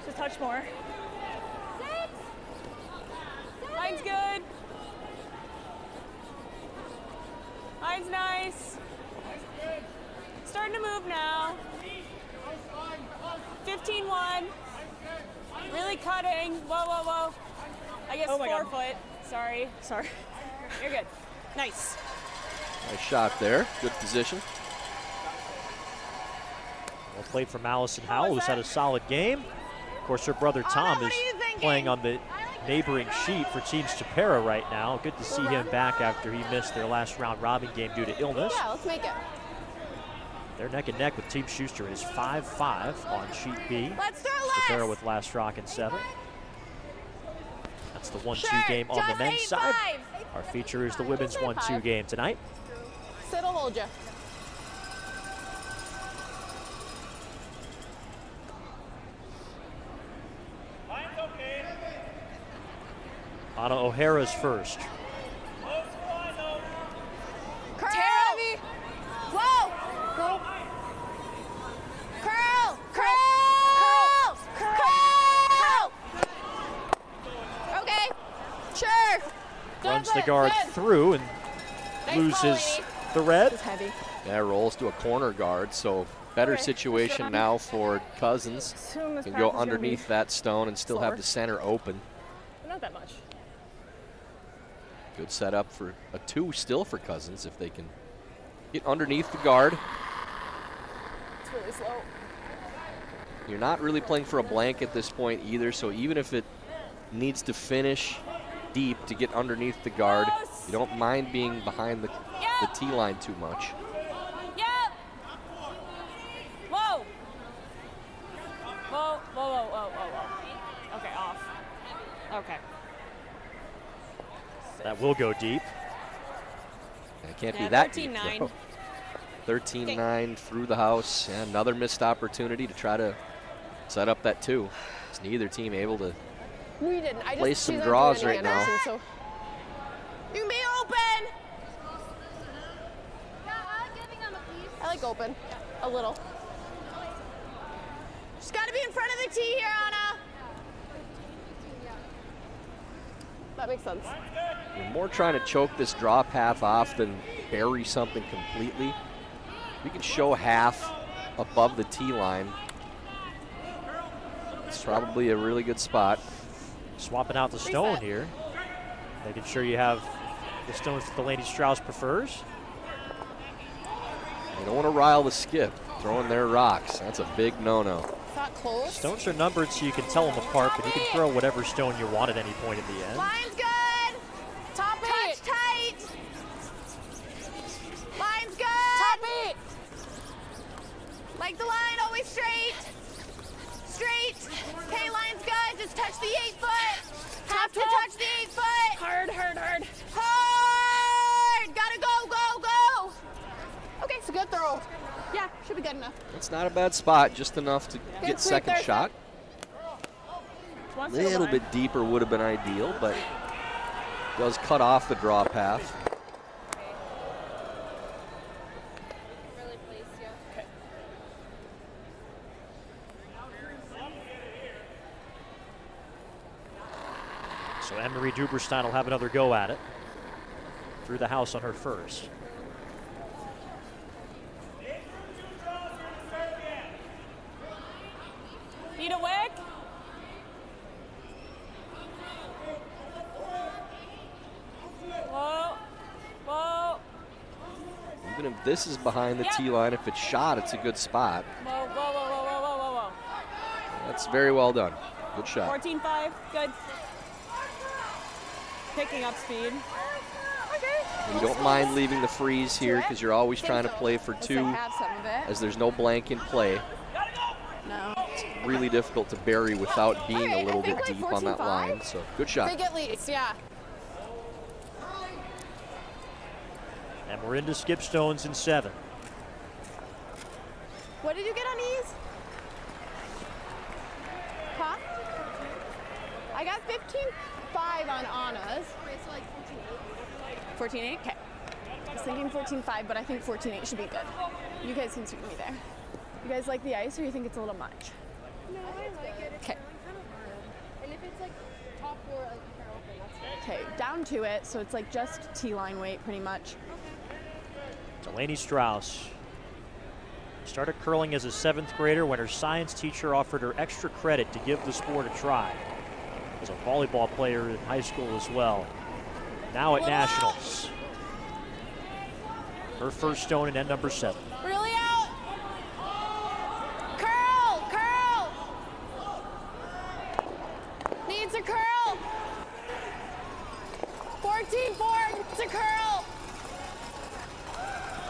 S4: Just a touch more. Mine's good. Mine's nice. Starting to move now. 15-1. Really cutting. Whoa, whoa, whoa. I guess 4 foot. Sorry. You're good. Nice.
S2: Nice shot there. Good position.
S1: Well played from Allison Howell, who's had a solid game. Of course, her brother Tom is playing on the neighboring sheet for Team Stupera right now. Good to see him back after he missed their last round robin game due to illness.
S3: Yeah, let's make it.
S1: They're neck and neck with Team Schuster. It is 5-5 on sheet B.
S3: Let's throw
S1: Stupera
S3: less.
S1: with last rock and 7. That's the 1-2
S3: Sure,
S1: game on the
S3: just
S1: men's side.
S3: 8-5.
S1: Our feature is the women's 1-2 game tonight.
S3: Sit'll hold you.
S7: Line's okay.
S1: Anna O'Hara's first.
S7: Close to the line, though.
S3: Curl. Whoa. Go. Curl. Curl. Curl. Okay. Sure.
S1: Runs the guard through and
S3: Nice
S1: loses
S3: ball,
S1: the red.
S6: It's heavy.
S2: Yeah, rolls to a corner guard, so better
S3: Okay,
S2: situation now for Cousins.
S4: Assume this
S2: Can
S4: pass
S2: go
S4: is gonna be
S2: underneath that stone and still have
S4: slower.
S2: the center open.
S4: but not that much.
S2: Good setup for a 2 still for Cousins if they can get underneath the guard.
S4: It's really slow.
S2: You're not really playing for a blank at this point either, so even if it needs to finish deep to get underneath the guard, you don't mind being behind the tee line too much.
S4: Yep. Whoa. Whoa, whoa, whoa, whoa, whoa, whoa. Okay, off. Okay.
S1: That will go deep.
S2: It can't
S4: Yeah,
S2: be that deep,
S4: 13-9.
S2: though. 13-9 through the house. Yeah, another missed opportunity to try to set up that 2. It's neither team able to
S3: We didn't. I just
S2: Play some
S3: she's not
S2: draws
S3: doing
S2: right
S3: any
S2: now.
S3: Anderson, so. You can be open. I like open. A little. Just got to be in front of the tee here, Anna. That makes sense.
S2: You're more trying to choke this draw path off than bury something completely. We can show half above the tee line. It's probably a really good spot.
S1: Swapping out the stone here. Making sure you have the stones that Delaney Strouse prefers.
S2: You don't want to rile the skip, throwing their rocks. That's a big no-no.
S3: It's not close.
S1: Stones are numbered so you can tell them apart, but you can throw whatever stone you want at any point in the end.
S3: Line's good.
S4: Top
S3: Touch
S4: eight.
S3: tight. Line's good.
S4: Top eight.
S3: Like the line, always straight. Straight. Okay, line's good. Just touch the 8-foot. Have to touch the 8-foot.
S4: Hard, hard, hard.
S3: Hard. Gotta go, go, go. Okay, it's a good throw. Yeah, should be good enough.
S2: It's not a bad spot, just enough to
S3: Good
S2: get
S3: sweep
S2: second
S3: there,
S2: shot. A
S4: Wants to go
S2: little
S4: behind.
S2: bit deeper would have been ideal, but does cut off the draw path.
S1: So Anne-Marie Duberstein will have another go at it. Through the house on her first.
S4: Need a wick? Whoa. Whoa.
S2: Even if this is behind the
S4: Yep.
S2: tee line, if it's shot, it's a good spot.
S4: Whoa, whoa, whoa, whoa, whoa, whoa, whoa, whoa.
S2: That's very well done. Good shot.
S4: 14-5. Good. Picking up speed.
S2: You don't mind leaving the freeze here because you're always trying to play for
S6: Unless I
S2: 2
S6: have some of it.
S2: as there's no blank in play.
S6: No.
S2: Really difficult to bury without being a
S3: Alright,
S2: little
S3: I think
S2: bit
S3: like
S2: deep on that
S3: 14-5.
S2: line. So good shot.
S3: Big at least, yeah.
S1: And we're into skip stones in 7.
S3: What did you get on ease? Huh? I got 15.5 on Anna's. 14.8? Okay. I was thinking 14.5, but I think 14.8 should be good. You guys can sweep me there. You guys like the ice or you think it's a little much?
S10: No, I like it. It's
S3: Okay.
S10: kind of hard. And if it's like top floor, like you can open, that's
S3: Okay, down to it, so it's like just T-line weight pretty much.
S1: Delaney Strouse started curling as a 7th grader when her science teacher offered her extra credit to give the sport a try. As a volleyball player in high school as well. Now at Nationals. Her first stone in end number 7.
S3: Really out. Curl, curl. Needs a curl. 14-4, needs a curl.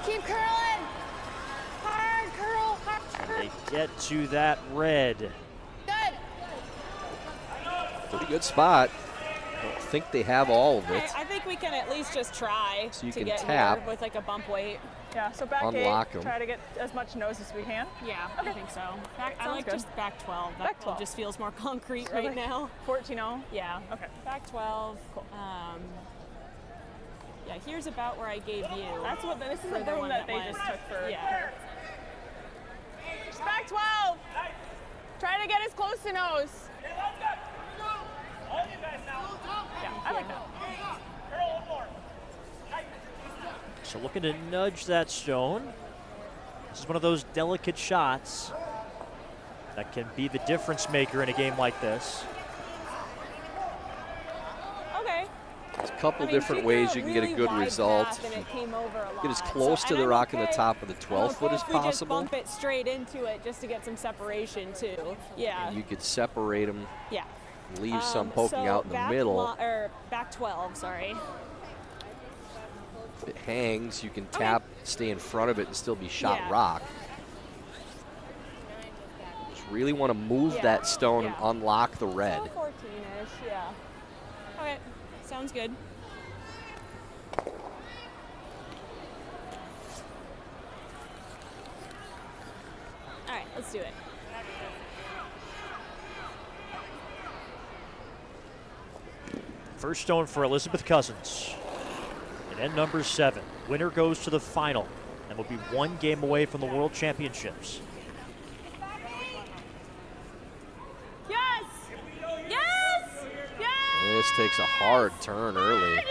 S3: Keep curling. Hard curl, hard curl.
S1: They get to that red.
S3: Good.
S2: Pretty good spot. I don't think they have all of it.
S4: I think we can at least just try
S2: So you
S4: to
S2: can
S4: get
S2: tap.
S4: here with like a bump weight.
S8: Yeah, so back
S2: Unlock
S8: 8,
S2: 'em.
S8: try to get as much nose as we can.
S4: Yeah, I think so. I
S8: Sounds
S4: like
S8: good.
S4: just back 12. That
S8: Back 12.
S4: just feels more concrete
S8: So
S4: right
S8: like
S4: now.
S8: 14-0.
S4: Yeah.
S8: Okay.
S4: Back 12.
S8: Cool.
S4: Yeah, here's about where I gave you.
S8: That's what this is
S4: for
S8: the
S4: the
S8: room
S4: one
S8: that they
S4: went.
S8: just took for.
S4: Yeah.
S8: Back 12. Try to get as close to nose. Yeah, I like that.
S1: So looking to nudge that stone. This is one of those delicate shots that can be the difference maker in a game like this.
S4: Okay.
S2: There's a couple
S4: I mean,
S2: different
S4: she
S2: ways
S4: threw
S2: you can get a
S4: really
S2: good
S4: wide
S2: result.
S4: path and it came over a lot.
S2: Get as close to
S4: and
S2: the
S4: I'm
S2: rock in the
S4: okay.
S2: top of the 12 foot
S4: I'm
S2: as
S4: okay if we just
S2: possible.
S4: bump it straight into it just to get some separation too. Yeah.
S2: You could separate them,
S4: Yeah.
S2: leave some poking
S4: so
S2: out in the
S4: back
S2: middle.
S4: or back 12, sorry.
S2: If it hangs, you can tap, stay in front of it, and still be shot rock. Just really want to move that stone and unlock the red.
S4: So 14-ish, yeah. Okay, sounds good. All right, let's do it.
S1: First stone for Elizabeth Cousins. And end number 7. Winner goes to the final and will be 1 game away from the World Championships.
S8: Yes! Yes! Yes!
S2: This takes a hard turn early.
S8: Yes!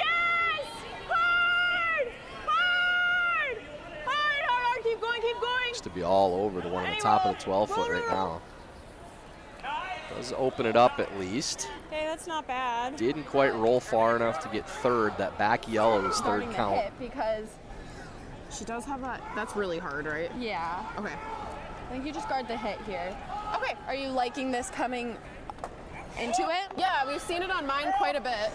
S8: Hard! Hard! Hard, hard, keep going, keep going.
S2: Looks to be all over the one on the top of the 12 foot right now. Does open it up at least.
S4: Okay, that's not bad.
S2: Didn't quite roll far enough to get third. That back yellow is third
S6: Guarding the
S2: count.
S6: hip because
S11: She does have that. That's really hard, right?
S6: yeah.
S11: Okay.
S6: I think you just guard the hit here. Okay. Are you liking this coming into it?
S11: Yeah, we've seen it on mine quite a bit.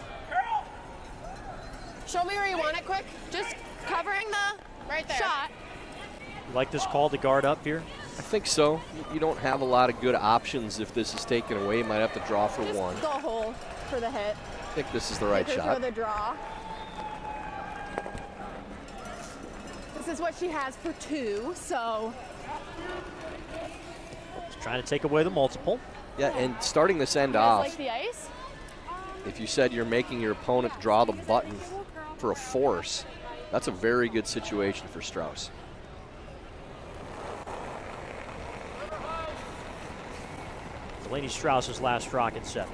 S6: Show me where you want it quick. Just covering the
S11: Right there.
S6: shot.
S1: You like this call to guard up here?
S2: I think so. You don't have a lot of good options if this is taken away. You might have to draw for
S6: Just
S2: one.
S6: go hole for the hit.
S2: I think this is the right
S6: Make her
S2: shot.
S6: throw the draw. This is what she has for 2, so
S1: Just trying to take away the multiple.
S2: Yeah, and starting this end
S6: you guys
S2: off,
S6: like the ice?
S2: if you said you're making your opponent draw the button for a force, that's a very good situation for Strouse.
S1: Delaney Strouse's last rocket set.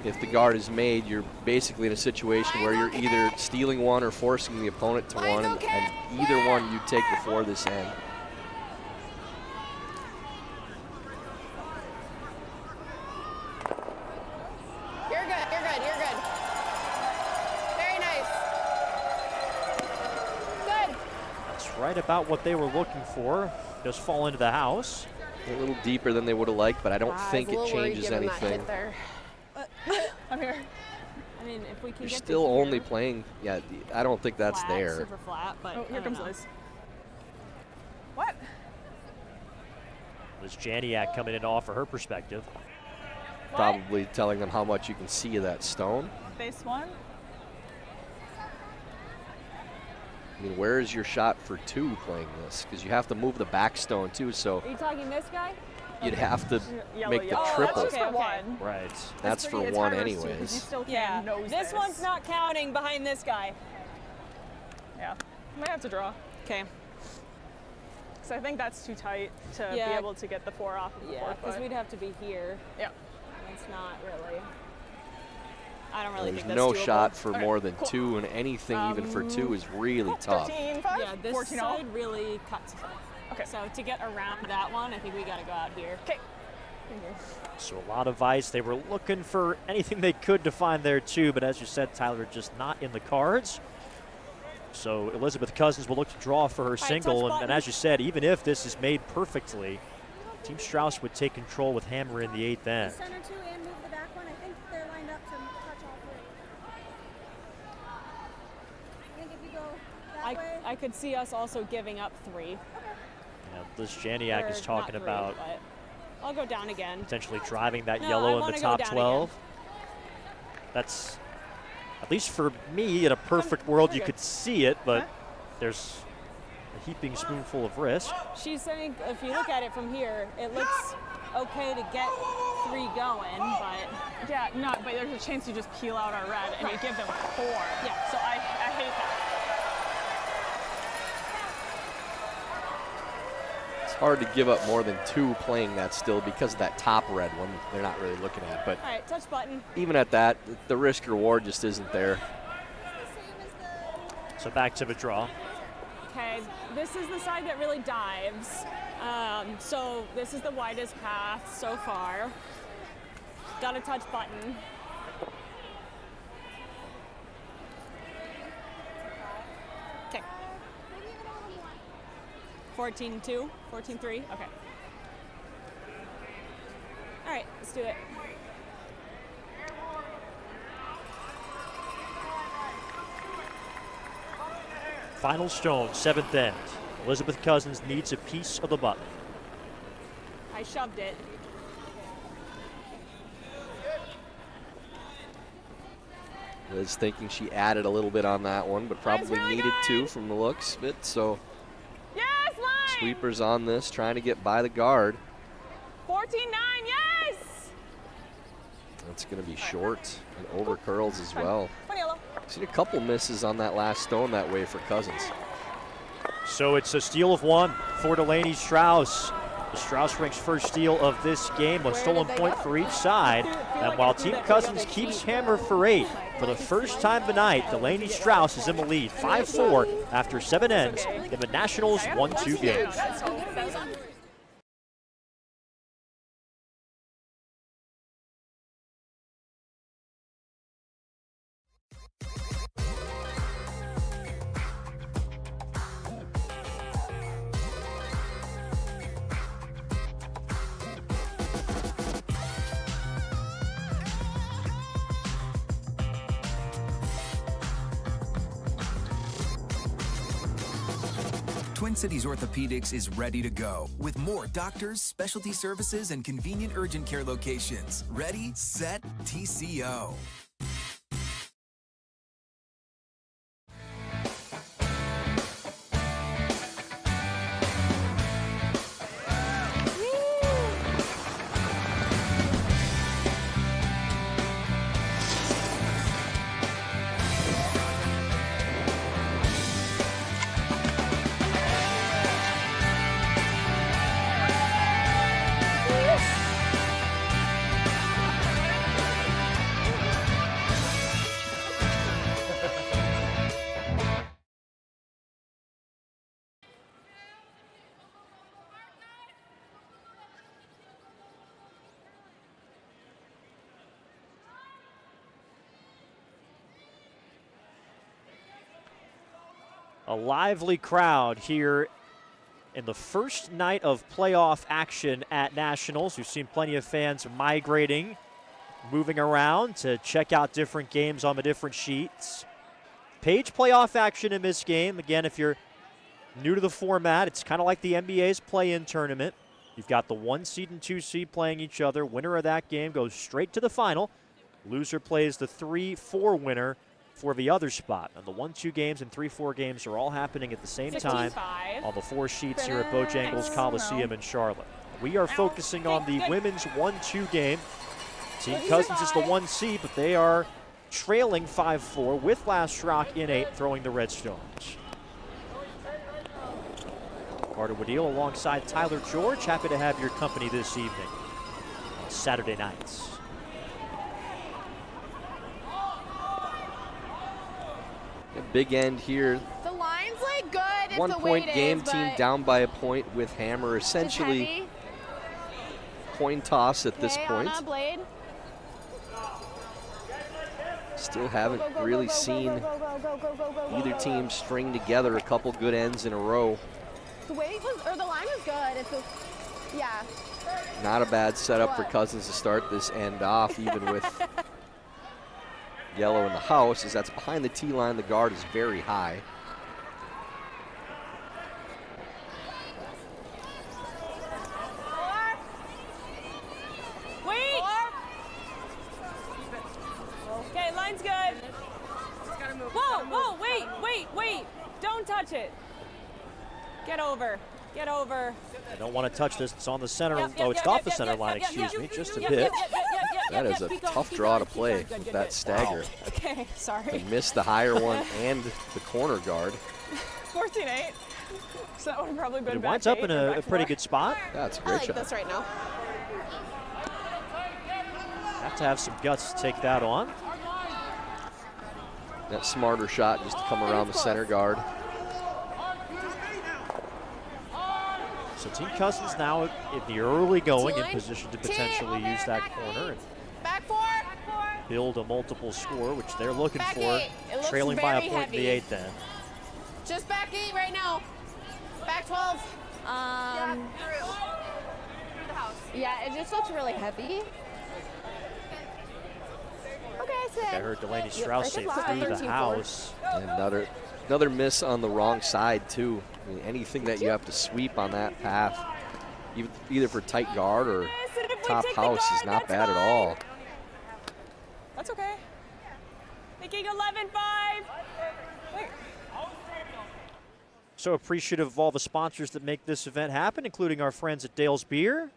S2: If the guard is made, you're basically in a situation where you're either stealing one or forcing the opponent to one, and either one you take before this end.
S6: You're good, you're good, you're good. Very nice. Good.
S1: That's right about what they were looking for. Just fall into the house.
S2: A little deeper than they would have liked, but I don't think
S6: I was a
S2: it
S6: little worried
S2: changes
S6: given that
S2: anything.
S6: hit there.
S8: I'm here.
S4: I mean, if we can
S2: You're
S4: get
S2: still
S4: to here,
S2: only playing, yeah, I don't think that's
S4: flat,
S2: there.
S4: super flat, but
S8: Oh,
S4: I
S8: here
S4: don't
S8: comes
S4: know.
S8: Liz. What?
S1: Liz Janiak coming in to offer her perspective.
S2: Probably telling them how much you can see of that stone.
S8: Base 1?
S2: I mean, where is your shot for 2 playing this? Because you have to move the back stone too, so
S4: Are you talking this guy?
S2: you'd have to
S8: Yellow,
S2: make the
S8: yellow.
S2: triple.
S8: That's just for
S4: Okay, okay.
S8: one.
S1: Right.
S2: That's for
S8: It's
S2: one
S8: harder to see 'cause You
S2: anyways.
S8: still can't
S4: Yeah.
S8: nose
S4: This one's not counting behind this guy.
S8: Yeah. Might have to draw.
S4: Okay.
S8: So I think that's too tight to be
S4: Yeah.
S8: able to get the 4 off of the
S4: Yeah,
S8: 4
S4: because
S8: foot.
S4: we'd have to be here.
S8: Yeah.
S4: It's not really. I don't really
S2: There's
S4: think that's
S2: no
S4: doable.
S2: shot for
S8: Okay,
S2: more than
S8: cool.
S2: 2, and anything even for 2 is really tough.
S8: 13, 5,
S4: Yeah, this
S8: 14
S4: side really cuts.
S8: Okay.
S4: So to get around that one, I think we got to go out here.
S8: Okay.
S1: So a lot of ice. They were looking for anything they could to find there too, but as you said, Tyler, just not in the cards. So Elizabeth Cousins will look to draw for her single,
S4: touch
S1: and as you said, even if this is made perfectly, Team Strouse would take control with Hammer in the 8th end.
S10: Center 2 and move the back one. I think they're lined up to touch all 3. I think if you go that way.
S4: I could see us also giving up 3.
S1: Now, Liz Janiak is
S4: Or
S1: talking
S4: not 3,
S1: about
S4: but I'll go down again.
S1: potentially driving that
S4: No, I
S1: yellow in
S4: wanna
S1: the
S4: go
S1: top
S4: down
S1: 12. That's At least for me, in a perfect world, you could see it, but there's a heaping spoonful of risk.
S4: She's saying if you look at it from here, it looks okay to get 3 going, but
S8: Yeah, no, but there's a chance you just peel out our red and you give them 4. Yeah, so I hate that.
S2: It's hard to give up more than 2 playing that still because of that top red one they're not really looking at. But
S4: all right, touch button.
S2: even at that, the risk reward just isn't there.
S1: So back to the draw.
S4: Okay, this is the side that really dives. So this is the widest path so far. Got to touch button. Okay. 14-2, 14-3, okay. All right, let's do it.
S1: Final stone, 7th end. Elizabeth Cousins needs a piece of the button.
S4: I shoved it.
S2: Liz thinking she added a little bit on that one, but probably
S4: really
S2: needed
S4: good.
S2: to from the looks of it. So
S4: Yes, line!
S2: sweepers on this, trying to get by the guard.
S4: 14-9, yes!
S2: That's going to be short and over curls as well.
S4: One yellow.
S2: Seen a couple misses on that last stone that way for Cousins.
S1: So it's a steal of 1 for Delaney Strouse. The Strouse Rink's first steal of this game, a stolen point for each side. And while Team Cousins keeps hammer for 8, for the first time tonight, Delaney Strouse is in the lead, 5-4 after 7 ends in the Nationals 1-2 game.
S5: Twin Cities Orthopedics is ready to go with more doctors, specialty services, and convenient urgent care locations. Ready, set, TCO. A lively crowd here in the first night of playoff action at Nationals. We've seen plenty of fans migrating, moving around to check out different games on the different sheets. Page playoff action in this game. Again, if you're new to the format, it's kind of like the NBA's play-in tournament. You've got the 1 seed and 2 seed playing each other. Winner of that game goes straight to the final. Loser plays the 3-4 winner for the other spot. And the 1-2 games and 3-4 games are all happening at the same time on the 4 sheets here at Bojangles Coliseum in Charlotte. We are focusing on the women's 1-2 game. Team Cousins is the 1 seed, but they are trailing 5-4 with Last Rock in 8, throwing the Red Stones. Carter Wadil alongside Tyler George. Happy to have your company this evening on Saturday nights.
S2: Big end here.
S3: The line's like good. If
S2: 1
S3: the
S2: point
S3: weight
S2: game,
S3: is,
S2: team
S3: but
S2: down by a point with hammer. Essentially
S3: heavy.
S2: coin toss at this
S3: Okay,
S2: point.
S3: Anna, blade.
S2: Still haven't really seen either team string together a couple good ends in a row.
S3: The weight was, or the line was good. If the, yeah.
S2: Not a bad setup for Cousins to start this end off, even with yellow in the house, as that's behind the tee line. The guard is very high.
S4: Wait! Okay, line's good. Wait. Don't touch it. Get over.
S5: I don't want to touch this. It's on the center. It's off the center line, excuse me, just a
S4: Yep,
S5: bit.
S2: That is a tough draw to play with that stagger.
S4: Okay, sorry.
S2: They missed the higher one and the corner guard.
S4: 14-8. So that would have probably been
S5: It
S4: back
S5: winds up
S4: eight
S5: in
S4: or
S5: a
S4: back
S5: pretty
S4: four.
S5: good spot.
S2: That's a
S11: I
S2: great
S11: like
S2: shot.
S11: this right now.
S5: Have to have some guts to take that on.
S2: That smarter shot just to come around the center guard.
S5: So Team Cousins now in the early going in
S3: T-line.
S5: position to potentially use that corner and
S3: Back four.
S5: build a multiple score, which they're looking
S3: Back
S5: for,
S3: eight. It looks
S5: trailing by a
S3: very
S5: point in the
S3: heavy.
S5: eighth then.
S3: Just back 8 right now. Back 12.
S6: Yeah, it just looks really heavy.
S3: Okay,
S5: I
S3: Sid.
S5: heard Delaney Strouse say
S3: Yep,
S5: through the
S3: 13-4.
S5: house.
S2: And another miss on the wrong side too. I mean, anything that you have to sweep on that path, either for tight guard or
S4: Yes, and if we
S2: top
S4: take the
S2: house, is
S4: guard,
S2: not
S4: that's
S2: bad at all.
S4: That's okay. Making 11-5. Wait.
S5: So appreciative of all the sponsors that make this event happen, including our friends at Dale's Beer.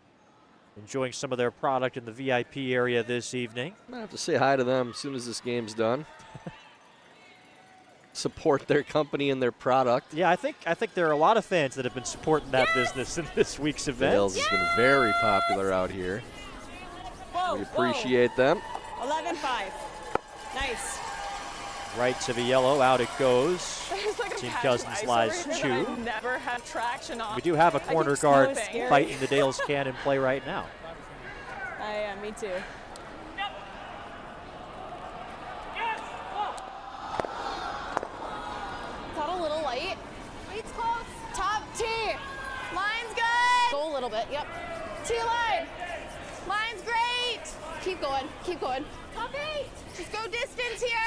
S5: Enjoying some of their product in the VIP area this evening.
S2: I'm gonna have to say hi to them as soon as this game's done. Support their company and their product.
S5: Yeah, I think there are a lot of fans that have been supporting that business in this week's event.
S2: Dale's has been very popular out here.
S4: Whoa,
S2: We appreciate them.
S4: 11-5. Nice.
S5: Right to the yellow, out it goes.
S4: There's like a
S5: Team
S4: patch of
S5: Cousins
S4: ice
S5: lies
S4: over here that
S5: 2.
S4: I never have traction on.
S5: We do have a
S4: I
S5: corner
S4: keep
S5: guard
S4: so scared.
S5: fighting the Dale's can in play right now.
S4: Yeah, me too.
S3: Is that a little light? Weight's close. Top T. Line's good.
S11: Go a little bit. Yep.
S3: T line. Line's great. Keep going. Keep going. Top 8. Just go distance here.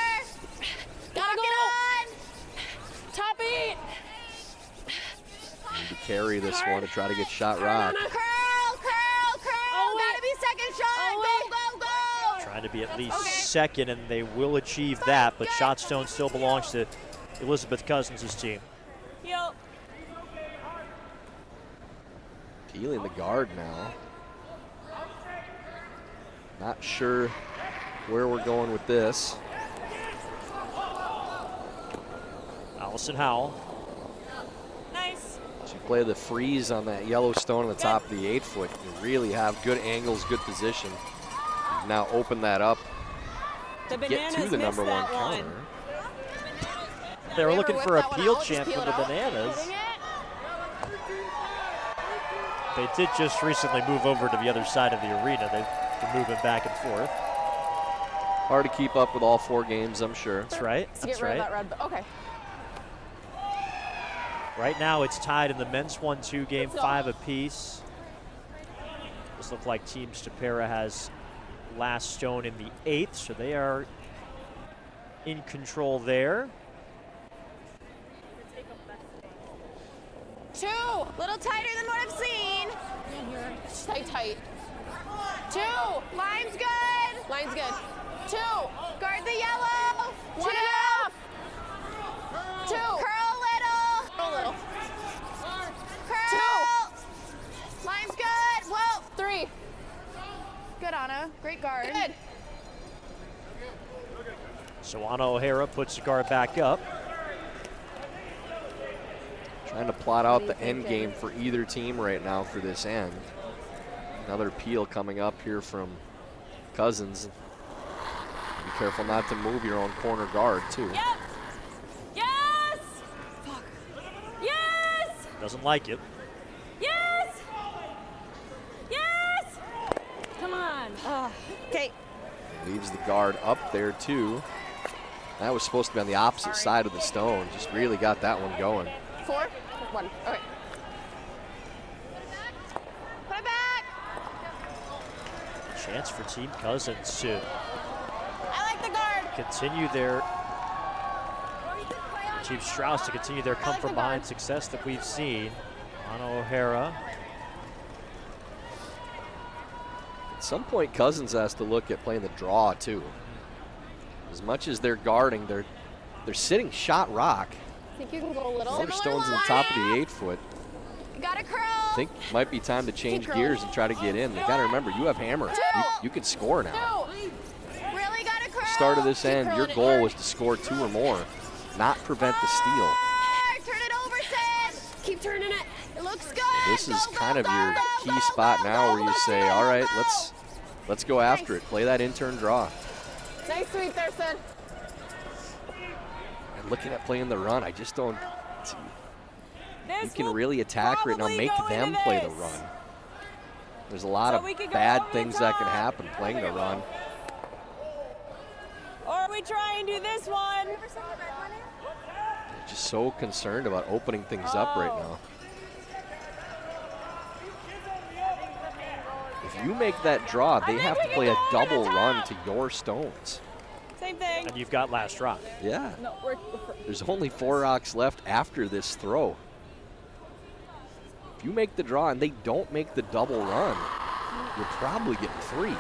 S11: Gotta
S3: Lock
S11: go.
S3: it on.
S11: Top 8.
S2: Need to carry this one to try to get shot rock.
S3: Curl. Gotta be second shot. Go.
S5: Trying to be at least second, and they will achieve that, but Shotstone still belongs to Elizabeth Cousins' team.
S4: Heel.
S2: Peeling the guard now. Not sure where we're going with this.
S5: Allison Howell.
S4: Nice.
S2: As you play the freeze on that yellow stone on the top of the 8-foot, you really have good angles, good position. You've now open that up
S4: The
S2: to get to the
S4: Bananas
S2: number one
S4: missed that one.
S2: counter.
S5: They were
S3: Never
S5: looking
S3: whip
S5: for a
S3: that one
S5: peel
S3: out, just
S5: champ
S3: peel
S5: for
S3: it
S5: the
S3: out.
S5: Bananas.
S3: Hitting it.
S5: They did just recently move over to the other side of the arena. They've been moving back and forth.
S2: Hard to keep up with all 4 games, I'm sure.
S5: That's right.
S11: To
S5: That's
S11: get rid
S5: right.
S11: of that red. Okay.
S5: Right now it's tied in the men's 1-2 game, 5 apiece. This looks like Team Stapera has last stone in the 8th, so they are in control there.
S3: 2. Little tighter than what I've seen.
S11: Tight.
S3: 2. Line's good.
S11: Line's good.
S3: 2. Guard the yellow.
S11: 1.5.
S3: 2. Curl a little. Curl. 2. Line's good. Whoa.
S11: 3.
S3: Good, Anna. Great guard.
S11: Good.
S5: So Anna O'Hara puts the guard back up.
S2: Trying to plot out the end game for either team right now for this end. Another peel coming up here from Cousins. Be careful not to move your own corner guard too.
S4: Yep. Yes. Yes.
S5: Doesn't like it.
S4: Yes. Yes. Come on.
S3: Okay.
S2: Leaves the guard up there too. That was supposed to be on the opposite side of the stone. Just really got that one going.
S11: 4. 1. Okay.
S3: Put it back.
S5: Chance for Team Cousins to
S3: I like the guard.
S5: continue their Team Strouse to continue their come from behind success that we've seen. Anna O'Hara.
S2: At some point, Cousins has to look at playing the draw too. As much as they're guarding, they're sitting shot rock.
S3: Think you can go a little?
S2: Waterstone's on the top of the 8-foot.
S3: Got a curl.
S2: I think might be time to change gears and try to get in. You got to remember, you have hammer. You can score now.
S3: Really got a curl.
S2: Start of this
S3: Keep
S2: end, your
S3: curling it
S2: goal
S3: hard.
S2: was to score 2 or more, not prevent the steal.
S3: Turn it over, Sid. Keep turning it. It looks good.
S2: This is
S3: Go,
S2: kind of
S3: go,
S2: your
S3: go,
S2: key
S3: go,
S2: spot
S3: go,
S2: now
S3: go,
S2: where you
S3: go,
S2: say,
S3: go,
S2: all
S3: go,
S2: right,
S3: go.
S2: let's go after it. Play that in-turn draw.
S3: Nice sweep there, Sid.
S2: And looking at playing the run, I just don't. You
S4: This
S2: can
S4: will
S2: really attack right now,
S4: probably
S2: make
S4: go
S2: them
S4: into
S2: play the
S4: this.
S2: run. There's a lot
S4: So
S2: of
S4: we could go
S2: bad
S4: over the
S2: things that can
S4: top.
S2: happen playing the run.
S4: Or we try and do this one.
S2: Just so concerned about opening things up right now. If you make that draw, they have to play a double run to your stones.
S4: Same thing.
S5: And you've got last drop.
S2: Yeah.
S4: No,
S2: There's only 4 rocks left after this throw. If you make the draw and they don't make the double run, you're probably getting 3.
S4: Whoa,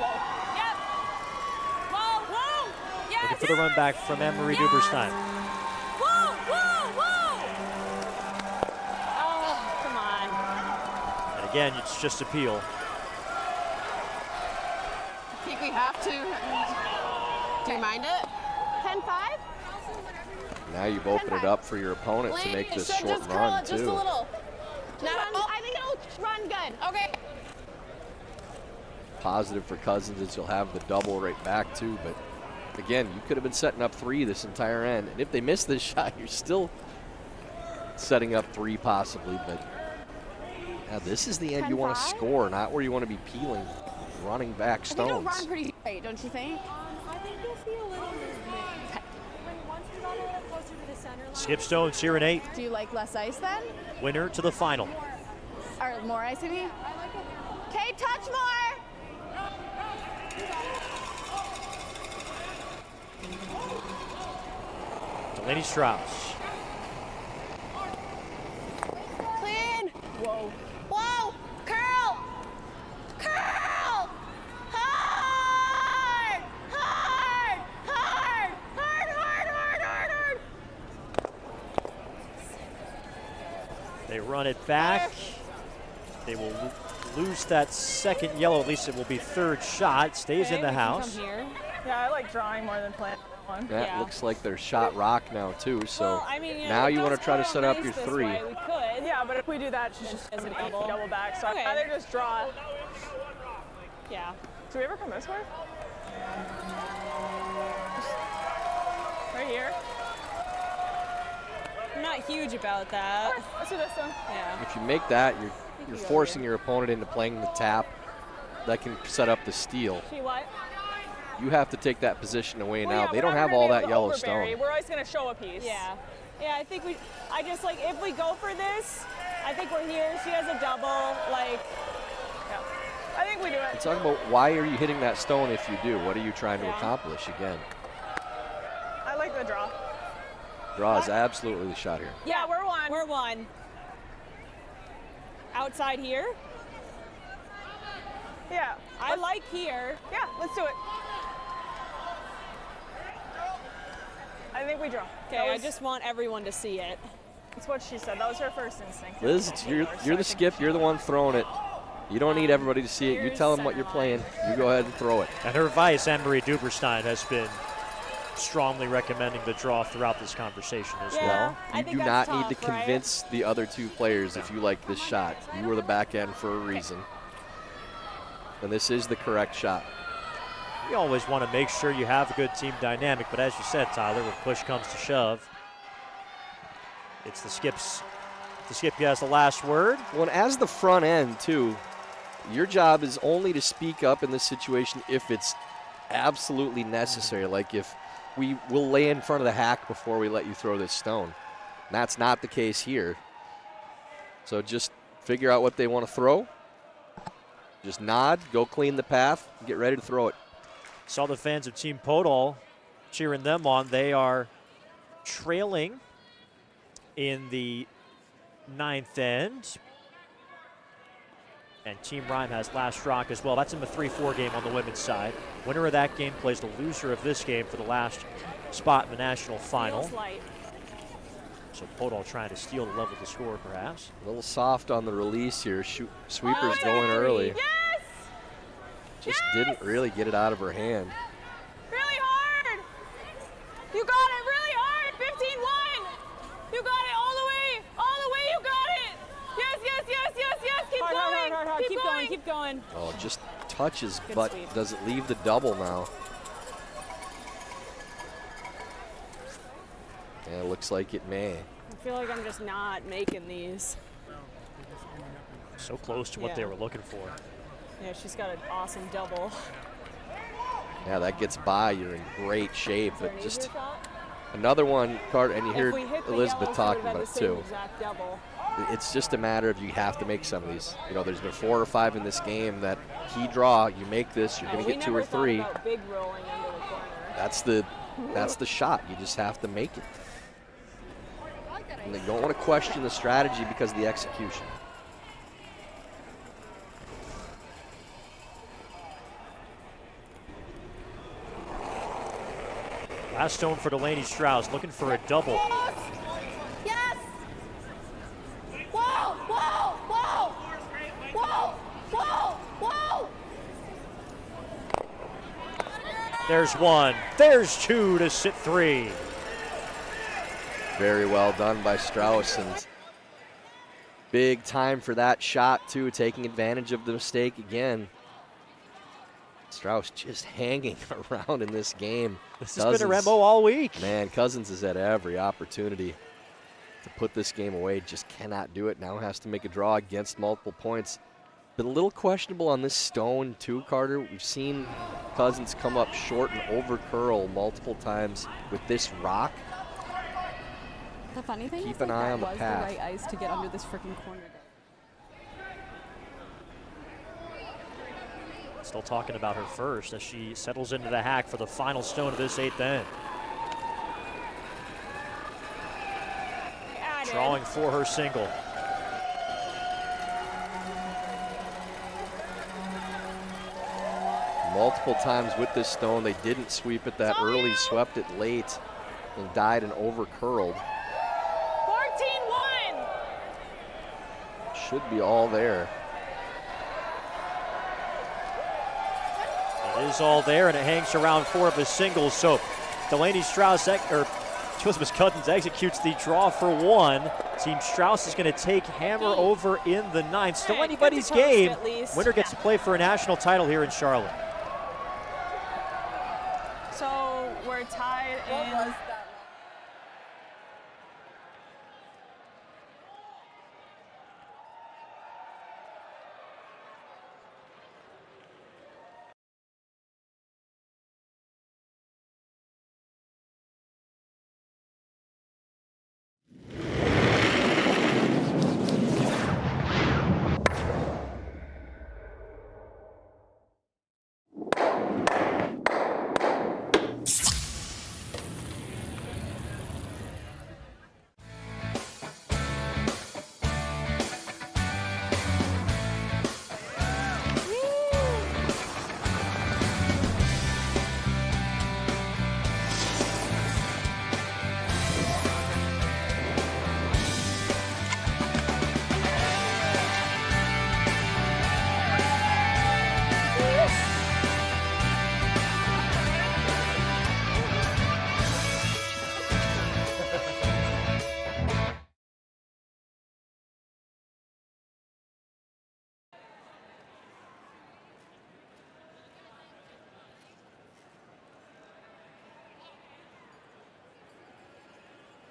S4: whoa. Yes.
S5: Looking for the run back from Anne-Marie Duberstein.
S4: Whoa, whoa, whoa. Oh, come on.
S5: And again, it's just appeal.
S3: I think we have to. Do you mind it? 10-5?
S2: Now you've opened it up for your opponent to make this short run
S3: just a
S2: too.
S3: little. I think it'll run good. Okay.
S2: Positive for Cousins is you'll have the double right back too, but again, you could have been setting up 3 this entire end. And if they miss this shot, you're still setting up 3 possibly, but yeah, this is the end you want to
S3: 10-5?
S2: score, not where you want to be peeling, running back
S3: I think it'll
S2: stones.
S3: run pretty straight, don't you think?
S10: I think you'll see a little movement. Once we got a little closer to the center line.
S5: Skip Stones here in 8.
S6: Do you like less ice then?
S5: Winner to the final.
S6: Or more ice, I mean?
S3: Okay, touch more.
S5: Delaney Strouse.
S3: Clean. Whoa. Whoa. Curl. Curl. Hard. Hard. Hard. Hard, hard, hard, hard, hard.
S5: They run it back. They will lose that second yellow. At least it will be 3rd shot. Stays in the house.
S8: Come here. Yeah, I like drawing more than playing that one.
S2: That looks like their shot rock now too, so
S4: Well, I mean,
S2: now
S4: if
S2: you want
S4: those
S2: to try to
S4: come
S2: set up
S4: nice
S2: your
S4: this
S2: 3.
S4: way, we could.
S8: Yeah, but if we do that, she's just
S4: As
S8: going
S4: a
S8: to
S4: double.
S8: double back. So
S4: Okay.
S8: I'd rather just draw.
S4: Yeah.
S8: Do we ever come this way? Right here?
S4: I'm not huge about that.
S8: Let's do this one.
S4: Yeah.
S2: If you make that, you're forcing your opponent into playing the tap. That can set up the steal.
S8: See what?
S2: You have to take that position away
S8: Well,
S2: now.
S8: yeah,
S2: They
S8: we're
S2: don't
S8: not
S2: have
S8: gonna
S2: all
S8: be
S2: that
S8: able to
S2: yellow
S8: overbury.
S2: stone.
S8: We're always going to show a piece.
S4: Yeah. Yeah, I think I just like, if we go for this, I think we're here. She has a double. Like,
S8: Yeah. I think we do it.
S2: Talk about why are you hitting that stone if you do? What are you trying to accomplish again?
S8: I like the draw.
S2: Draw is absolutely the shot here.
S8: Yeah, we're 1.
S4: we're 1. Outside here.
S8: Yeah.
S4: I like here.
S8: Yeah, let's do it. I think we draw.
S4: Okay, I just want everyone to see it.
S8: That's what she said. That was her first instinct.
S2: Liz, you're the skip. You're the one throwing it. You don't need everybody to see it. You tell them what you're playing. You go ahead and throw it.
S5: And her vice, Anne-Marie Duberstein, has been strongly recommending the draw throughout this conversation as well.
S2: You do not need to convince the other 2 players if you like this shot. You were the back end for a reason. And this is the correct shot.
S5: You always want to make sure you have a good team dynamic, but as you said, Tyler, when push comes to shove, it's the skips. The skip has the last word.
S2: Well, and as the front end, too, your job is only to speak up in this situation if it's absolutely necessary. Like if we will lay in front of the hack before we let you throw this stone. That's not the case here. So just figure out what they want to throw. Just nod, go clean the path, and get ready to throw it.
S5: Saw the fans of Team Podol cheering them on. They are trailing in the 9th end. And Team Rhyme has last rock as well. That's in the 3-4 game on the women's side. Winner of that game plays the loser of this game for the last spot in the national final.
S4: Feels light.
S5: So Podol trying to steal the level to score, perhaps.
S2: A little soft on the release here. Sweeper's going early.
S8: Yes!
S2: Just didn't really get it out of her hand.
S8: Really hard! You got it really hard! 15-1! You got it all the way! All the way, you got it! Yes, yes, yes, yes, yes! Keep
S4: Hard,
S8: going!
S4: hard, hard, hard.
S8: Keep
S4: Keep
S8: going!
S4: going, keep going.
S2: Oh, just touches,
S4: Good
S2: but
S4: sweep.
S2: does it leave the double now? Yeah, it looks like it may.
S4: I feel like I'm just not making these.
S5: So close to what they were looking for.
S4: Yeah, she's got an awesome double.
S2: Yeah, that gets by. You're in great shape,
S4: Is there
S2: but
S4: an
S2: just
S4: easier shot?
S2: another one, Carter, and you hear
S4: If we hit the
S2: Elizabeth
S4: yellows,
S2: talking
S4: it would
S2: about
S4: have
S2: it
S4: been the
S2: too.
S4: same exact double.
S2: It's just a matter of you have to make some of these. You know, there's been 4 or 5 in this game that key draw. You make this, you're going to get 2 or 3.
S4: We never thought about big rolling into the corner.
S2: That's the shot. You just have to make it. And they don't want to question the strategy because of the execution.
S5: Last stone for Delaney Strouse, looking for a double.
S3: Yes! Whoa! Whoa! Whoa! Whoa! Whoa! Whoa!
S5: There's 1. There's 2 to sit 3.
S2: Very well done by Strauss, and big time for that shot too, taking advantage of the mistake again. Strauss just hanging around in this game.
S5: This has been a Rembo all week.
S2: Man, Cousins has had every opportunity to put this game away, just cannot do it. Now has to make a draw against multiple points. Been a little questionable on this stone too, Carter. We've seen Cousins come up short and over curl multiple times with this rock.
S6: The funny thing
S2: Keep
S6: is
S2: an
S6: like
S2: eye
S6: that
S2: on the
S6: was
S2: path.
S6: the right ice to get under this freaking corner.
S5: Still talking about her first as she settles into the hack for the final stone of this 8th end. Drawing for her single.
S2: Multiple times with this stone, they didn't sweep it that early, swept it late, and died and over curled.
S8: 14-1!
S2: Should be all there.
S5: It is all there, and it hangs around 4 of his singles. So Delaney Strouse, or Elizabeth Cousins executes the draw for 1. Team Strouse is going to take Hammer over in the 9th. Still anybody's game. Winner gets to play for a national title here in Charlotte.
S4: So we're tied in.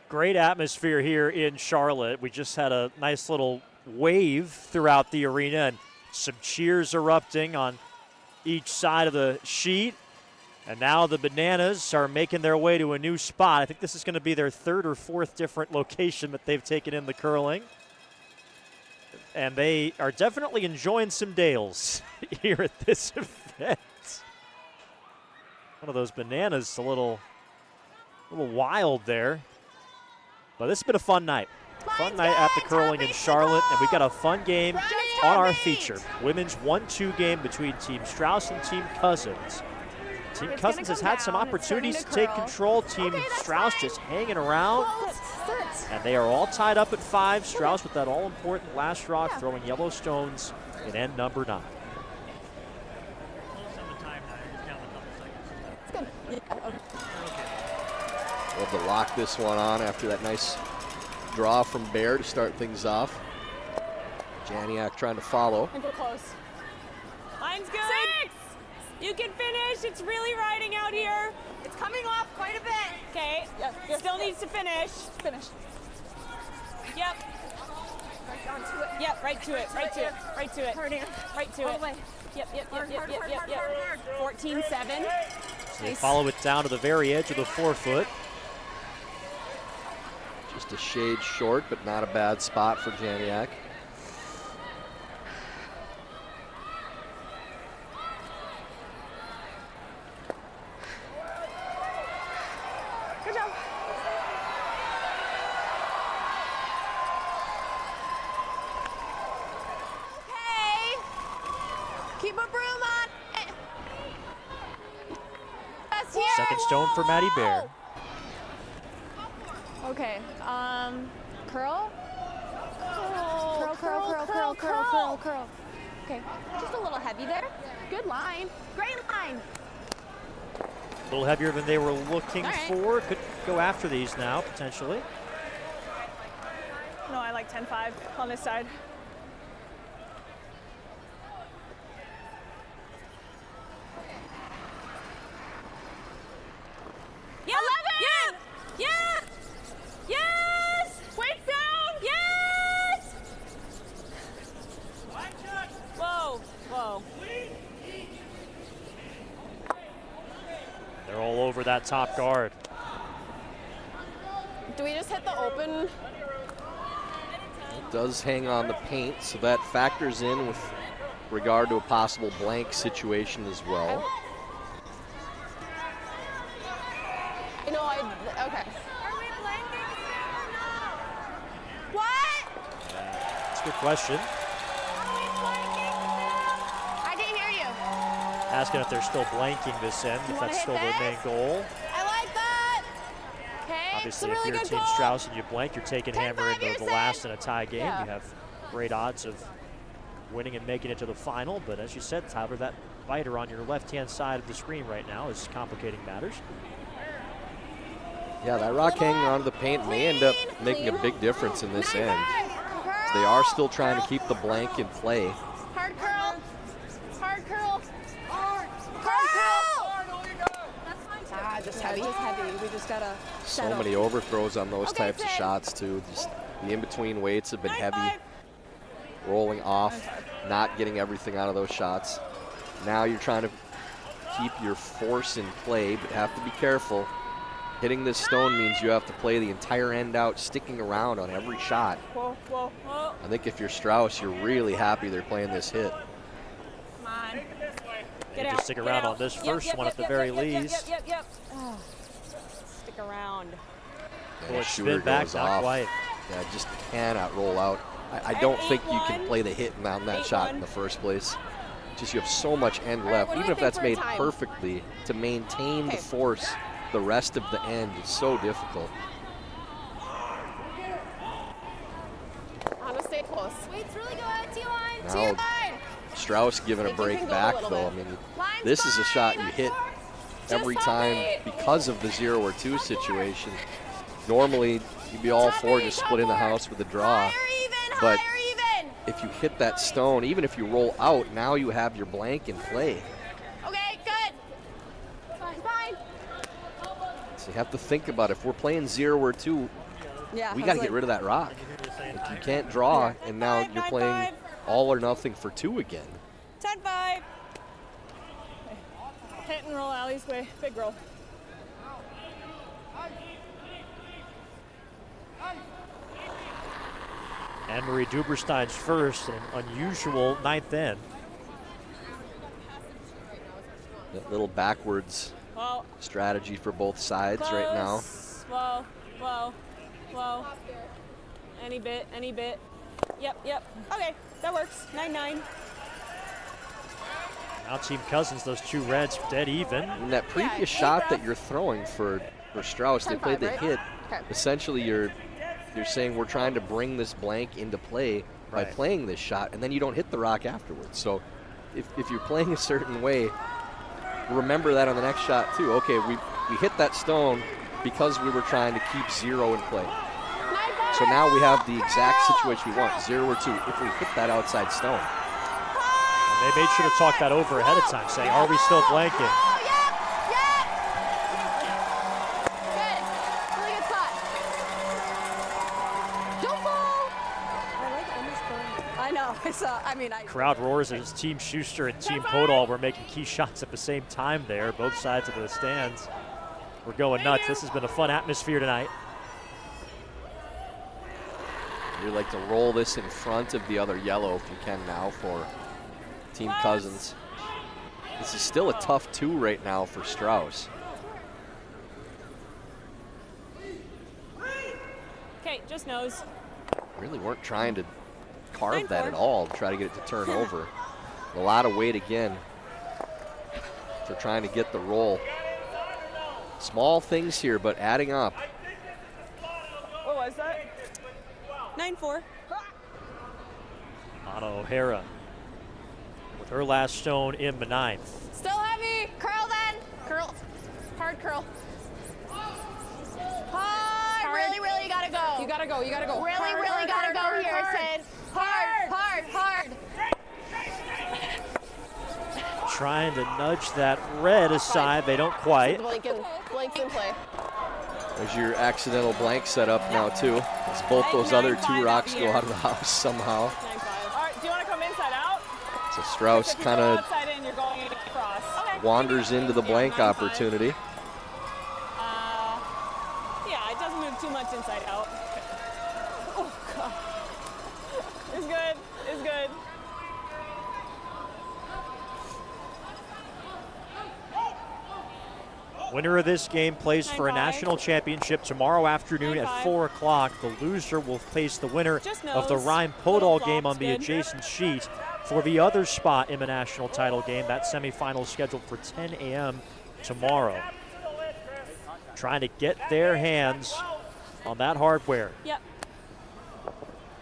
S5: Great atmosphere here in Charlotte. We just had a nice little wave throughout the arena and some cheers erupting on each side of the sheet. And now the Bananas are making their way to a new spot. I think this is going to be their 3rd or 4th different location that they've taken in the curling. And they are definitely enjoying some Dales here at this event. One of those Bananas a little wild there. But this has been a fun night. Fun night at the curling in Charlotte, and we've got a fun game on our feature. Women's 1-2 game between Team Strouse and Team Cousins. Team Cousins has had some opportunities to take control. Team Strouse just hanging around.
S1: And they are all tied up at 5. Strouse with that all-important last rock, throwing yellow stones in end number 9.
S2: We'll have to lock this one on after that nice draw from Bear to start things off. Janiak trying to follow.
S4: And go close. Line's good. 6! You can finish. It's really riding out here.
S8: It's coming off quite a bit.
S4: Okay. Still needs to finish.
S8: Finish.
S4: Yep.
S8: Right onto it.
S4: Yep, right to it. Right to it. Right to it.
S8: Hard in.
S4: Right to
S8: All
S4: it.
S8: the way.
S4: Yep.
S8: Hard.
S4: 14-7.
S1: So they follow it down to the very edge of the 4-foot.
S2: Just a shade short, but not a bad spot for Janiak.
S8: Good job.
S3: Okay. Keep a broom on. That's here.
S1: Second stone for Maddie Bear.
S6: Okay. Curl. Curl. Okay.
S3: Just a little heavy there. Good line. Great line.
S1: A little heavier than they were looking for. Could go after these now, potentially.
S4: No, I like 10-5 on this side.
S8: Yeah. 11. Yeah. Yes. Weights down. Yes.
S4: Whoa. Whoa.
S1: They're all over that top guard.
S3: Do we just hit the open?
S2: It does hang on the paint, so that factors in with regard to a possible blank situation as well.
S3: You know, okay.
S8: Are we blanking still or no?
S3: What?
S1: That's a good question.
S8: Are we blanking still?
S3: I didn't hear you.
S1: Asking if they're still blanking this end, if
S3: wanna
S1: that's still
S3: hit
S1: the main
S3: this?
S1: goal.
S3: I like that. Okay.
S1: Obviously,
S3: it's a really
S1: if you're
S3: good
S1: Team
S3: goal.
S1: Strouse and you blank, you're taking
S3: 10-5,
S1: Hammer into
S3: you're
S1: the
S3: saying?
S1: last in a tie game.
S3: Yeah.
S1: You have great odds of winning and making it to the final. But as you said, Tyler, that biter on your left-hand side of the screen right now is complicating matters.
S2: Yeah, that rock hanging onto the paint may end up making a big difference in this end. They are still trying to keep the blank in play.
S3: Hard curl. Hard curl. Hard curl.
S6: Just heavy. We just gotta
S2: So
S6: settle.
S2: many overthrows on those
S3: Okay,
S2: types of
S3: Sid.
S2: shots too. Just the in-between weights have been
S4: 9-5.
S2: heavy, rolling off, not getting everything out of those shots. Now you're trying to keep your force in play, but have to be careful. Hitting this stone means you have to play the entire end out, sticking around on every shot.
S4: Whoa.
S2: I think if you're Strouse, you're really happy they're playing this hit.
S4: Come on.
S1: They
S4: Get
S1: need
S4: out.
S1: to stick around on this first one at the very least.
S4: Yep. Oh, stick around.
S2: And
S1: Boy,
S2: Shooter
S1: spin back,
S2: goes
S1: not
S2: off.
S1: quite.
S2: Yeah, just cannot roll out. I don't think you can play the hit on that shot in the first place. Just you have so much end left.
S3: what do
S2: Even
S3: we
S2: if
S3: think
S2: that's
S3: for a
S2: made
S3: time?
S2: perfectly, to maintain the
S3: Okay.
S2: force the rest of the end is so difficult.
S3: I'm gonna stay close.
S8: Weight's really good. T-line.
S2: Now Strouse giving a
S3: Think you
S2: break
S3: can go a
S2: back
S3: little
S2: though. I
S3: bit.
S2: mean,
S3: Line's
S2: this is a shot you
S3: fine.
S2: hit every
S3: Just
S2: time
S3: help me.
S2: because of the 0 or 2 situation. Normally, you'd be all for just splitting the house with a draw.
S3: Higher even.
S2: But
S3: Higher even.
S2: if you hit that stone, even if you roll out, now you have your blank in play.
S3: Okay, good. Fine.
S2: So you have to think about if we're playing 0 or 2,
S6: Yeah.
S2: we got to get rid of that rock. Like, you can't draw, and now you're playing all or nothing for 2 again.
S4: 10-5. Hit and roll Allie's way. Big roll.
S1: Anne-Marie Duberstein's first, an unusual ninth end.
S2: That little backwards
S4: Whoa.
S2: strategy for both sides right now.
S4: Whoa. Any bit. Yep. Okay, that works. 9-9.
S1: Now Team Cousins, those two reds dead even.
S2: And that previous shot that you're throwing for Strouse, they played the
S3: 10-5, right?
S2: hit.
S3: Okay.
S2: Essentially, you're They're saying we're trying to bring this blank into play by
S5: Right.
S2: playing this shot, and then you don't hit the rock afterwards. So if you're playing a certain way, remember that on the next shot too. Okay, we hit that stone because we were trying to keep 0 in play. So now we have the exact situation we want, 0 or 2, if we hit that outside stone.
S5: And they made sure to talk that over ahead of time, saying, are we still blanking?
S3: Good. Really good spot. Don't fall.
S6: I know. I saw. I mean, I.
S5: Crowd roars as Team Schuster and Team Podol were making key shots at the same time there. Both sides of the stands were going nuts. This has been a fun atmosphere tonight.
S2: We'd like to roll this in front of the other yellow if you can now for Team Cousins. This is still a tough 2 right now for Strouse.
S4: Okay, just nose.
S2: Really weren't trying to carve that at all, try to get it to turn over. A lot of weight again for trying to get the roll. Small things here, but adding up.
S4: What was that? 9-4.
S5: Anna O'Hara with her last stone in the 9th.
S3: Still heavy. Curl then. Curl. Hard curl. Hard. Really, really gotta go.
S11: You gotta go. You gotta go.
S3: Really,
S11: Hard,
S3: really
S11: hard,
S3: gotta
S11: hard,
S3: go here,
S11: hard.
S3: Sid. Hard, hard, hard.
S5: Trying to nudge that red aside. They don't quite.
S11: Blank's in play.
S2: There's your accidental blank set up now too, as both those other 2 rocks go out of the house somehow.
S4: 9-5. All right, do you want to come inside out?
S2: So Strouse
S4: If you
S2: kind
S4: go
S2: of
S4: outside in, you're going across. Okay.
S2: wanders into the blank
S4: 9-5.
S2: opportunity.
S4: Yeah, it doesn't move too much inside out. Oh, God. It's good. It's good.
S5: Winner of this game plays for a
S4: 9-5.
S5: national championship tomorrow afternoon at
S4: 9-5.
S5: 4 o'clock. The loser will face the winner
S4: Just
S5: of the
S4: nose.
S5: Rhine-Podol
S4: Little
S5: game on
S4: flop's
S5: the
S4: good.
S5: adjacent sheet for the other spot in the national title game. That semifinal is scheduled for 10 a.m. tomorrow. Trying to get their hands on that hardware.
S4: Yep.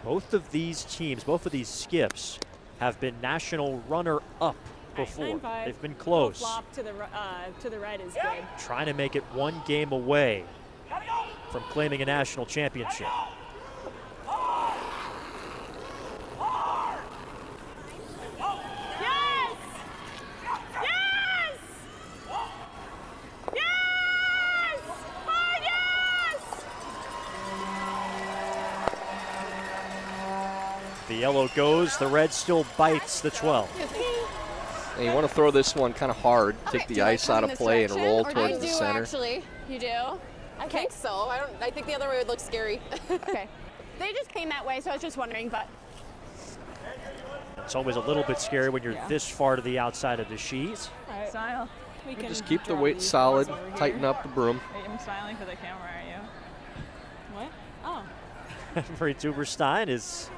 S5: Both of these teams, both of these skips, have been national runner-up before.
S4: 9-5.
S5: They've been
S4: Little
S5: close.
S4: flop to the right is good.
S5: Trying to make it one game away from claiming a national championship.
S4: Yes! Yes! Yes! Oh, yes!
S5: The yellow goes, the red still bites the 12.
S2: And you want to throw this one kind of hard, take
S3: Do
S2: the
S3: you like
S2: ice out
S3: coming
S2: of
S3: this
S2: play and
S3: direction,
S2: roll
S3: or do
S2: towards
S3: you
S2: the
S3: do
S2: center.
S3: Actually, you do.
S11: I think so. I think the other way would look scary.
S3: Okay. They just came that way, so I was just wondering, but
S5: It's always a little bit scary when you're this far to the outside of the sheet.
S4: Style. We can
S2: Just keep the
S4: draw
S2: weight
S4: these
S2: solid,
S4: balls over here.
S2: tighten up the broom.
S4: Wait, I'm smiling for the camera, are you? What? Oh.
S5: Marie Tuberstein is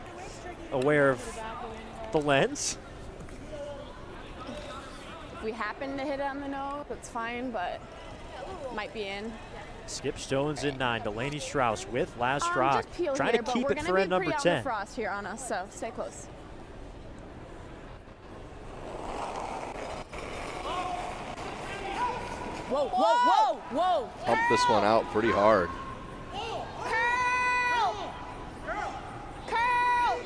S5: aware of the lens.
S6: If we happen to hit it on the nose, that's fine, but might be in.
S5: Skip Stones in 9. Delaney Strouse with last rock.
S6: Just peel
S5: Trying
S6: here,
S5: to
S6: but
S5: keep
S6: we're
S5: it
S6: gonna
S5: for
S6: be
S5: end number
S6: pretty on
S5: 10.
S6: the frost here on us, so stay close.
S11: Whoa, whoa, whoa, whoa.
S2: Pump this one out pretty hard.
S3: curl, curl.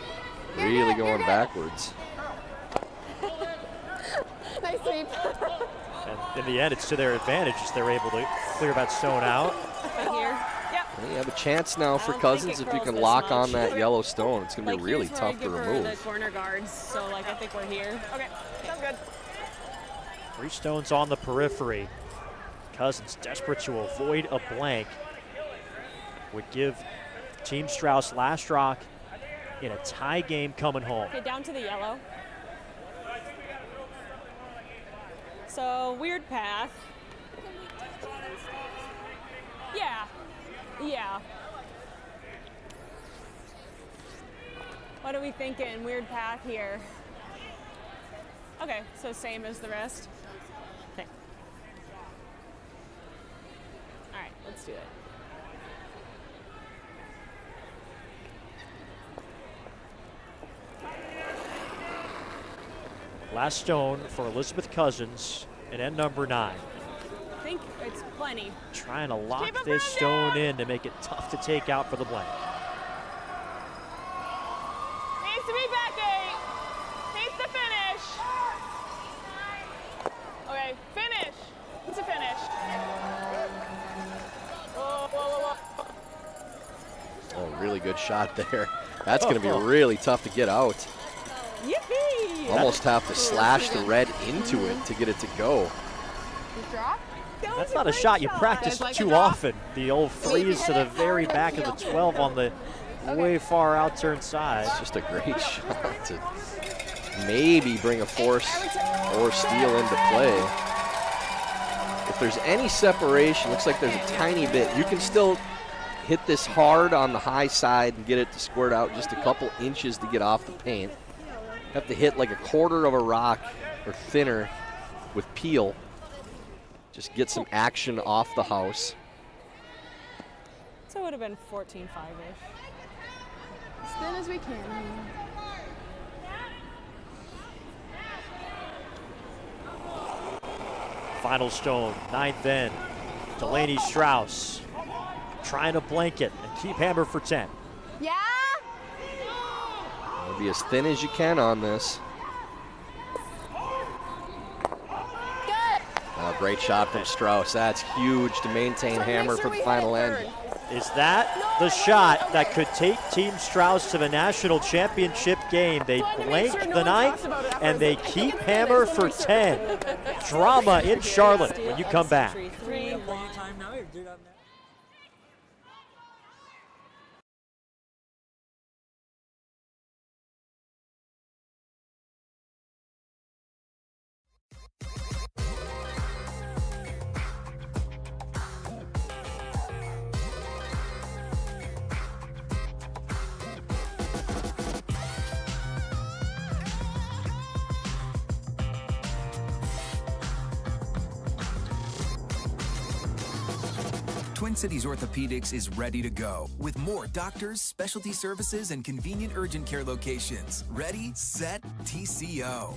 S2: Really going backwards.
S11: Nice sweep.
S5: And in the end, it's to their advantage as they're able to clear that stone out.
S4: Right here. Yep.
S2: And you have a chance now for
S4: I don't think
S2: Cousins
S4: it
S2: if you
S4: curls
S2: can
S4: this
S2: lock
S4: much.
S2: on that yellow stone. It's going to be really
S4: here's where I
S2: tough to
S4: give her the
S2: remove.
S4: corner guards, so like I think we're here. Okay, sounds good.
S5: 3 stones on the periphery. Cousins desperate to avoid a blank. Would give Team Strouse last rock in a tie game coming home.
S4: Okay, down to the yellow. So, weird path. Yeah. Yeah. What are we thinking? Weird path here. Okay, so same as the rest. Okay. All right, let's do it.
S5: Last stone for Elizabeth Cousins and end number 9.
S4: I think it's plenty.
S5: Trying to lock this stone in to make it tough to take out for the blank.
S8: Needs to be back 8. Needs to finish. Okay, finish. Needs to finish. Whoa, whoa, whoa, whoa.
S2: Oh, really good shot there. That's going to be really tough to get out.
S4: Yippee!
S2: Almost have to slash the red into it to get it to go.
S5: That's not a shot you practice too often. The old freeze to the very back of the 12 on the way far out turn side.
S2: It's just a great shot to maybe bring a force or steal into play. If there's any separation, looks like there's a tiny bit. You can still hit this hard on the high side and get it to squirt out just a couple inches to get off the paint. Have to hit like a quarter of a rock or thinner with peel. Just get some action off the house.
S4: So it would have been 14-5-ish.
S6: As thin as we can.
S5: Final stone, 9th end. Delaney Strouse trying to blanket and keep hammer for 10.
S6: Yeah?
S2: Be as thin as you can on this. Oh, great shot from Strouse. That's huge to maintain hammer for the final end.
S5: Is that the shot that could take Team Strouse to the national championship game? They blank the 9th and they keep hammer for 10. Drama in Charlotte when you come back.
S12: Twin Cities Orthopedics is ready to go with more doctors, specialty services, and convenient urgent care locations. Ready, set, TCO.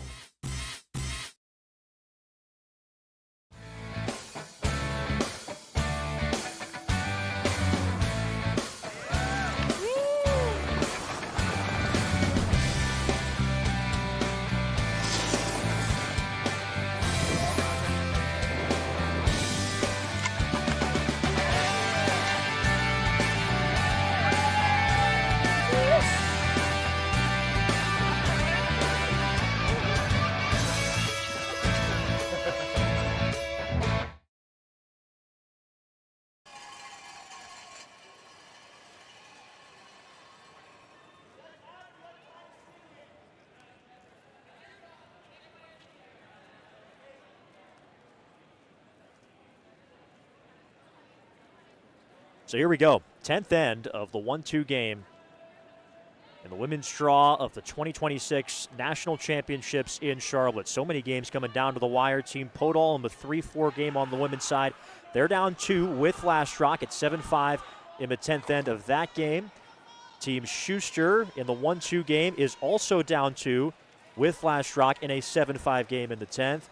S5: So here we go, 10th end of the 1-2 game in the women's draw of the 2026 National Championships in Charlotte. So many games coming down to the wire. Team Podol in the 3-4 game on the women's side. They're down 2 with Last Rock at 7-5 in the 10th end of that game. Team Schuster in the 1-2 game is also down 2 with Last Rock in a 7-5 game in the 10th.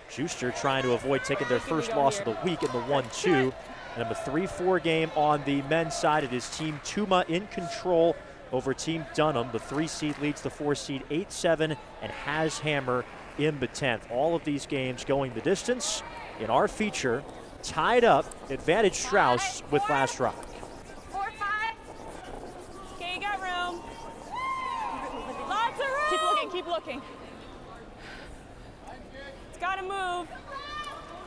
S5: Schuster trying to avoid taking their first loss of the week in the 1-2. And in the 3-4 game on the men's side, it is Team Tuma in control over Team Dunham. The 3 seed leads the 4 seed 8-7 and has hammer in the 10th. All of these games going the distance. In our feature, tied up, advantage Strouse with Last Rock.
S8: 4-5. Okay, you got room. Lots of room.
S4: Keep looking, keep looking.
S8: It's got to move.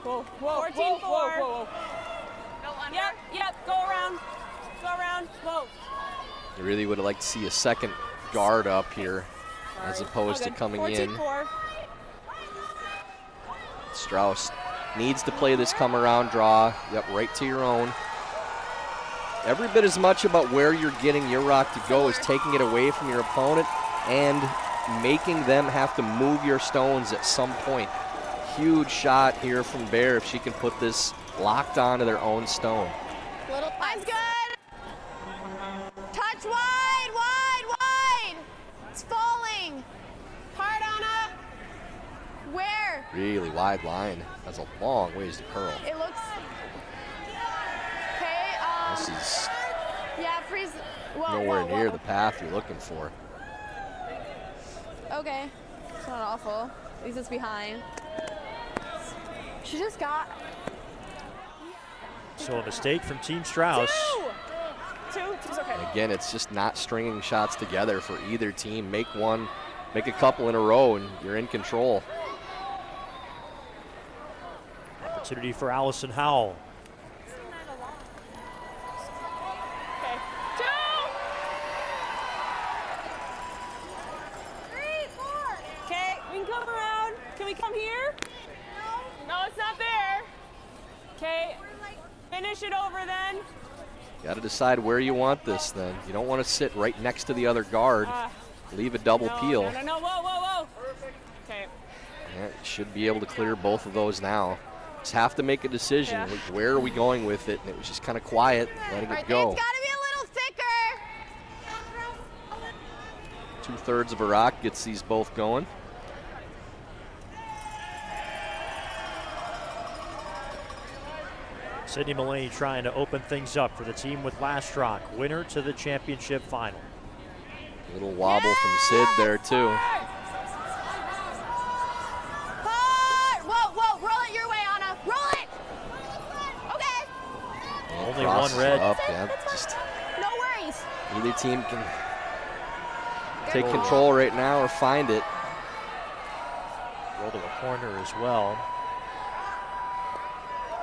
S4: Whoa, whoa,
S8: 14-4.
S4: whoa, whoa, whoa.
S8: Yep, go around. Whoa.
S2: I really would have liked to see a second guard up here as opposed to coming in.
S8: 14-4.
S2: Strouse needs to play this come around draw. Yep, right to your own. Every bit as much about where you're getting your rock to go as taking it away from your opponent and making them have to move your stones at some point. Huge shot here from Bear if she can put this locked onto their own stone.
S3: Little mine's good. Touch wide. It's falling.
S8: Hard, Anna.
S2: Really wide line. That's a long ways to curl.
S6: It looks. Okay.
S2: This is
S6: Yeah, freeze. Whoa,
S2: nowhere
S6: whoa,
S2: near
S6: whoa.
S2: the path you're looking for.
S6: Okay. It's not awful. At least it's behind. She just got.
S5: So a mistake from Team Strouse.
S4: Two's okay.
S2: And again, it's just not stringing shots together for either team. Make one, make a couple in a row, and you're in control.
S5: Opportunity for Allison Howell.
S4: Okay. 2. 3, 4. Okay, we can come around. Can we come here? No, it's not there. Okay, finish it over then.
S2: Got to decide where you want this then. You don't want to sit right next to the other guard. Leave a double peel.
S4: No, whoa. Okay.
S2: Yeah, should be able to clear both of those now. Just have to make a decision.
S4: Yeah.
S2: Where are we going with it? And it was just kind of quiet, letting it go.
S3: It's got to be a little thicker.
S2: 2/3 of a rock gets these both going.
S5: Sydney Mulaney trying to open things up for the team with last rock. Winner to the championship final.
S2: Little wobble from Sid there too.
S3: Whoa, roll it your way, Anna. Roll it. Okay.
S5: Only
S2: Crosses
S5: one red.
S2: Up, yeah, just
S3: No worries.
S2: either team can take control right now or find it.
S5: Roll to a corner as well.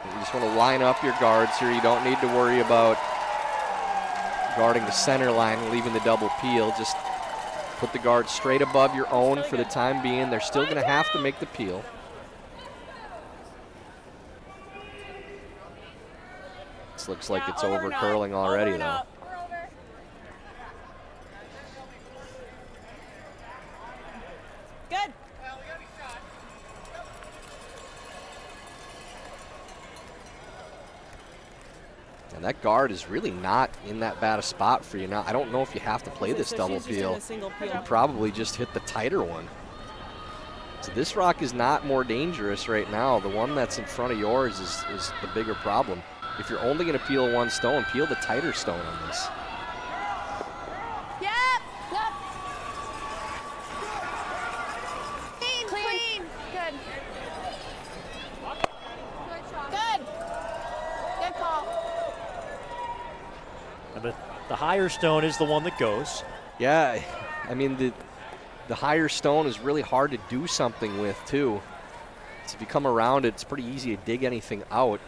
S2: You just want to line up your guards here. You don't need to worry about guarding the center line and leaving the double peel. Just put the guard straight above your own for the time being. They're still going to have to make the peel. This looks like it's over curling already though.
S4: Good.
S2: And that guard is really not in that bad a spot for you now. I don't know if you have to play this double peel. You probably just hit the tighter one. So this rock is not more dangerous right now. The one that's in front of yours is the bigger problem. If you're only going to peel one stone, peel the tighter stone on this.
S3: Yep. Clean. Good. Good call.
S5: And the higher stone is the one that goes.
S2: Yeah, I mean, the higher stone is really hard to do something with, too. So if you come around it, it's pretty easy to dig anything out,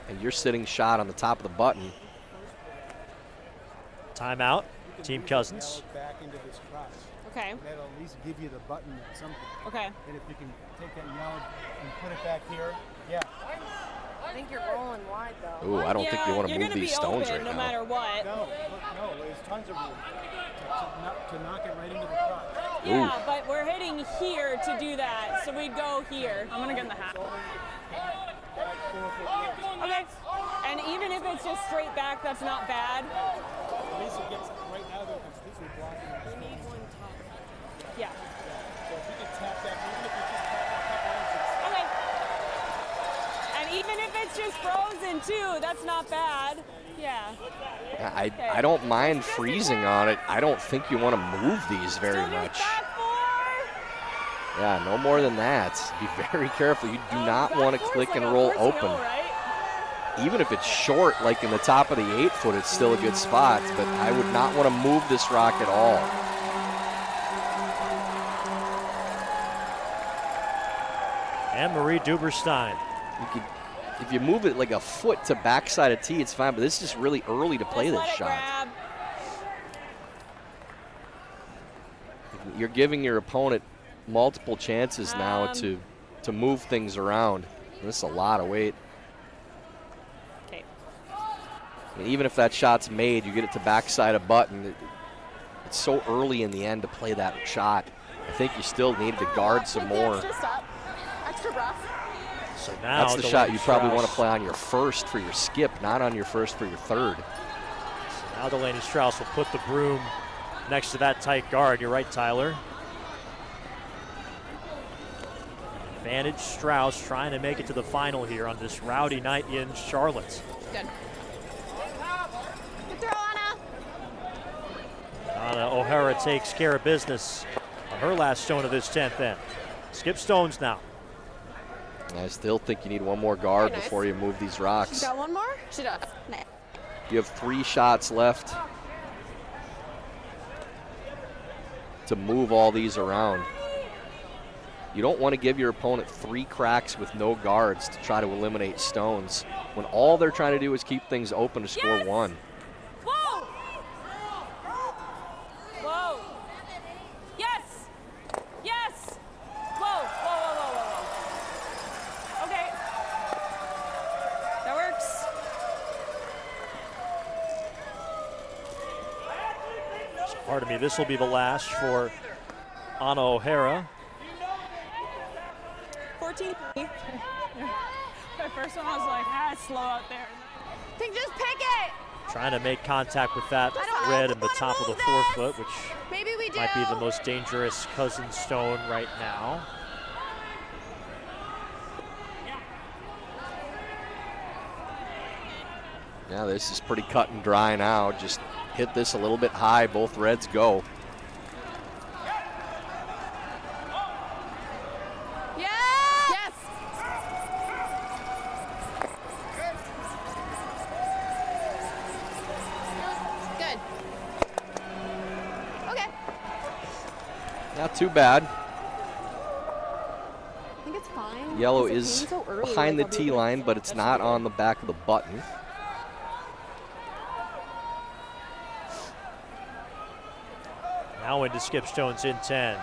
S2: and you're sitting shot on the top of the button.
S5: Timeout. Team Cousins.
S13: Back into this cross.
S4: Okay.
S13: That'll at least give you the button at some point.
S4: Okay.
S13: And if you can take that yellow and put it back here, yeah.
S10: I think you're rolling wide though.
S2: Ooh, I don't think you want to move these stones right
S4: no
S2: now.
S4: matter what.
S13: No, there's tons of room to knock it right into the cross.
S4: Yeah, but we're hitting here to do that, so we'd go here. I'm gonna get in the hat. Okay. And even if it's just straight back, that's not bad.
S13: At least it gets right now they're completely blocking.
S10: We need one top.
S4: Yeah.
S13: So if you can tap that, even if you just tap a couple inches.
S4: Okay. And even if it's just frozen too, that's not bad. Yeah.
S2: I don't mind freezing on it. I don't think you want to move these very much. Yeah, no more than that. Be very careful. You do not want to click and roll open. Even if it's short, like in the top of the 8-foot, it's still a good spot, but I would not want to move this rock at all.
S5: And Marie Duberstein.
S2: If you move it like a foot to backside of tee, it's fine, but this is just really early to play this shot. You're giving your opponent multiple chances now to move things around. This is a lot of weight.
S4: Okay.
S2: I mean, even if that shot's made, you get it to backside a button. It's so early in the end to play that shot. I think you still need to guard some more.
S3: Just up. Extra breath.
S5: So now
S2: that's the shot you probably want to play on your first for your skip, not on your first for your third.
S5: So now Delaney Strouse will put the broom next to that tight guard. You're right, Tyler. Delaney Strouse trying to make it to the final here on this rowdy night in Charlotte.
S3: Good. Good throw, Anna.
S5: Anna O'Hara takes care of business on her last stone of this 10th end. Skip stones now.
S2: I still think you need one more guard
S3: Very nice.
S2: before you move these rocks.
S3: She's got one more? She does. Nice.
S2: You have 3 shots left to move all these around. You don't want to give your opponent 3 cracks with no guards to try to eliminate stones when all they're trying to do is keep things open to score 1.
S8: Whoa! Whoa! Yes! Yes! Whoa, whoa, whoa, whoa, whoa, whoa. Okay. That works.
S5: Pardon me, this will be the last for Anna O'Hara.
S4: 14. My first one, I was like, it's slow out there.
S3: I think just pick it.
S5: Trying to make contact with that
S3: I don't know
S5: red
S3: if
S5: in the
S3: we wanna
S5: top of the
S3: move
S5: forefoot,
S3: this.
S5: which
S3: Maybe we do.
S5: might be the most dangerous cousin stone right now.
S2: Yeah, this is pretty cut and dry now. Just hit this a little bit high. Both reds go.
S3: Yes. Good. Okay.
S2: Not too bad.
S6: I think it's fine.
S2: Yellow
S6: 'cause it
S2: is
S6: came so early,
S2: behind
S6: like,
S2: the
S6: I'll be
S2: tee
S6: able to
S2: line,
S6: see
S2: but
S6: it.
S2: it's not on the back of the button.
S5: Now into skip stones in 10.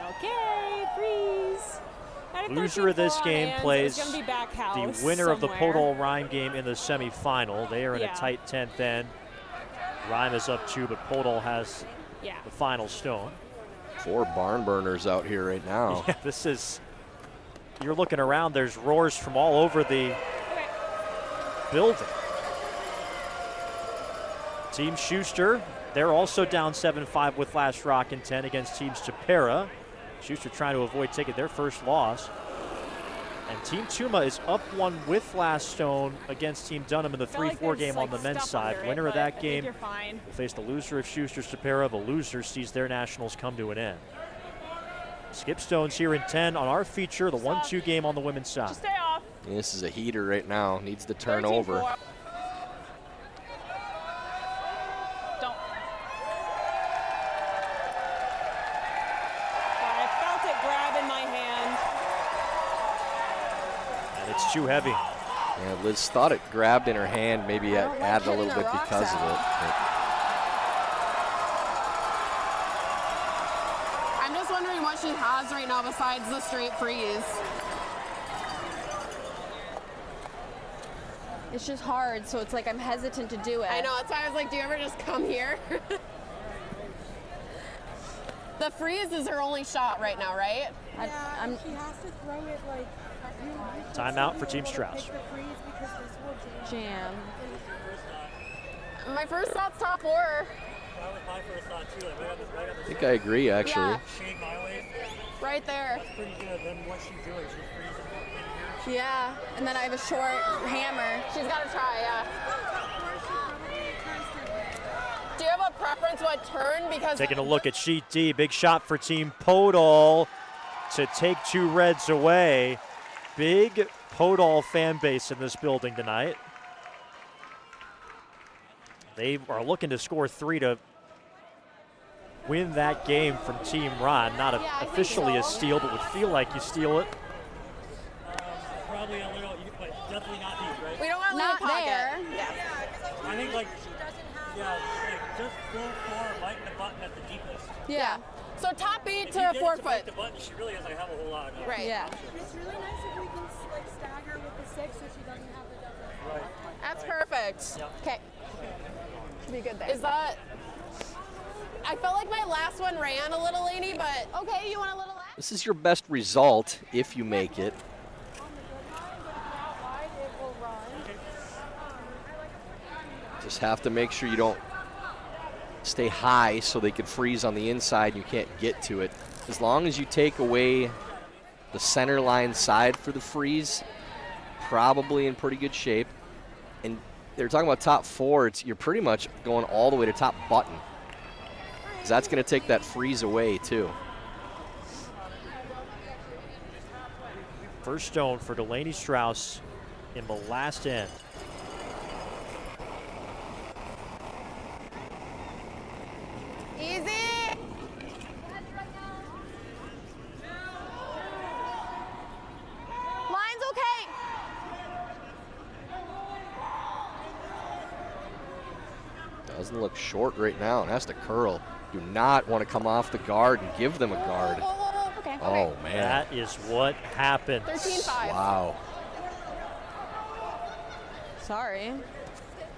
S4: Okay, freeze. At a
S5: Loser of this
S4: 13-4
S5: game
S4: hands,
S5: plays
S4: it's gonna be back house
S5: the winner of the
S4: somewhere.
S5: Podol Rhyme game in the semifinal. They are in
S4: Yeah.
S5: a tight 10th end. Rhyme is up 2, but Podol has
S4: Yeah.
S5: the final stone.
S2: 4 barn burners out here right now.
S5: Yeah, this is, you're looking around, there's roars from all over the building. Team Schuster, they're also down 7-5 with last rock in 10 against Team Stupera. Schuster trying to avoid taking their first loss. And Team Tuma is up 1 with last stone against Team Dunham in the 3-4 game on the men's side. Winner of that game will face the loser of Schuster Stupera. The loser sees their nationals come to an end. Skip stones here in 10 on our feature, the 1-2 game on the women's side.
S4: Just stay off.
S2: This is a heater right now. Needs to turn
S4: 13-4.
S2: over.
S4: Don't. I felt it grab in my hand.
S5: And it's too heavy.
S2: Yeah, Liz thought it grabbed in her hand, maybe added a little bit because of it.
S11: I'm just wondering what she has right now besides the straight freeze.
S6: It's just hard, so it's like I'm hesitant to do it.
S11: I know, that's why I was like, do you ever just come here? The freeze is her only shot right now, right?
S10: Yeah, she has to throw it like.
S5: Timeout for Team Strauss.
S6: Jam.
S11: My first shot's top 4.
S7: That was my first thought too. Like, right on
S2: I think I agree, actually.
S11: Yeah.
S7: Shade my way.
S11: Right there.
S7: That's pretty good. Then what's she doing? She's freezing in here.
S6: Yeah, and then I have a short hammer.
S11: She's got to try, yeah. Do you have a preference what turn? Because
S5: Taking a look at sheet D, big shot for Team Podol to take 2 reds away. Big Podol fan base in this building tonight. They are looking to score 3 to win that game from Team Ron. Not officially a steal, but would feel like you steal it.
S7: Probably a little, but definitely not these, right?
S11: we don't want to leave
S6: Not
S11: a pocket.
S6: there.
S7: I think like, yeah, like just full 4, biting the button at the deepest.
S11: Yeah. So top 8
S7: If you
S11: to
S7: get it
S11: 4
S7: to
S11: foot.
S7: bite the button, she really doesn't have a whole lot. No.
S11: Right.
S6: Yeah.
S10: It's really nice if we can like stagger with the 6 so she doesn't have the double.
S7: Right.
S11: That's perfect.
S6: Okay. Should be good there.
S11: Is that? I felt like my last one ran a little, Lainey, but
S3: Okay, you want a little less?
S2: This is your best result if you make it. Just have to make sure you don't stay high so they can freeze on the inside and you can't get to it. As long as you take away the center line side for the freeze, probably in pretty good shape. And they're talking about top 4. You're pretty much going all the way to top button. 'Cause that's going to take that freeze away too.
S5: First stone for Delaney Strouse in the last end.
S3: Easy. Line's okay.
S2: Doesn't look short right now and has to curl. Do not want to come off the guard and give them a guard.
S3: Okay.
S2: Oh, man.
S5: That is what happened.
S3: 13-5.
S2: Wow.
S6: Sorry.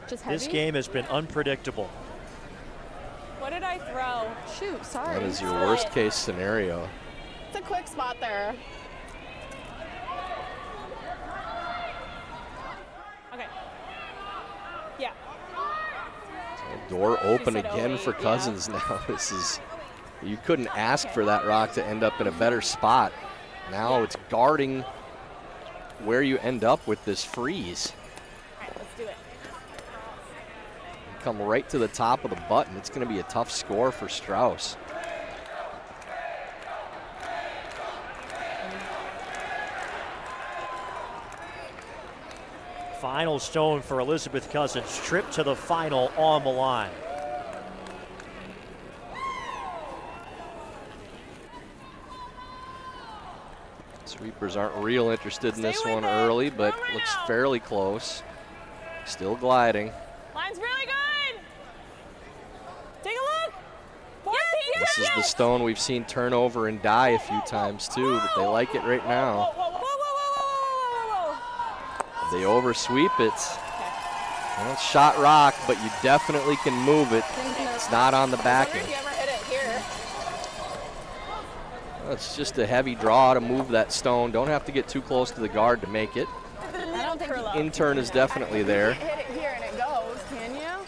S6: Just heavy?
S5: This game has been unpredictable.
S4: What did I throw?
S6: Shoot, sorry.
S2: That is your worst case scenario.
S3: It's a quick spot there.
S4: Okay. Yeah.
S2: Door open
S4: said
S2: again
S4: 08,
S2: for
S4: yeah.
S2: Cousins now. This is, you couldn't ask for that rock to end up in a better spot. Now it's guarding where you end up with this freeze.
S4: All right, let's do it.
S2: Come right to the top of the button. It's going to be a tough score for Strouse.
S5: Final stone for Elizabeth Cousins. Trip to the final on the line.
S2: Sweepers aren't real interested in this one early, but looks fairly close. Still gliding.
S4: Line's really good. Take a look. 14,
S2: This is the stone we've seen turn over and die a few times too, but they like it right now. They oversweep it. Well, it's shot rock, but you definitely can move it. It's not on the backing.
S3: If you ever hit it here.
S2: Well, it's just a heavy draw to move that stone. Don't have to get too close to the guard to make it.
S6: I don't think you
S2: Intern is definitely there.
S6: hit it here and it goes, can you?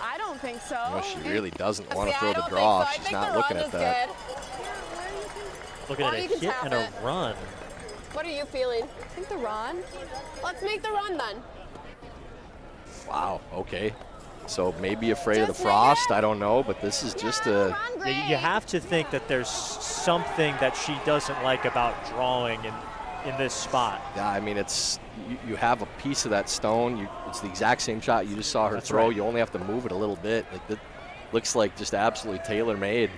S6: I don't think so.
S2: No, she really doesn't want to
S3: Yeah,
S2: throw
S3: I
S2: the
S3: don't
S2: draw.
S3: think so. I
S2: She's
S3: think
S2: not
S3: the
S2: looking
S3: run
S2: at
S3: is
S2: that.
S3: good.
S5: Looking
S3: Or
S5: at a
S3: you can
S5: hit
S3: tap
S5: and a
S3: it.
S5: run.
S3: What are you feeling?
S6: I think the run.
S3: Let's make the run then.
S2: Wow, okay. So maybe afraid of the frost, I don't know, but this is just a...
S5: You have to think that there's something that she doesn't like about drawing in this spot.
S2: Yeah, I mean, it's you have a piece of that stone. It's the exact same shot you just saw her
S5: That's
S2: throw.
S5: right.
S2: You only have to move it a little bit. Like that looks like just absolutely tailor-made.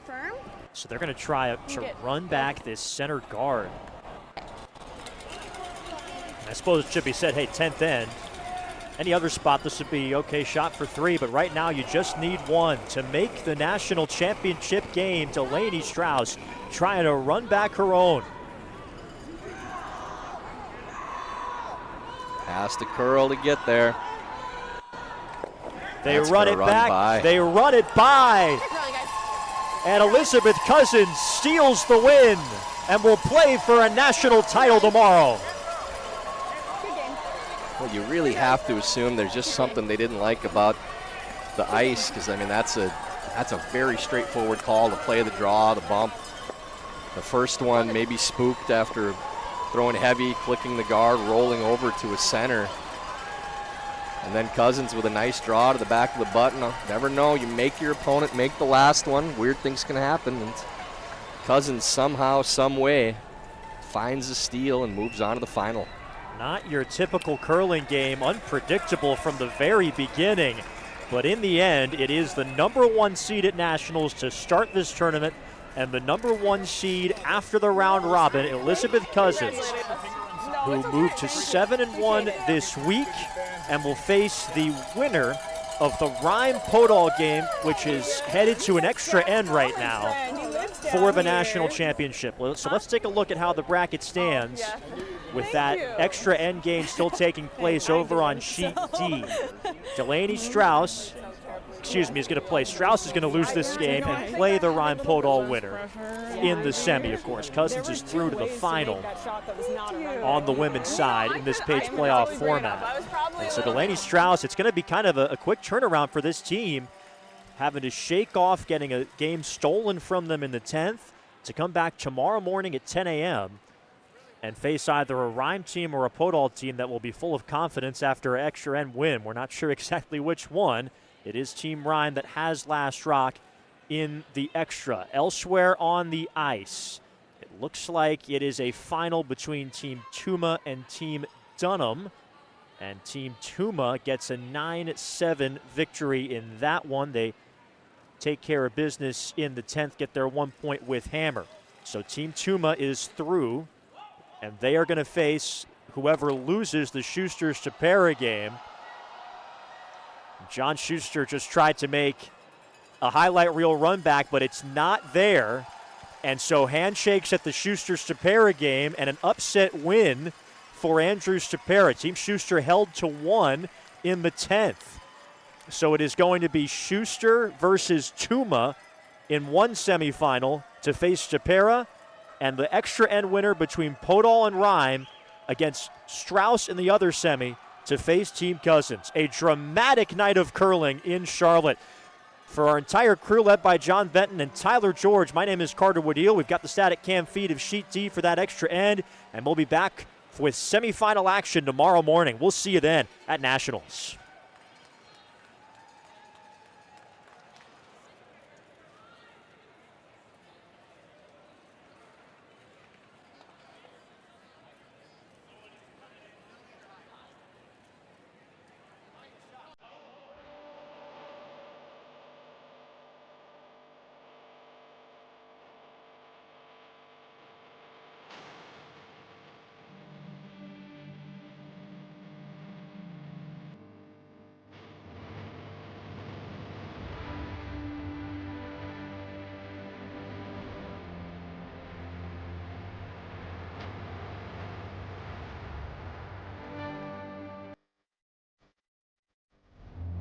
S6: Firm?
S5: So they're going to try to run back this center guard. I suppose it should be said, hey, 10th end. Any other spot, this would be okay shot for 3, but right now you just need 1 to make the national championship game. Delaney Strouse trying to run back her own.
S2: Has to curl to get there.
S5: They
S2: That's
S5: run
S2: gonna
S5: it
S2: run
S5: back.
S2: by.
S5: They run it by. And Elizabeth Cousins steals the win and will play for a national title tomorrow.
S2: Well, you really have to assume there's just something they didn't like about the ice, because I mean that's a very straightforward call to play the draw, the bump. The first one maybe spooked after throwing heavy, clicking the guard, rolling over to a center. And then Cousins with a nice draw to the back of the button. Never know, you make your opponent make the last one, weird things can happen. And Cousins somehow, some way finds a steal and moves on to the final.
S5: Not your typical curling game, unpredictable from the very beginning. But in the end, it is the #1 seed at Nationals to start this tournament and the #1 seed after the round robin, Elizabeth Cousins, who moved to 7-1 this week and will face the winner of the Rhein-Podol game, which is headed to an extra end right now for the national championship. So let's take a look at how the bracket stands with that extra end game still taking place over on sheet D. Delaney Strouse, is going to play. Strouse is going to lose this game and play the Rhein-Podol winner in the semi, of course. Cousins is through to the final on the women's side in this page playoff format. And so Delaney Strouse, it's going to be kind of a quick turnaround for this team, having to shake off getting a game stolen from them in the 10th, to come back tomorrow morning at 10 a.m. and face either a Rhyme team or a Podol team that will be full of confidence after an extra end win. We're not sure exactly which one. It is Team Rhyme that has last rock in the extra. Elsewhere on the ice, it looks like it is a final between Team Tuma and Team Dunham. And Team Tuma gets a 9-7 victory in that one. They take care of business in the 10th, get their 1 point with Hammer. So Team Tuma is through, and they are going to face whoever loses the Schuster-Stapera game. John Schuster just tried to make a highlight reel run back, but it's not there. And so handshakes at the Schuster-Stapera game and an upset win for Andrew Stapera. Team Schuster held to 1 in the 10th. So it is going to be Schuster versus Tuma in one semifinal to face Stapera, and the extra end winner between Podol and Rhyme against Strouse in the other semi to face Team Cousins. A dramatic night of curling in Charlotte. For our entire crew, led by John Benton and Tyler George, my name is Carter Woodeel. We've got the static cam feed of Sheet D for that extra end, and we'll be back with semifinal action tomorrow morning. We'll see you then at Nationals.